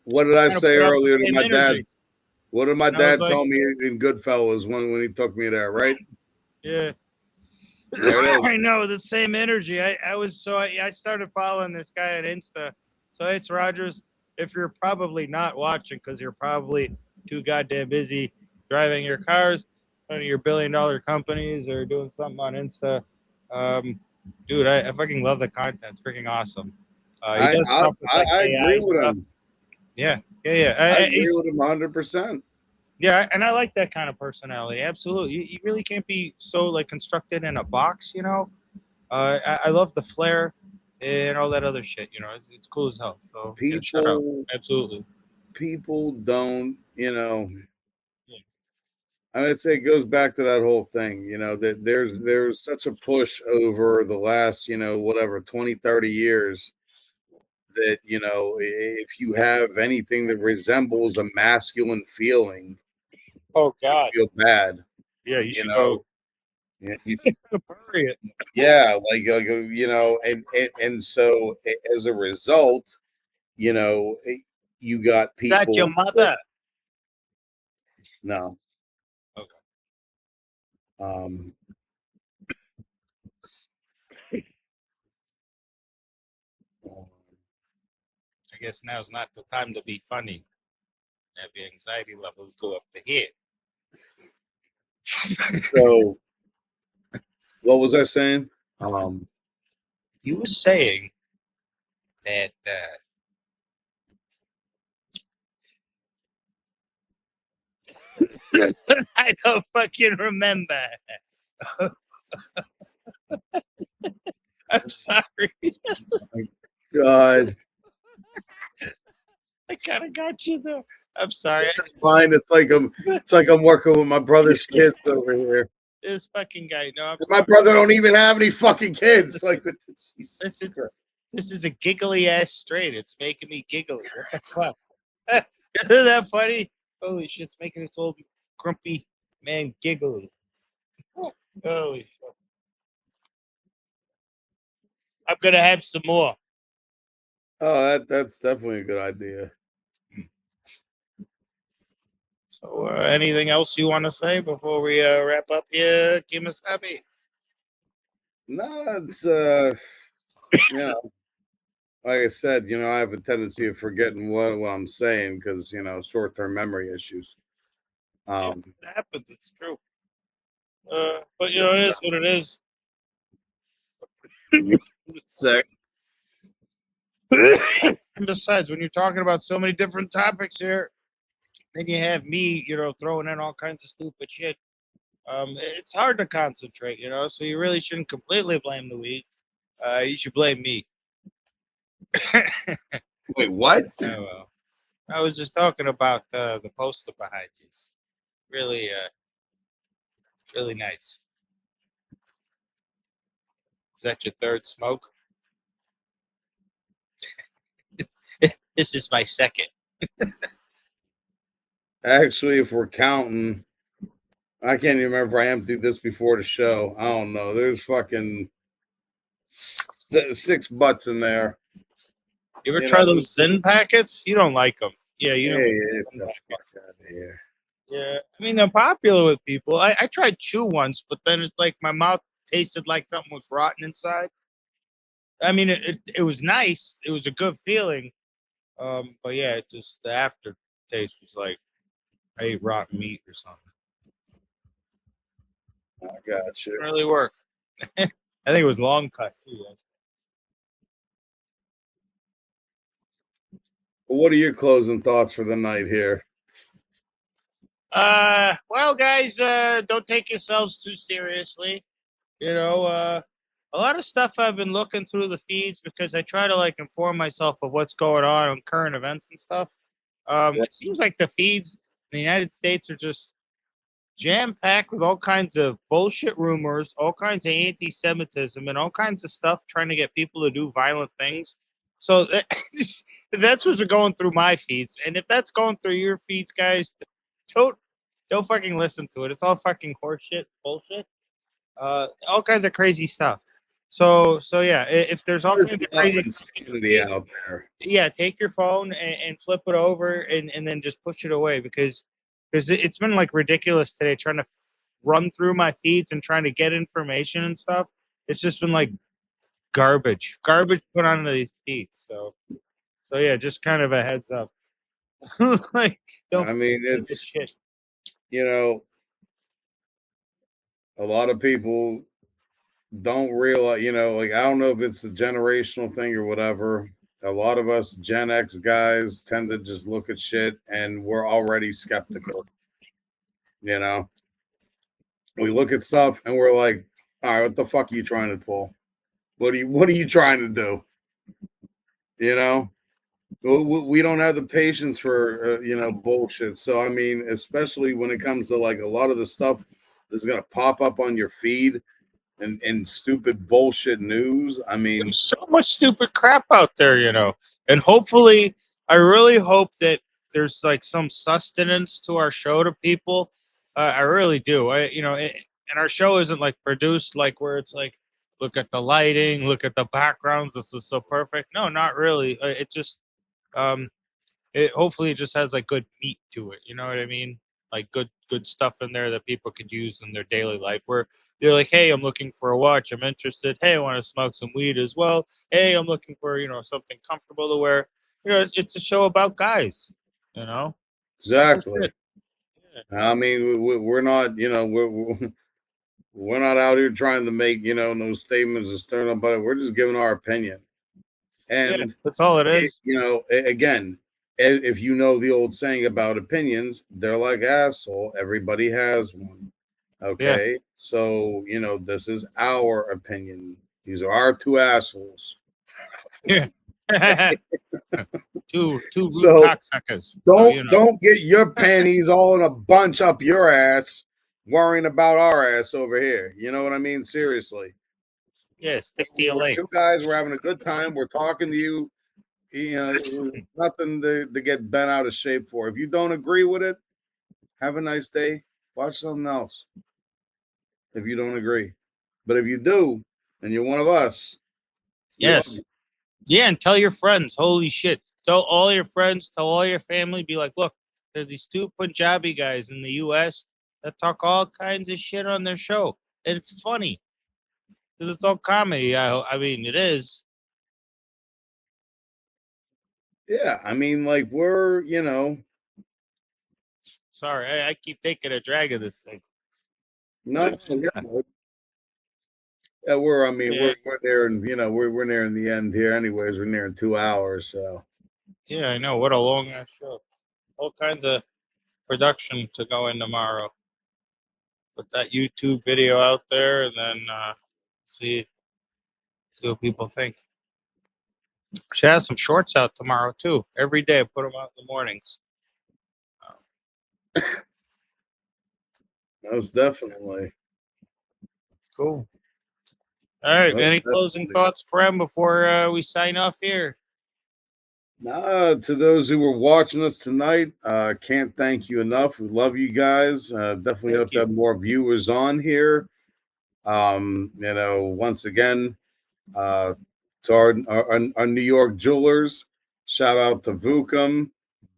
[SPEAKER 1] What did I say earlier to my dad? What did my dad tell me in GoodFellas when he took me there, right?
[SPEAKER 2] Yeah. I know, the same energy. I started following this guy on Insta. So it's Rogers. If you're probably not watching because you're probably too goddamn busy driving your cars, one of your billion-dollar companies, or doing something on Insta, dude, I fucking love the content. It's freaking awesome.
[SPEAKER 1] I agree with him.
[SPEAKER 2] Yeah.
[SPEAKER 1] I agree with him 100%.
[SPEAKER 2] Yeah, and I like that kind of personality. Absolutely. You really can't be so like constructed in a box, I love the flair and all that other shit, it's cool as hell. So
[SPEAKER 1] people,
[SPEAKER 2] absolutely.
[SPEAKER 1] People don't, I would say it goes back to that whole thing, that there's such a push over the last, 20, 30 years that, if you have anything that resembles a masculine feeling,
[SPEAKER 2] oh God,
[SPEAKER 1] you feel bad.
[SPEAKER 2] Yeah, you should go.
[SPEAKER 1] Yeah,
[SPEAKER 2] bury it.
[SPEAKER 1] Yeah, and so as a result, you got people.
[SPEAKER 2] Is that your mother?
[SPEAKER 1] No.
[SPEAKER 2] Okay. I guess now's not the time to be funny. Have your anxiety levels go up the head.
[SPEAKER 1] So, what was I saying?
[SPEAKER 2] You were saying that I don't fucking remember. I'm sorry.
[SPEAKER 1] God.
[SPEAKER 2] I kind of got you though. I'm sorry.
[SPEAKER 1] It's fine. It's like I'm working with my brother's kids over here.
[SPEAKER 2] This fucking guy. No,
[SPEAKER 1] my brother don't even have any fucking kids. Like
[SPEAKER 2] this is a giggly ass straight. It's making me giggly. What the fuck? Isn't that funny? Holy shit, it's making this old grumpy man giggly. Holy shit. I'm gonna have some more.
[SPEAKER 1] Oh, that's definitely a good idea.
[SPEAKER 2] So, anything else you want to say before we wrap up here, Kimasabi?
[SPEAKER 1] No, it's you know, like I said, I have a tendency of forgetting what I'm saying because short-term memory issues.
[SPEAKER 2] Yeah, it happens. It's true. But it is what it is.
[SPEAKER 1] Sick.
[SPEAKER 2] And besides, when you're talking about so many different topics here, then you have me, throwing in all kinds of stupid shit. It's hard to concentrate, so you really shouldn't completely blame the weed. You should blame me.
[SPEAKER 1] Wait, what?
[SPEAKER 2] Oh, well. I was just talking about the poster behind you. It's really, really nice. Is that your third smoke? This is my second.
[SPEAKER 1] Actually, if we're counting, I can't even remember if I emptied this before the show. I don't know. There's fucking 6 butts in there.
[SPEAKER 2] You ever try those Zen packets? You don't like them. Yeah, you don't.
[SPEAKER 1] Get the fuck out of here.
[SPEAKER 2] Yeah, I mean, they're popular with people. I tried chew once, but then it's like my mouth tasted like something was rotten inside. I mean, it was nice. It was a good feeling. But yeah, it just the aftertaste was like I ate rotten meat or something.
[SPEAKER 1] I got you.
[SPEAKER 2] Didn't really work. I think it was long cut too.
[SPEAKER 1] What are your closing thoughts for the night here?
[SPEAKER 2] Well, guys, don't take yourselves too seriously. A lot of stuff I've been looking through the feeds because I try to inform myself of what's going on current events and stuff. It seems like the feeds in the United States are just jam-packed with all kinds of bullshit rumors, all kinds of anti-Semitism, and all kinds of stuff trying to get people to do violent things. So that's what's going through my feeds. And if that's going through your feeds, guys, don't fucking listen to it. It's all fucking horseshit, bullshit. All kinds of crazy stuff. So yeah, if there's all kinds of crazy
[SPEAKER 1] insanity out there,
[SPEAKER 2] yeah, take your phone and flip it over and then just push it away because it's been ridiculous today trying to run through my feeds and trying to get information and stuff. It's just been garbage put onto these feeds. So yeah, just kind of a heads up. Don't.
[SPEAKER 1] I mean, it's
[SPEAKER 2] shit.
[SPEAKER 1] A lot of people don't realize, I don't know if it's the generational thing or whatever. A lot of us Gen X guys tend to just look at shit and we're already skeptical. We look at stuff and we're like, all right, what the fuck are you trying to pull? What are you trying to do? We don't have the patience for bullshit. So I mean, especially when it comes to a lot of the stuff that's gonna pop up on your feed and stupid bullshit news. I mean,
[SPEAKER 2] there's so much stupid crap out there, and hopefully, I really hope that there's some sustenance to our show to people. I really do. And our show isn't produced where it's look at the lighting, look at the backgrounds. This is so perfect. No, not really. It just, hopefully it just has good meat to it. You know what I mean? Good stuff in there that people could use in their daily life. Where they're like, hey, I'm looking for a watch. I'm interested. Hey, I want to smoke some weed as well. Hey, I'm looking for something comfortable to wear. It's a show about guys.
[SPEAKER 1] Exactly. Yeah. I mean, we're not. We're not out here trying to make no statements or stir up, but we're just giving our opinion. And
[SPEAKER 2] that's all it is.
[SPEAKER 1] Again, if you know the old saying about opinions, they're like asshole. Everybody has one. Okay. Yeah. So, this is our opinion. These are our two assholes.
[SPEAKER 2] Yeah. two root cocksuckers.
[SPEAKER 1] Don't get your panties all in a bunch up your ass worrying about our ass over here. You know what I mean? Seriously.
[SPEAKER 2] Yeah, stick to your leg.
[SPEAKER 1] Two guys, we're having a good time. We're talking to you. You know, nothing to get bent out of shape for. If you don't agree with it, have a nice day. Watch something else. If you don't agree, but if you do, and you're one of us, we love
[SPEAKER 2] Yes.
[SPEAKER 1] you.
[SPEAKER 2] Yeah, and tell your friends. Holy shit. Tell all your friends, tell all your family, be like, look, there's these two Punjabi guys in the US that talk all kinds of shit on their show. And it's funny. Because it's all comedy. I mean, it is.
[SPEAKER 1] Yeah, I mean, like we're,
[SPEAKER 2] Sorry, I keep taking a drag of this thing.
[SPEAKER 1] not. Yeah, we're. I mean,
[SPEAKER 2] Yeah.
[SPEAKER 1] we're nearing. We're nearing the end here. Anyways, we're nearing 2 hours. So
[SPEAKER 2] Yeah, I know. What a long ass show. All kinds of production to go in tomorrow. Put that YouTube video out there and then see what people think. Should have some shorts out tomorrow too. Every day I put them out in the mornings.
[SPEAKER 1] most definitely.
[SPEAKER 2] Cool. All right.
[SPEAKER 1] Most
[SPEAKER 2] Any closing
[SPEAKER 1] definitely.
[SPEAKER 2] thoughts, Prem, before we sign off here?
[SPEAKER 1] To those who were watching us tonight, can't thank you enough. We love you guys. Definitely
[SPEAKER 2] Thank
[SPEAKER 1] hope to have more viewers on here. Once again, to our New York jewelers, shout out to Vookum,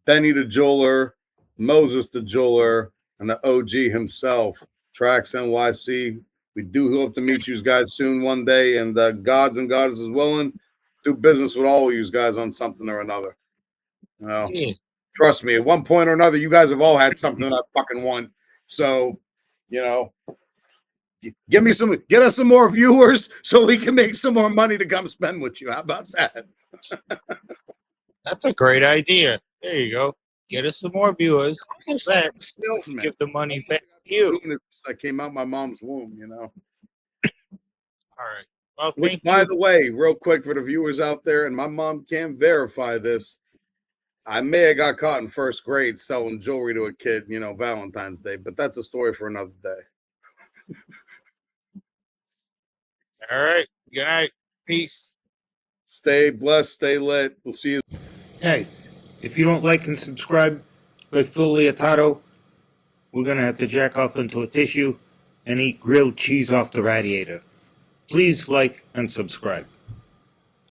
[SPEAKER 1] Benny the jeweler, Moses the jeweler, and the OG himself, Trax NYC. We do hope to meet you guys soon one day, and gods and goddesses willing, do business with all of you guys on something or another.
[SPEAKER 2] Yeah.
[SPEAKER 1] Trust me, at one point or another, you guys have all had something that I fucking want. So, get us some more viewers so we can make some more money to come spend with you. How about that?
[SPEAKER 2] That's a great idea. There you go. Get us some more viewers. Then
[SPEAKER 1] Salesman.
[SPEAKER 2] give the money back to you.
[SPEAKER 1] I came out my mom's womb,
[SPEAKER 2] All right. Well,
[SPEAKER 1] Which,
[SPEAKER 2] thank
[SPEAKER 1] by
[SPEAKER 2] you.
[SPEAKER 1] the way, real quick for the viewers out there, and my mom can't verify this. I may have got caught in first grade selling jewelry to a kid, Valentine's Day, but that's a story for another day.
[SPEAKER 2] All right. Good night. Peace.
[SPEAKER 1] Stay blessed, stay lit. We'll see you.
[SPEAKER 8] Guys, if you don't like and subscribe, like Phil Leotardo, we're going to have to jack off into a tissue and eat grilled cheese off the radiator. Please like and subscribe.